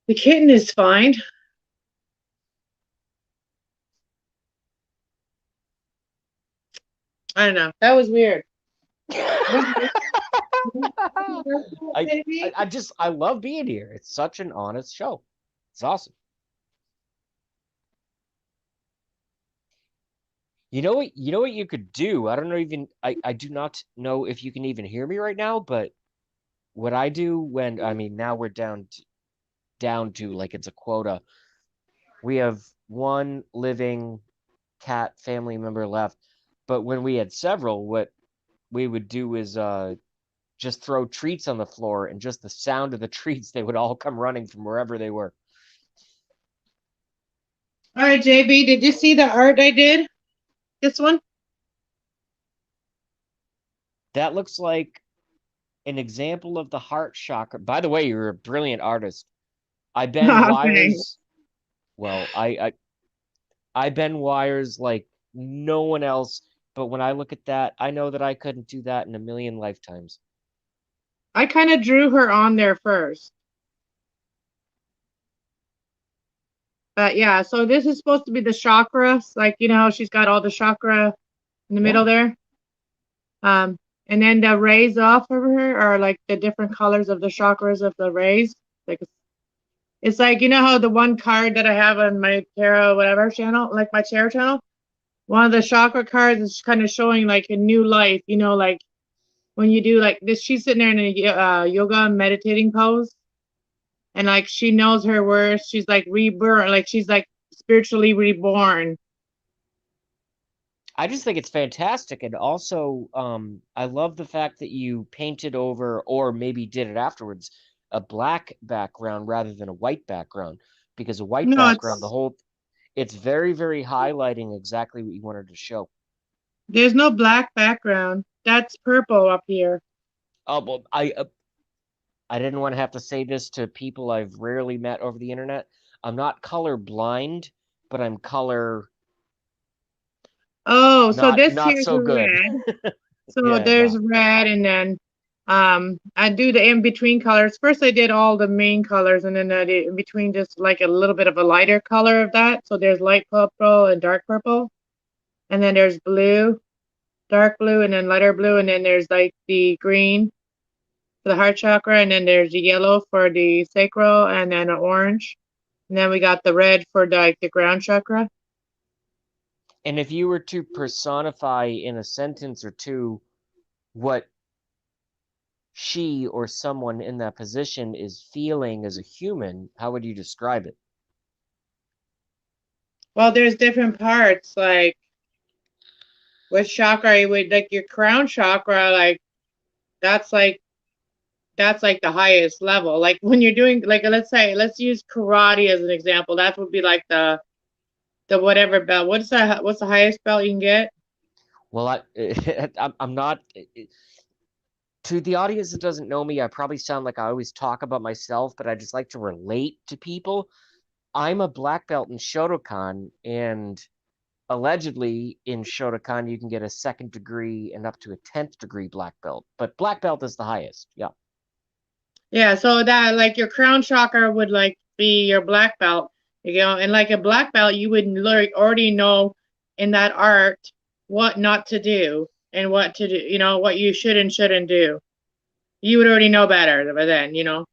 the kitten is fine. I don't know. That was weird. I love being here. It's such an honest show. It's awesome. You know what you could do? I don't know even I do not know if you can even hear me right now, but what I do when I mean now we're down to like it's a quota. We have one living cat family member left, but when we had several, what we would do is just throw treats on the floor and just the sound of the treats, they would all come running from wherever they were. All right, JB, did you see the art I did? This one? That looks like an example of the heart chakra. By the way, you're a brilliant artist. I bend Thanks. wires. Well, I bend wires like no one else. But when I look at that, I know that I couldn't do that in a million lifetimes. I kind of drew her on there first. But yeah, so this is supposed to be the chakras. Like, you know how she's got all the chakra in the Yeah. middle there? And then the rays off of her are like the different colors of the chakras of the rays. Like it's like, you know how the one card that I have on my tarot, whatever channel, like my tarot channel, one of the chakra cards is kind of showing like a new life, you know, like when you do like this, she's sitting there in a yoga meditating pose. And like she knows her worth. She's like rebirth, like she's like spiritually reborn. I just think it's fantastic. And also, I love the fact that you painted over, or maybe did it afterwards, a black background rather than a white background. Because a white No, background, it's very, very highlighting exactly what you wanted to show. there's no black background. That's purple up here. Oh, well, I didn't want to have to say this to people I've rarely met over the internet. I'm not color blind, but I'm color Oh, so this not here's so good. red. So Yeah, yeah. there's red, and then I do the in between colors. First I did all the main colors, and then I did in between just like a little bit of a lighter color of that. So there's light purple and dark purple, and then there's blue, dark blue, and then lighter blue, and then there's like the green for the heart chakra, and then there's the yellow for the sacral, and then an orange, and then we got the red for like the ground chakra. And if you were to personify in a sentence or two what she or someone in that position is feeling as a human, how would you describe it? Well, there's different parts, like with chakra, you would like your crown chakra, like that's like that's like the highest level. Like when you're doing like let's say let's use karate as an example. That would be like the whatever belt. What's the highest belt you can get? Well, I'm not. To the audience that doesn't know me, I probably sound like I always talk about myself, but I just like to relate to people. I'm a black belt in Shotokan, and allegedly in Shotokan you can get a second degree and up to a 10th degree black belt, but black belt is the highest. Yeah. Yeah, so that like your crown chakra would like be your black belt, you know, and like a black belt, you would like already know in that art what not to do and what to do, you know, what you should and shouldn't do. You would already know better by then, you know.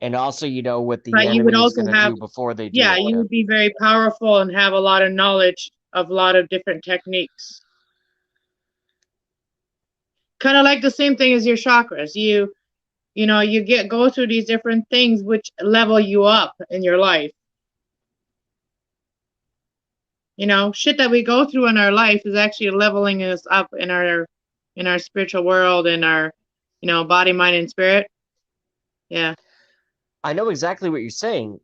And also, you know what the But you would enemy is also going to have, do before they do yeah, it. you Yeah. would be very powerful and have a lot of knowledge of a lot of different techniques. Kind of like the same thing as your chakras. You know, you get go through these different things which level you up in your life. You know, shit that we go through in our life is actually leveling us up in our spiritual world, in our, you know, body, mind, and spirit. Yeah. I know exactly what you're saying,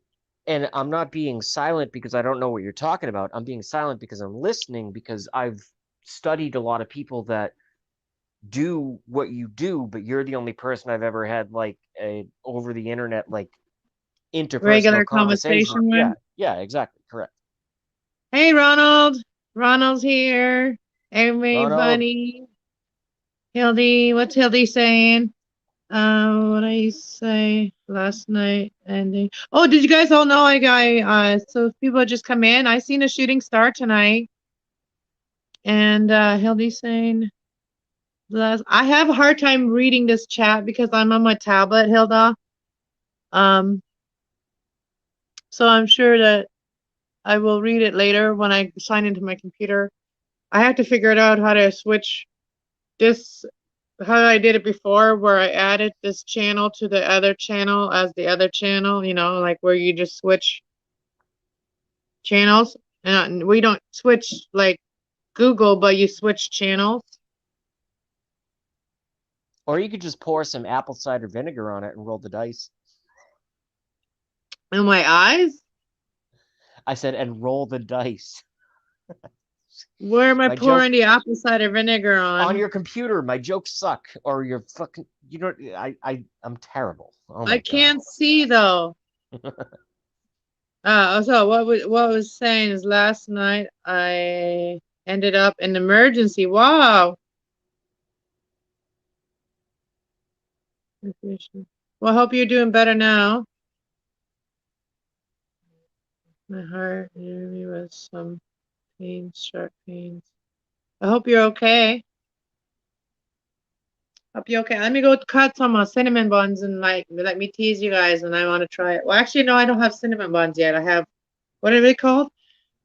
and I'm not being silent because I don't know what you're talking about. I'm being silent because I'm listening because I've studied a lot of people that do what you do, but you're the only person I've ever had like a over the internet like interpersonal Regular conversation. conversation with. Yeah, exactly, correct. Hey, Ronald. Ronald's here. Ronald, Everybody. Hildy, what's Hildy saying? What I say last night ending. Oh, did you guys all know so if people just come in, I seen a shooting star tonight. And Hildy saying I have a hard time reading this chat because I'm on my tablet, Hilda. Um, so I'm sure that I will read it later when I sign into my computer. I have to figure it out how to switch this, how I did it before, where I added this channel to the other channel as the other channel, like where you just switch channels. And we don't switch like Google, but you switch channels. or you could just pour some apple cider vinegar on it and roll the dice. And my eyes? I said, and roll the dice. Where am I My joke pouring the apple cider vinegar on on? your computer. My jokes suck, or you're fucking. You know, I'm terrible. Oh my I god. can't see though. So what was saying is last night I ended up in emergency. Wow. Well, I hope you're doing better now. My heart near me was some pains, sharp pains. I hope you're okay. Hope you're okay. Let me go cut some cinnamon buns and let me tease you guys, and I want to try it. Well, actually, no, I don't have cinnamon buns yet. I have, what are they called?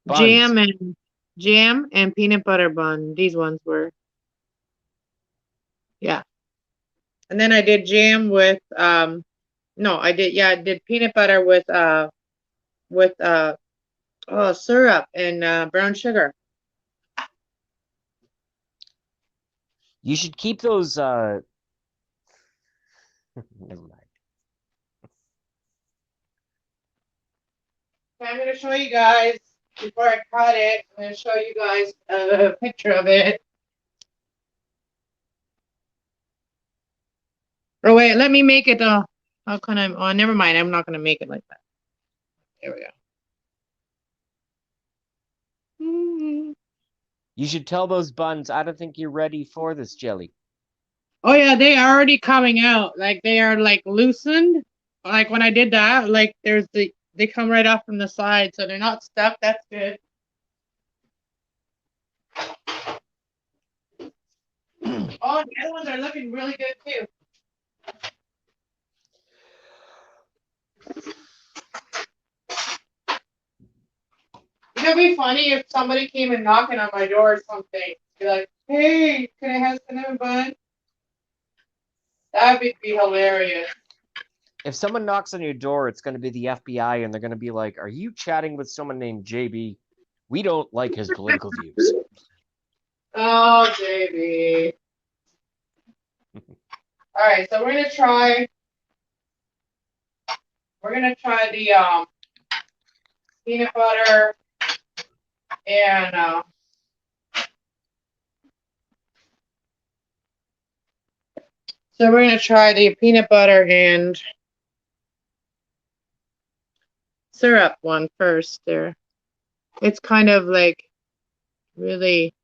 Buns. Jam and peanut butter bun. These ones were, yeah. And then I did jam with no, I did peanut butter with syrup and brown sugar. You should keep those. Never mind. Okay, I'm gonna show you guys before I cut it. I'm gonna show you guys a picture of it. Oh wait, let me make it. How can I? Oh, never mind. I'm not gonna make it like that. There we go. You should tell those buns. I don't think you're ready for this jelly. Oh yeah, they are already coming out. Like they are like loosened. Like when I did that, like they come right off from the side, so they're not stuck. That's good. Oh, the other ones are looking really good too. It'd be funny if somebody came and knocking on my door or something. Be like, "Hey, can I have cinnamon bun?" That would be hilarious. If someone knocks on your door, it's going to be the FBI, and they're going to be like, "Are you chatting with someone named JB? We don't like his political views." Oh, baby. All right, so we're gonna try. We're gonna try the peanut butter and so we're gonna try the peanut butter and syrup one first. There, it's kind of like really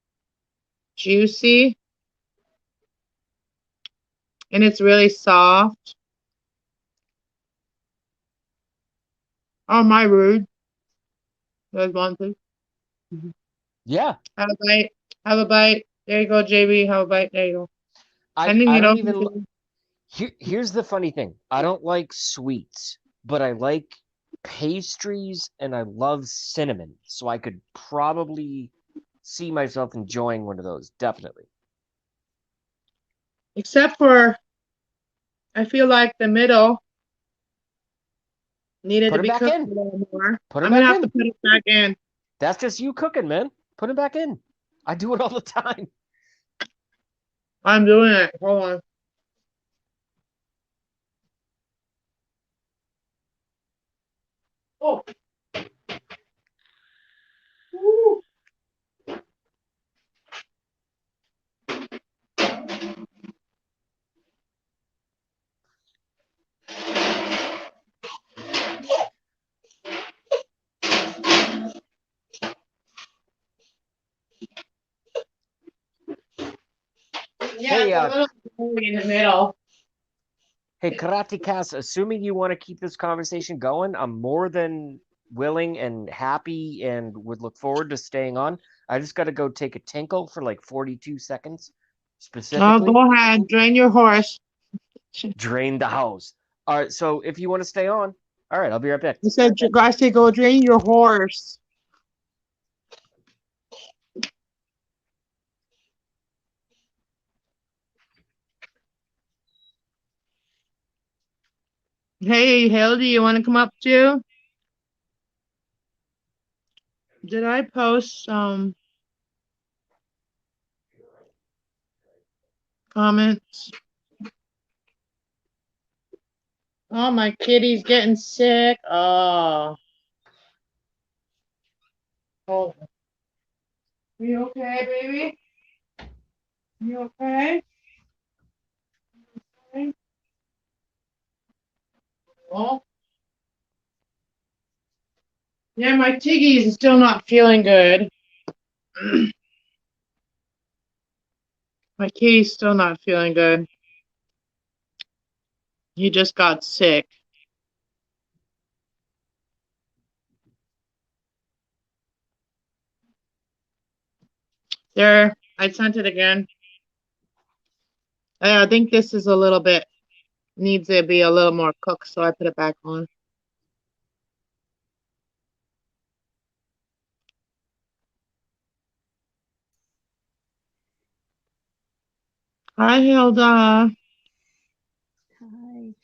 juicy and it's really soft. Oh, my rude. You guys want to? Yeah, Have a bite. Have a bite. There you go, JB. Have a bite. There you go. Sending I it don't over even. to Here's the funny thing. I don't like sweets, but I like pastries and I love cinnamon. So I could probably see myself enjoying one of those. Definitely. except for I feel like the middle needed Put to them be back cooked in. a little more. Put them I'm gonna back have to in. put it back in. That's just you cooking, man. Put them back in. I do it all the time. I'm doing it. Hold on. Oh. Woo. Yeah, Hey, it's a little blurry in the middle. hey, Karate Cass, assuming you want to keep this conversation going, I'm more than willing and happy and would look forward to staying on. I just got to go take a tinkle for like 42 seconds Oh, specifically. go ahead, drain your horse. Drain the house. All right, so if you want to stay on, all right, I'll be right back. I said, go drain your horse. Hey, Hildy, you want to come up too? Did I post some comments? Oh, my kitty's getting sick. Oh. Oh. You okay, baby? You okay? Okay. Oh. Yeah, my Tiggy's still not feeling good. My kitty's still not feeling good. He just got sick. There, I sent it again. I think this is a little bit, needs to be a little more cooked, so I put it back on. Hi, Hilda. Hi.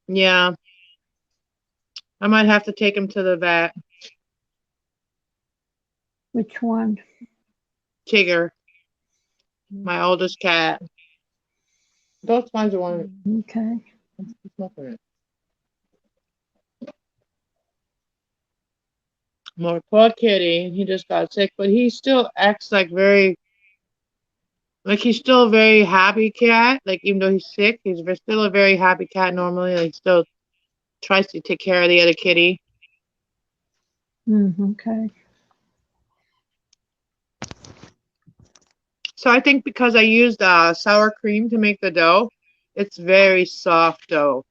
Yeah, I might have to take him to the vet. Which one? Tigger, my oldest cat. Those ones are one. Okay. More poor kitty. He just got sick, but he still acts like he's still a very happy cat. Like even though he's sick, still a very happy cat normally. Like still tries to take care of the other kitty. Okay. So I think because I used sour cream to make the dough, it's very soft dough.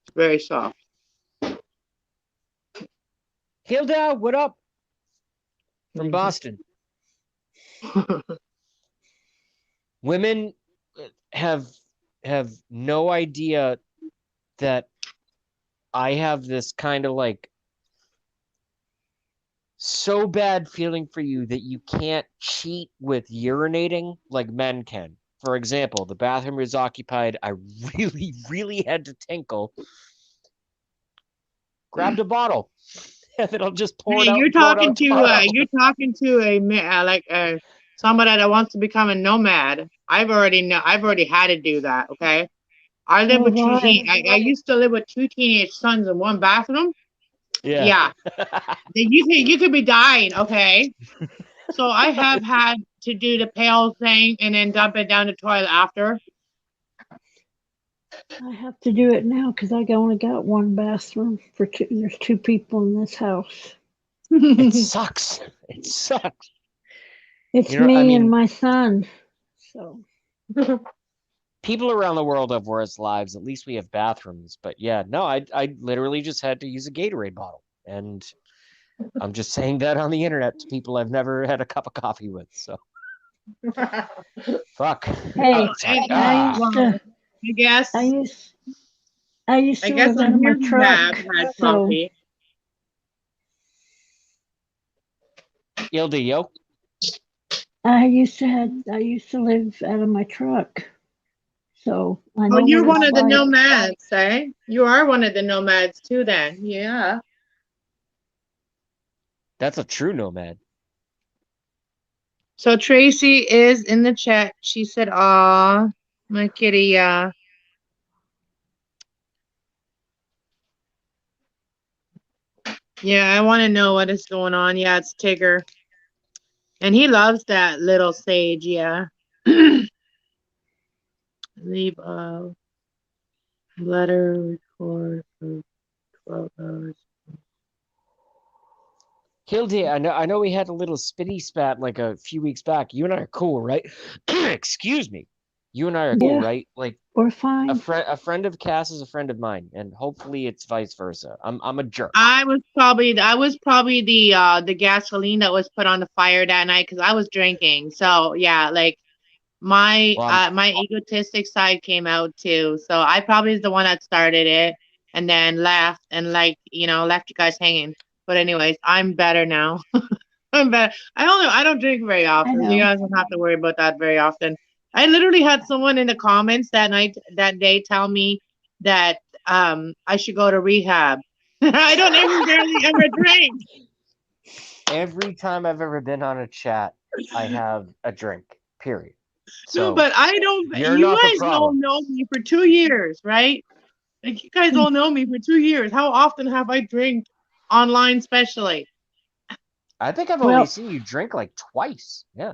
It's very soft. Hilda, what up? From Boston. Women have no idea that I have this kind of like so bad feeling for you that you can't cheat with urinating like men can. For example, the bathroom is occupied. I really, really had to tinkle. Grabbed a bottle, and then I'll just pour it Hey, out and throw it out tomorrow. you're talking to somebody that wants to become a nomad. I've already had to do that. Okay, I live Oh, with two. why? I used to live with two teenage sons in one bathroom. Yeah. Yeah, you could be dying. Okay, so I have had to do the pail thing and then dump it down the toilet after. I have to do it now because I only got one bathroom for two. There's two people in this house. It sucks. It sucks. It's You know, I me and mean, my son. So people around the world have worse lives. At least we have bathrooms. But yeah, no, I literally just had to use a Gatorade bottle. And I'm just saying that on the internet to people I've never had a cup of coffee with. So fuck. hey, It's like, I used to. I guess I used. I used I to guess live out I'm of my here to have truck. had So coffee. Ildi, yo. I used to live out of my truck. So I Oh, know you're what one it's of the like. nomads, eh? You are one of the nomads too, then. Yeah. That's a true nomad. So Tracy is in the chat. She said, "Aw, my kitty, yeah." Yeah, I want to know what is going on. Yeah, it's Tigger. And he loves that little sage, yeah. Leave a letter record for 12 hours. Hildy, I know we had a little spitty spat like a few weeks back. You and I are cool, right? Excuse me. You and I are cool, Yeah, right? Like we're fine. a friend of Cass is a friend of mine, and hopefully it's vice versa. I'm a jerk. I was probably the gasoline that was put on the fire that night because I was drinking. So yeah, like Well, I'm my egotistic side came out too. So I probably is the one that started it and then left and like, left you guys hanging. But anyways, I'm better now. I'm better. I don't drink very I often, so you know. guys don't have to worry about that very often. I literally had someone in the comments that day tell me that I should go to rehab. I don't even barely ever drink. every time I've ever been on a chat, I have a drink. Period. No, So but I don't. you're You not the guys all problem. know me for 2 years, right? Like you guys all know me for 2 years. How often have I drank online, especially? I think I've only Well, seen you drink like twice. Yeah.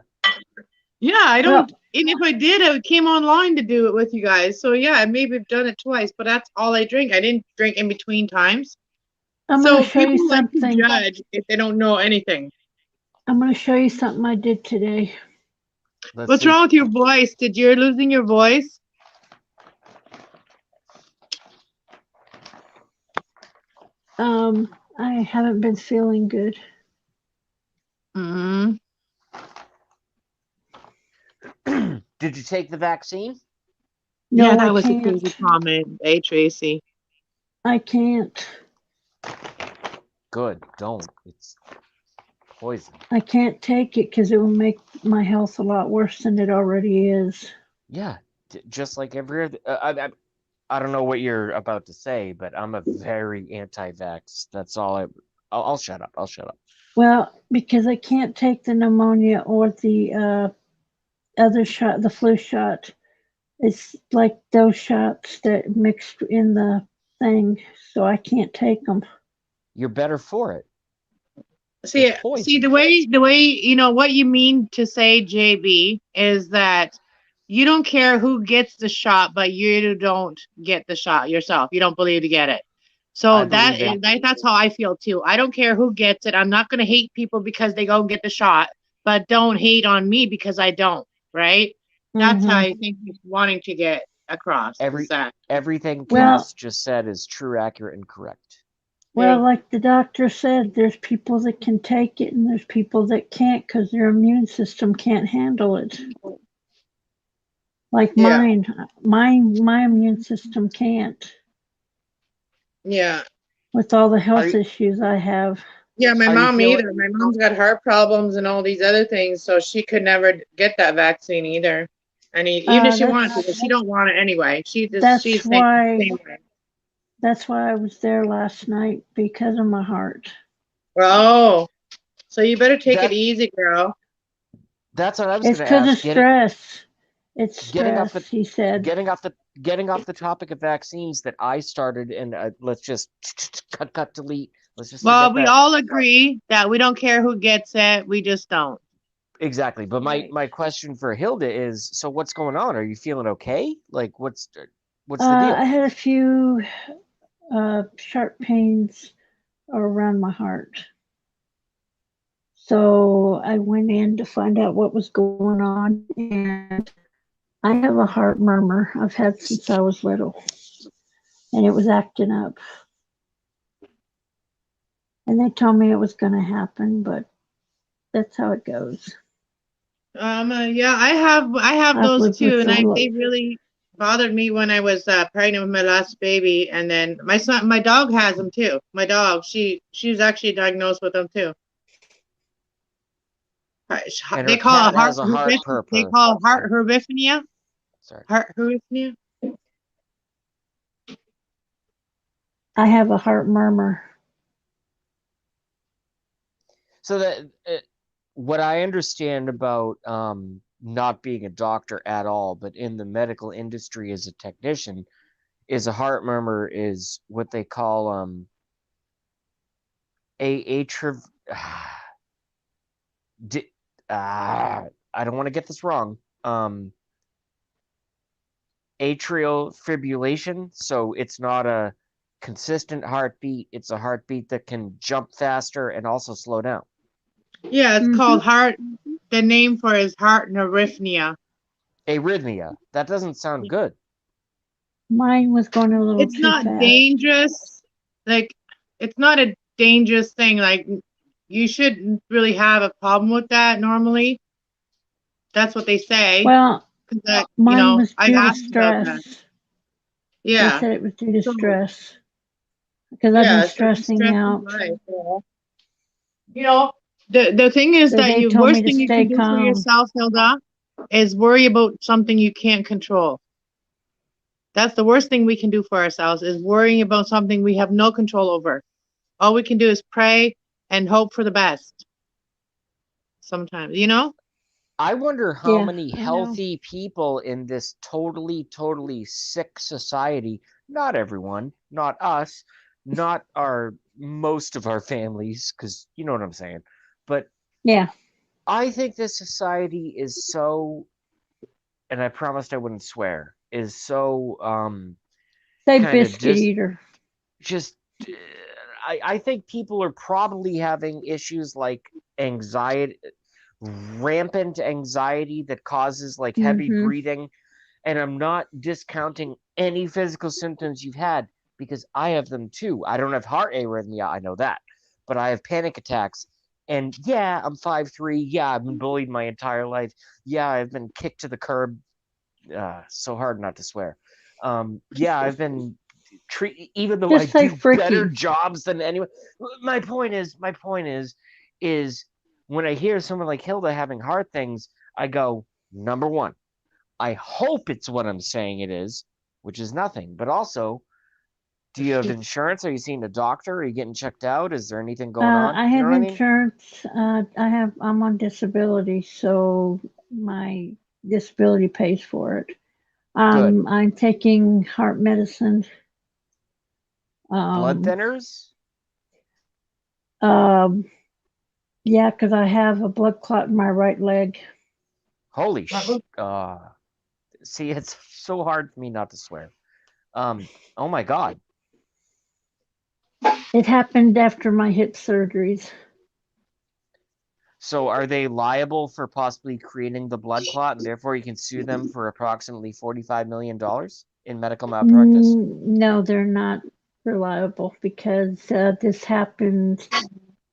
Yeah, I well, don't. And if I did, I came online to do it with you guys. So yeah, I maybe have done it twice, but that's all I drink. I didn't drink in between times. I'm going to So show you people like to something. judge if they don't know anything. I'm going to show you something I did today. Let's What's see. wrong with your voice? Did you losing your voice? I haven't been feeling good. Mm-hmm. Did you take the vaccine? Yeah, No, I that was a crazy can't. comment. Hey, Tracy. I can't. Good. Don't. It's poison. I can't take it because it will make my health a lot worse than it already is. Yeah. Just like every other. I don't know what you're about to say, but I'm a very anti-vax. That's all I'll shut up. I'll shut up. Well, because I can't take the pneumonia or the other shot, the flu shot. It's like those shots that mixed in the thing, so I can't take them. You're better for it. It's See poison. the way what you mean to say, JB, is that you don't care who gets the shot, but you don't get the shot yourself. You don't believe to get it. I So believe in. that's how I feel too. I don't care who gets it. I'm not going to hate people because they go get the shot, but don't hate on me because I don't, right? That's how Hmm. I think he's wanting to get across. Is Every that everything Well, Cass just said is true, accurate, and correct. yeah. like the doctor said, there's people that can take it and there's people that can't because their immune system can't handle it. Like Yeah. my immune system can't Yeah. with all the Are health you issues I have. Yeah, my are you mom feeling either. My mom's got heart problems and all these other things, so she could never get that vaccine either. And even if she wanted to, but That's she don't want it anyway. that's She's saying the why same way. that's why I was there last night because of my heart. Oh, so you better take it that? easy, girl. That's what I was It's going to because of ask. stress. It's Getting off the stress, he said. getting off the getting off the topic of vaccines that I started, and let's just cut delete. Let's just Well, forget we that. all agree that we don't care who gets it. We just don't. Exactly. But my Right. my question for Hilda is, so what's going on? Are you feeling okay? Like what's the deal? I had a few sharp pains around my heart. So I went in to find out what was going on, and I have a heart murmur I've had since I was little, and it was acting up. And they told me it was going to happen, but that's how it goes. Yeah, I have I've those lived too, with and the they really bothered me when I was pregnant with my last baby, and then my dog has them too. My dog, she was actually diagnosed with them too. And her They call cat it heart. has a heart They purpur. call it heart Sorry. arrhythmia. Sorry. Heart arrhythmia. I have a heart murmur. So that what I understand about not being a doctor at all, but in the medical industry as a technician, is a heart murmur is what they call a atriv. Di- I don't want to get this wrong. Atrial fibrillation. So it's not a consistent heartbeat. It's a heartbeat that can jump faster and also slow down. Yeah, it's called heart. The name for it is heart arrhythmia. Arrhythmia. That doesn't sound good. Mine was going a little It's too not fast. dangerous. Like, it's not a dangerous thing. Like, you shouldn't really have a problem with that normally. That's what they say. Well, 'Cause that, mine was I've due to asked about that. stress. They Yeah. said it was due to So, stress because I've yeah, been it's just stressing stress in out. life. The thing is So that they you told me worst to thing you stay can do for calm. yourself, Hilda, is worry about something you can't control. That's the worst thing we can do for ourselves, is worrying about something we have no control over. All we can do is pray and hope for the best. Sometimes, I wonder how Yeah, many I know. healthy people in this totally, totally sick society, not everyone, not us, not most of our families, because you know what I'm saying. But Yeah, I think this society is so, and I promised I wouldn't swear, is so say kind of biscuit eater. just I think people are probably having issues like anxiety, rampant anxiety that causes like heavy Mm-hmm. breathing. And I'm not discounting any physical symptoms you've had because I have them too. I don't have heart arrhythmia, I know that, but I have panic attacks. And yeah, I'm 5'3". Yeah, I've been bullied my entire life. Yeah, I've been kicked to the curb. So hard not to swear. Yeah, I've been even though I Just say do better freaky. jobs than anyone. My point is when I hear someone like Hilda having hard things, I go, number one, I hope it's what I'm saying it is, which is nothing. But also, do you have insurance? Are you seeing a doctor? Are you getting checked out? Is there anything going on? I You know have what I mean? insurance. I'm on disability, so my disability pays for it. Good. I'm taking heart medicine. Blood Um, thinners? um, yeah, because I have a blood clot in my right leg. Holy sh! See, it's so hard for me not to swear. Oh my God. It happened after my hip surgeries. So are they liable for possibly creating the blood clot and therefore you can sue them for approximately $45 million in medical malpractice? No, they're not reliable because this happened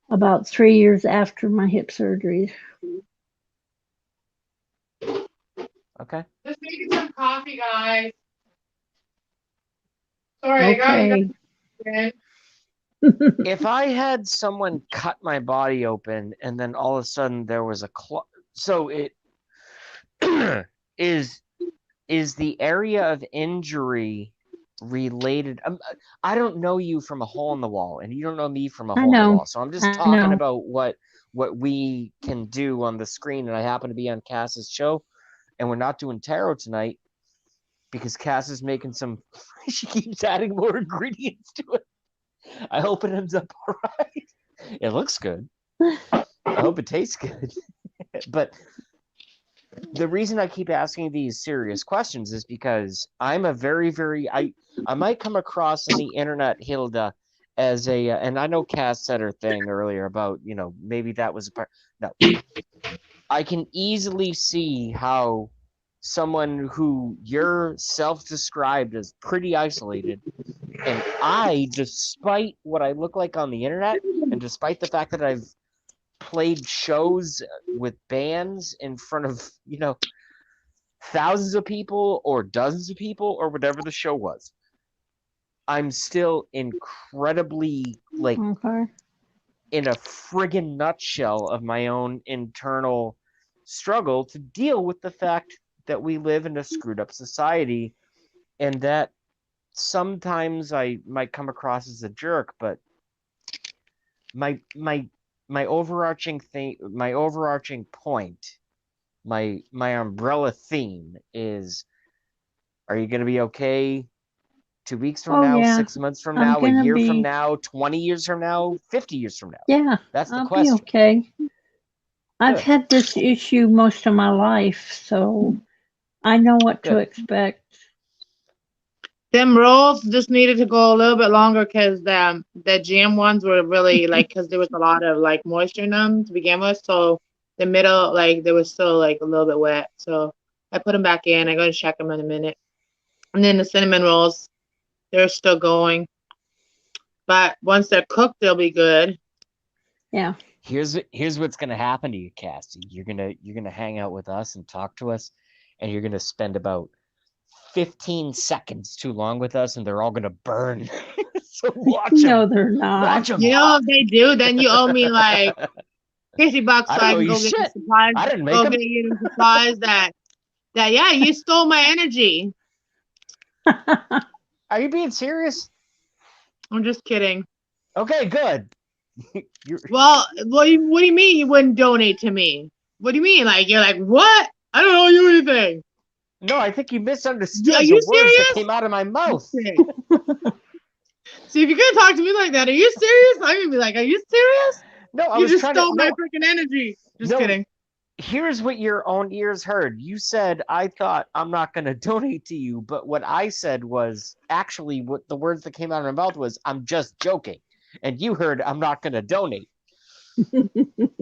about 3 years after my hip surgeries. Okay. Just making some coffee, guys. Sorry, I got you Okay. guys. If I had someone cut my body open and then all of a sudden there was a clot, so it is the area of injury related? I don't know you from a hole in the wall, and you don't know me from a I hole in the know. wall. So I'm just I talking know. about what we can do on the screen. And I happen to be on Cass's show, and we're not doing tarot tonight because Cass is making some. She keeps adding more ingredients to it. I hope it ends up all right. It looks good. I hope it tastes good. But the reason I keep asking these serious questions is because I'm a very I might come across on the internet, Hilda, as a and I know Cass said her thing earlier about maybe that was a part. No, I can easily see how someone who you're self-described as pretty isolated, and I, despite what I look like on the internet, and despite the fact that I've played shows with bands in front of thousands of people or dozens of people or whatever the show was, I'm still incredibly Okay. in a friggin' nutshell of my own internal struggle to deal with the fact that we live in a screwed up society, and that sometimes I might come across as a jerk, but my my my overarching point, my umbrella theme is: are you going to be okay 2 weeks from Oh now, yeah. 6 months from I'm now, a gonna year from be. now, 20 years from now, 50 years from now? Yeah, That's the I'll be question. okay. I've Good, had this issue most of my life, so I know what to good. expect. Them rolls just needed to go a little bit longer because the jam ones were really like because there was a lot of like moisture in them to begin with. So the middle, like there was still like a little bit wet. So I put them back in. I go to check them in a minute. And then the cinnamon rolls, they're still going. But once they're cooked, they'll be good. Yeah. Here's what's gonna happen to you, Cassie. You're gonna hang out with us and talk to us, and you're gonna spend about 15 seconds too long with us, and they're all gonna burn. So watch No, them. they're not. Watch them. You know, if they do, then you owe me like $50 so I don't I know can you go get the shit. supplies. I didn't make Go them. get you the supplies that yeah, you stole my energy. Are you being serious? I'm just kidding. Okay, good. Well, what do you mean you wouldn't donate to me? What do you mean? Like you're like, what? I don't owe you anything. No, I think you Are misunderstood you the words that serious? came out of my mouth. Okay. See, if you're gonna talk to me like that, are you serious? I'm gonna be like, are you serious? No, I You was just trying to. stole my No, freaking energy. Just no. kidding. Here's what your own ears heard. You said, I thought I'm not going to donate to you. But what I said was actually what the words that came out of my mouth was, I'm just joking. And you heard, I'm not going to donate.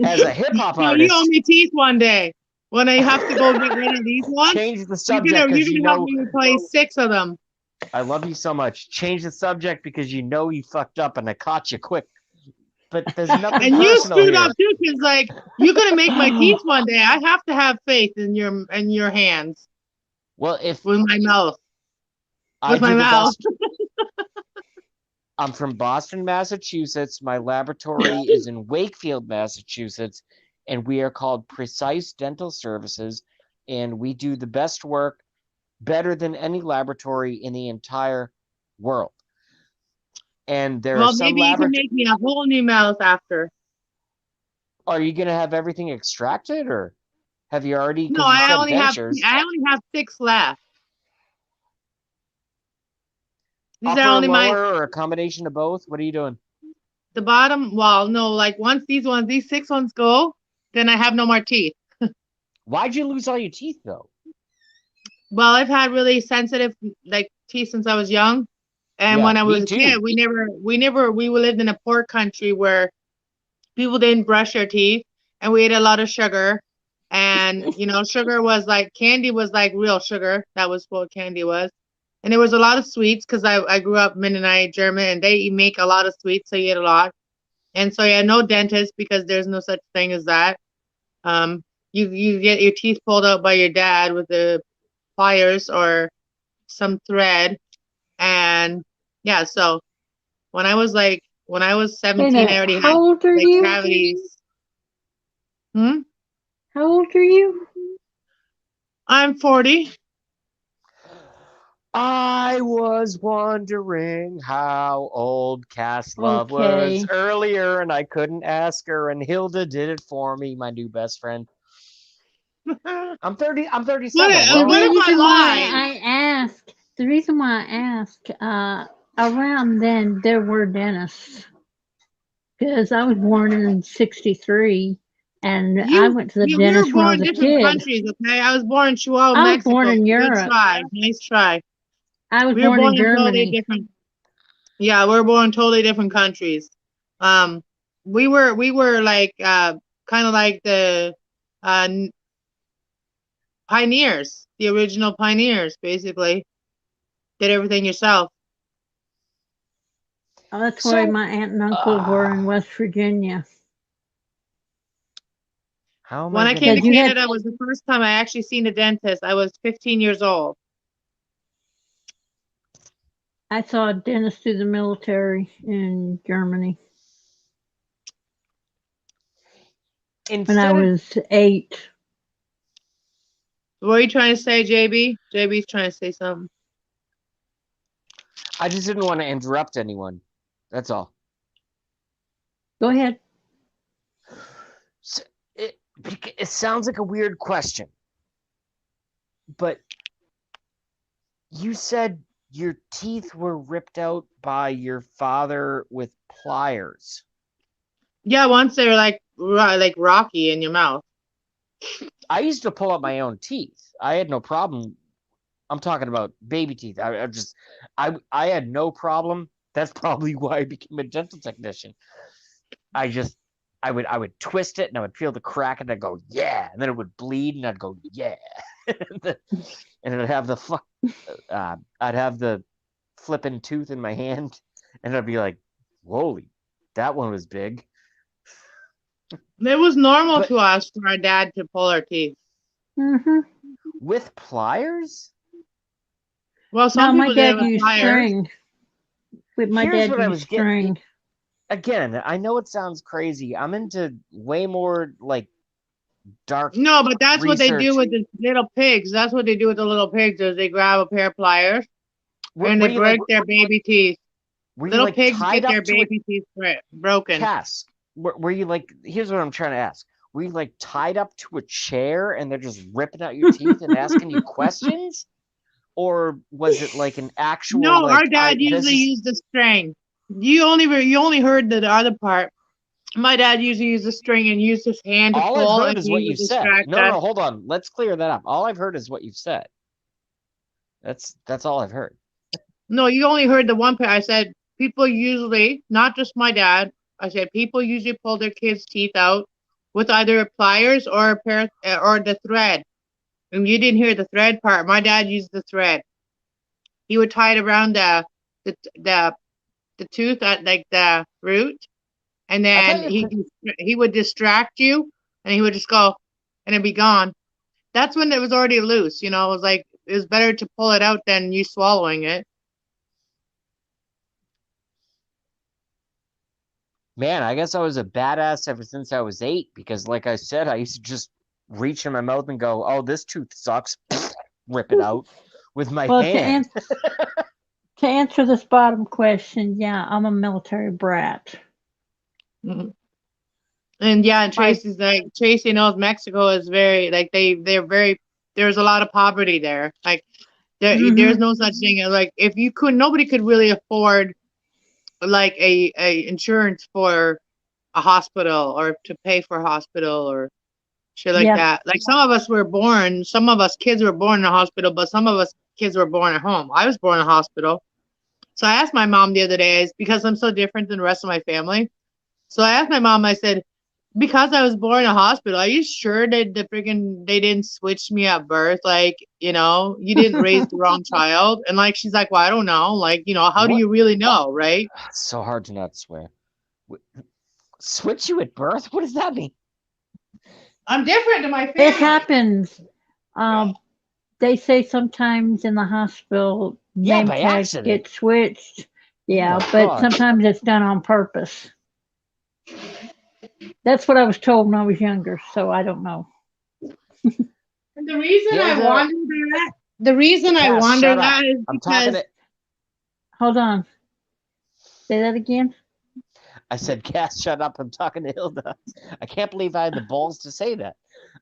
As a hip hop No, you owe artist, me teeth one day. When I have to go get rid of these ones, change the subject you're because gonna help me replace 6 of them. I love you so much. Change the subject because you fucked up and I caught you quick. But there's nothing And you personal screwed here. up too, because like you're gonna make my teeth one day. I have to have faith in your hands Well, if with my mouth. I With my do the mouth. best, I'm from Boston, Massachusetts. My laboratory is in Wakefield, Massachusetts, and we are called Precise Dental Services, and we do the best work, better than any laboratory in the entire world. And there are Well, some maybe you can laboratories. make me a whole new mouth after. Are you going to have everything extracted, or have you already? No, Because you said dentures. I only have 6 left. These are Upper, only my lower, or a combination of both? What are you doing? the bottom. Well, no, like once these 6 ones go, then I have no more teeth. Why'd you lose all your teeth, though? Well, I've had really sensitive like teeth since I was young. And Yeah, when I me was a kid, too. we lived in a poor country where people didn't brush their teeth and we ate a lot of sugar. And, sugar was like, candy was like real sugar. That was what candy was. And there was a lot of sweets because I grew up Mennonite German and they make a lot of sweets. So you ate a lot. And so you had no dentist because there's no such thing as that. You get your teeth pulled out by your dad with the pliers or some thread. And yeah, so when I was 17, I already had how old are like you? cavities. Hmm? How old are you? I'm 40. I was wondering how old Cass Love was Okay. earlier, and I couldn't ask her, and Hilda did it for me, my new best friend. I'm 30. I'm 37. What, We're what all- if I The reason why I asked, around then there were dentists because I was born in '63 and I went to the we were dentist when I born was a different kid. countries, okay? I was born in Chihuahua, I was born Mexico. in Good Europe. try. Nice try. I was We were born in born in totally Germany. different. Yeah, we were born in totally different countries. Um, we were like kind of like the uh pioneers, the original pioneers, basically. Did everything yourself. Oh, that's why So, my aunt and uncle were in West Virginia. how am When I I came gonna? to Because you had, Canada was the first time I actually seen a dentist. I was 15 years old. I saw a dentist through the military in Germany when I Instead of, was 8. What are you trying to say, JB? JB's trying to say something. I just didn't want to interrupt anyone. That's all. Go ahead. So it sounds like a weird question, but you said your teeth were ripped out by your father with pliers. Yeah, once they're like rocky in your mouth. I used to pull out my own teeth. I had no problem I'm talking about baby teeth. I had no problem. That's probably why I became a dental technician. I just I would twist it and I would feel the crack and I'd go, yeah, and then it would bleed and I'd go, yeah. and I'd have I'd have the flipping tooth in my hand and I'd be like, holy, that one was big. It was normal But to us for our dad to pull our teeth. Mm-hmm. with pliers? Well, No, some my people did it dad with used pliers. string. My Here's dad what I used was getting. string. Again, I know it sounds crazy. I'm into way more like dark No, but that's what they do research. with the little pigs. That's what they do with the little pigs is they grab a pair of pliers and Were they you like break their baby teeth. were you Little like pigs tied get their up to a baby teeth broken. Cass? Were you like? Here's what I'm trying to ask. Were you like tied up to a chair and they're just ripping out your teeth and asking you questions, or was it like an actual No, our like dad this usually is used the string. You only heard the other part. My dad usually used the string and used his hand to all I've pull, heard and is he what would you've said. distract No, us. no, hold on. Let's clear that up. All I've heard is what you've said. That's all I've heard. No, you only heard the one part. I said people usually, not just my dad. I said people usually pull their kids' teeth out with either pliers or a pair or the thread. And you didn't hear the thread part. My dad used the thread. He would tie it around the the the tooth at like the root, and I thought then you were he would distract you, and he would just go, and it'd be gone. That's when it was already loose. It was like it was better to pull it out than you swallowing it. Man, I guess I was a badass ever since I was 8 because, like I said, I used to just reach in my mouth and go, "Oh, this tooth sucks," rip it out with my Well, hand. to answer this bottom question, yeah, I'm a military brat. Mhm. And yeah, and My Tracy knows Mexico is very like they're very there's a lot of poverty there. Like there's hmm no such thing as like if you could nobody could really afford like a insurance for a hospital or to pay for a hospital or shit like yeah, that. Like some of us kids were born in a hospital, but some of us kids were born at home. I was born in a hospital. So I asked my mom the other day, because I'm so different than the rest of my family. So I asked my mom, I said, because I was born in a hospital, are you sure that they didn't switch me at birth? Like, you didn't raise the wrong child. And like she's like, well, I don't know. Like, how do What? you really know, right? It's so hard to not swear. Switch you at birth? What does that mean? I'm different to my it family. happens. Um, they say sometimes in the hospital Yeah, name by tags accident. get switched. Yeah, Oh my but God. sometimes it's done on purpose. That's what I was told when I was younger, so I don't know. And the reason I Hilda, wonder that, the reason I Cass, wonder shut up. that is I'm talking because to. Hold on. Say that again. I said, Cass, shut up. I'm talking to Hilda. I can't believe I had the balls to say that.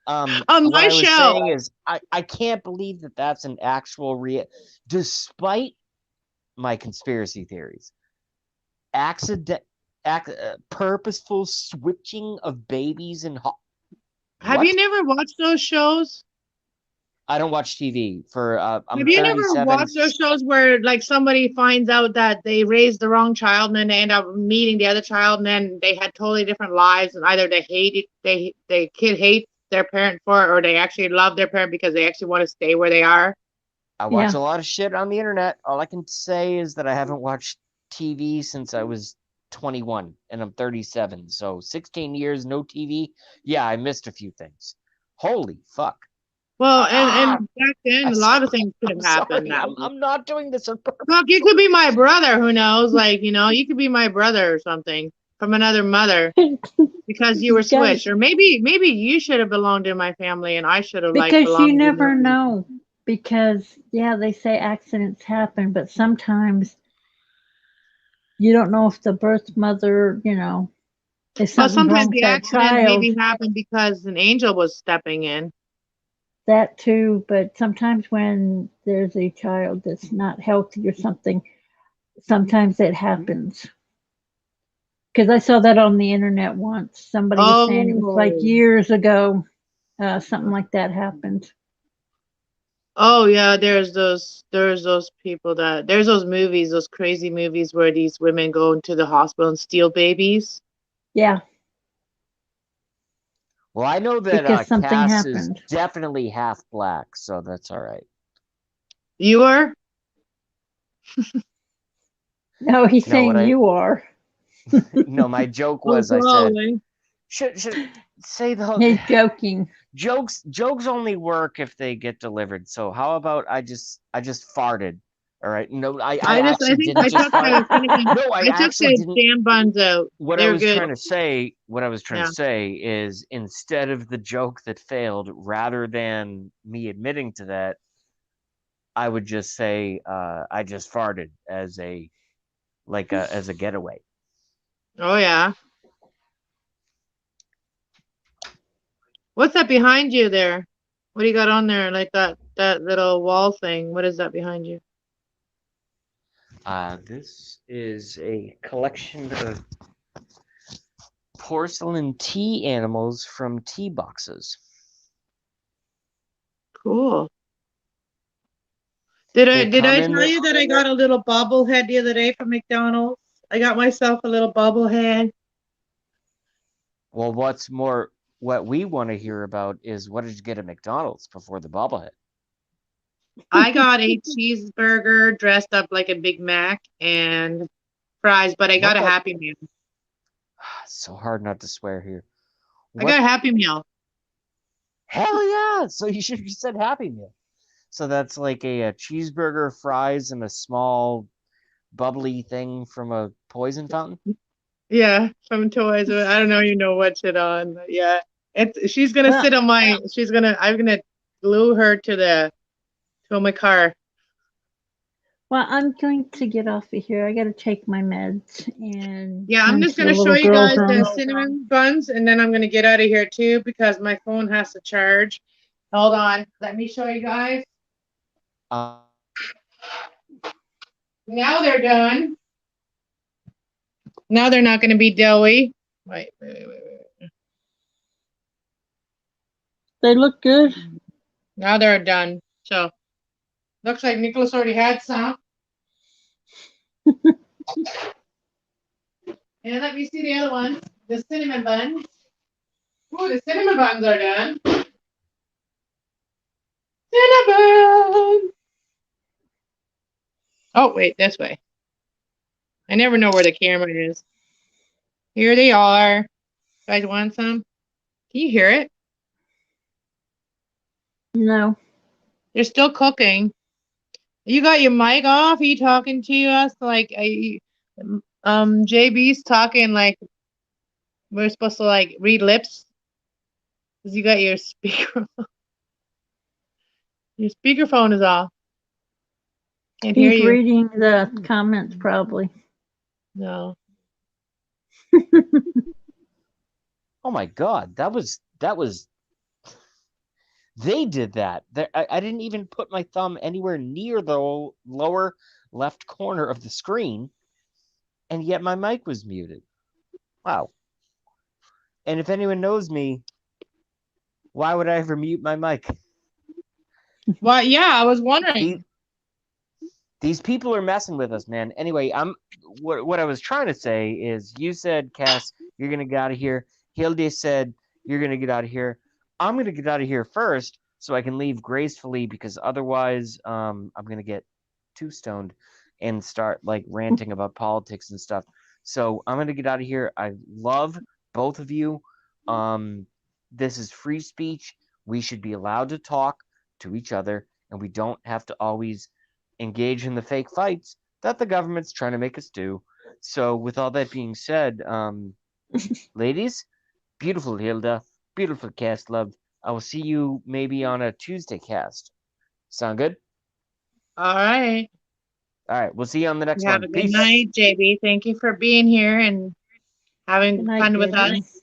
on What my I was show, saying is, I can't believe that that's an actual despite my conspiracy theories, accident, purposeful switching of babies and have you what? never watched those shows? I don't watch TV for. I'm Have you never 37. watched those shows where like somebody finds out that they raised the wrong child and then they end up meeting the other child and then they had totally different lives and either they hate it, the kid hates their parent for it or they actually love their parent because they actually want to stay where they are. I watch Yeah. a lot of shit on the internet. All I can say is that I haven't watched TV since I was 21 and I'm 37. So 16 years, no TV. Yeah, I missed a few things. Holy fuck. Well, Ah, and back then I'm a lot sorry. of things could I'm have happened sorry. that I'm, way. I'm not doing this on purpose. Look, you could be my brother. Who knows? Like, you could be my brother or something from another mother because you were Guys, switched, or maybe you should have belonged in my family and I should have like because you belonged in your never family. know. Because, yeah, they say accidents happen, but sometimes you don't know if the birth mother, if Well, something's wrong sometimes with the that accident child, maybe happened because an angel was stepping in. that too. But sometimes when there's a child that's not healthy or something, sometimes it happens. Because I saw that on the internet once. Somebody was saying it was like Oh, years ago, something like that happened. Oh yeah, there's those people there's those movies, those crazy movies where these women go into the hospital and steal babies. Yeah, Well, I know because that something Cass is happened. definitely half black, so that's all right. You are? No, he's No, what saying I you are. no, my joke Oh, was I said probably. should say the He's joking. jokes only work if they get delivered. So how about I just farted. All right. No, I I actually think didn't I just took fart. the cinnamon. No, I I took actually the didn't. damn buns out. They're good. What I was trying to Yeah. say is instead of the joke that failed, rather than me admitting to that, I would just say I just farted as a getaway. Oh yeah. What's that behind you there? What do you got on there? Like that little wall thing. What is that behind you? This is a collection of porcelain tea animals from tea boxes. Cool. Did I They did come I in tell the you that I got a little bobblehead the other day from McDonald's? I got myself a little bobblehead. well. What we want to hear about is what did you get at McDonald's before the bobblehead? I got a cheeseburger dressed up like a Big Mac and fries, but I got What a the? Happy Meal. It's so hard not to swear here. I got What? a Happy Meal. Hell yeah! So you should have said Happy Meal. So that's like a cheeseburger, fries, and a small bubbly thing from a poison fountain. Yeah, from Toys. I don't know you know what shit on, but yeah. She's gonna Well, sit on my I'm gonna glue her to my car. well, I'm going to get off of here. I got to take my meds and Yeah, I'm run just to the gonna show little you girl's guys the room. cinnamon buns and then I'm gonna get out of here too because my phone has to charge. Hold on. Let me show you guys. Uh, Now they're done. Now they're not gonna be doughy. Wait. They look good. Now they're done. So looks like Nicholas already had some. And let me see the other ones. The cinnamon buns. Ooh, the cinnamon buns are done. Cinnamon. Oh, wait, this way. I never know where the camera is. Here they are. You guys want some? Can you hear it? No, They're still cooking. You got your mic off? Are you talking to us like JB's talking like we're supposed to like read lips? 'Cause you got your speaker. Your speakerphone is off. Can't hear he's you. reading the comments probably. No. oh my god, that was they did that. I didn't even put my thumb anywhere near the lower left corner of the screen, and yet my mic was muted. Wow. And if anyone knows me, why would I ever mute my mic? Well, yeah, I was wondering. The, these people are messing with us, man. Anyway, what I was trying to say is you said, Cass, you're gonna get out of here. Hilde said you're gonna get out of here. I'm gonna get out of here first so I can leave gracefully because otherwise I'm gonna get too stoned and start like ranting about politics and stuff. So I'm gonna get out of here. I love both of you. This is free speech. We should be allowed to talk to each other, and we don't have to always engage in the fake fights that the government's trying to make us do. So, with all that being said, ladies, beautiful Hilda, beautiful cast, love. I will see you maybe on a Tuesday cast. Sound good? All right. All right, we'll see you on the next You have one. a good Peace. night, JB. Thank you for being here and Good having night, fun with JB. us.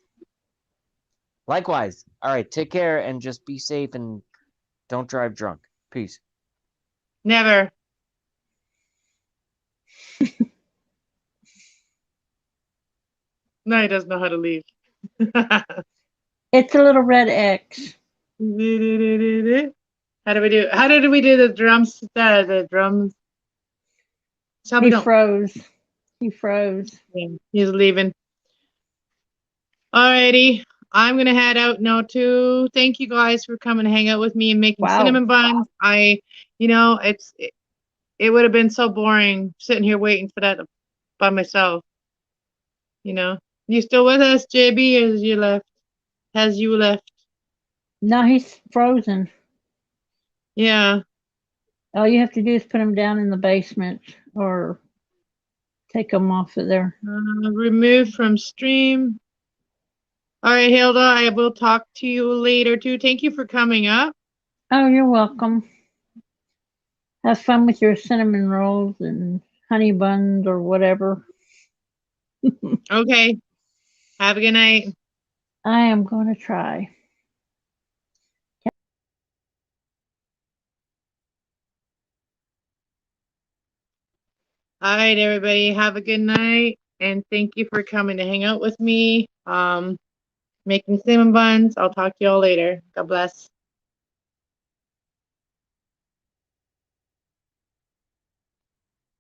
Likewise. All right, take care and just be safe and don't drive drunk. Peace. Never. No, he doesn't know how to leave. It's a little red X. How do we do? How did we do the drums? The drums. Tell me He don't. froze. He froze. Yeah, he's leaving. Alrighty. I'm gonna head out now too. Thank you guys for coming to hang out with me and making Wow. cinnamon buns. It would have been so boring sitting here waiting for that by myself. You still with us, JB? As you left? Has you left? No, he's frozen. Yeah. All you have to do is put him down in the basement or take him off of there. Remove from stream. All right, Hilda. I will talk to you later too. Thank you for coming up. Oh, you're welcome. Have fun with your cinnamon rolls and honey buns or whatever. Okay. Have a good night. I am going to try. All right, everybody. Have a good night. And thank you for coming to hang out with me. Making cinnamon buns. I'll talk to y'all later. God bless.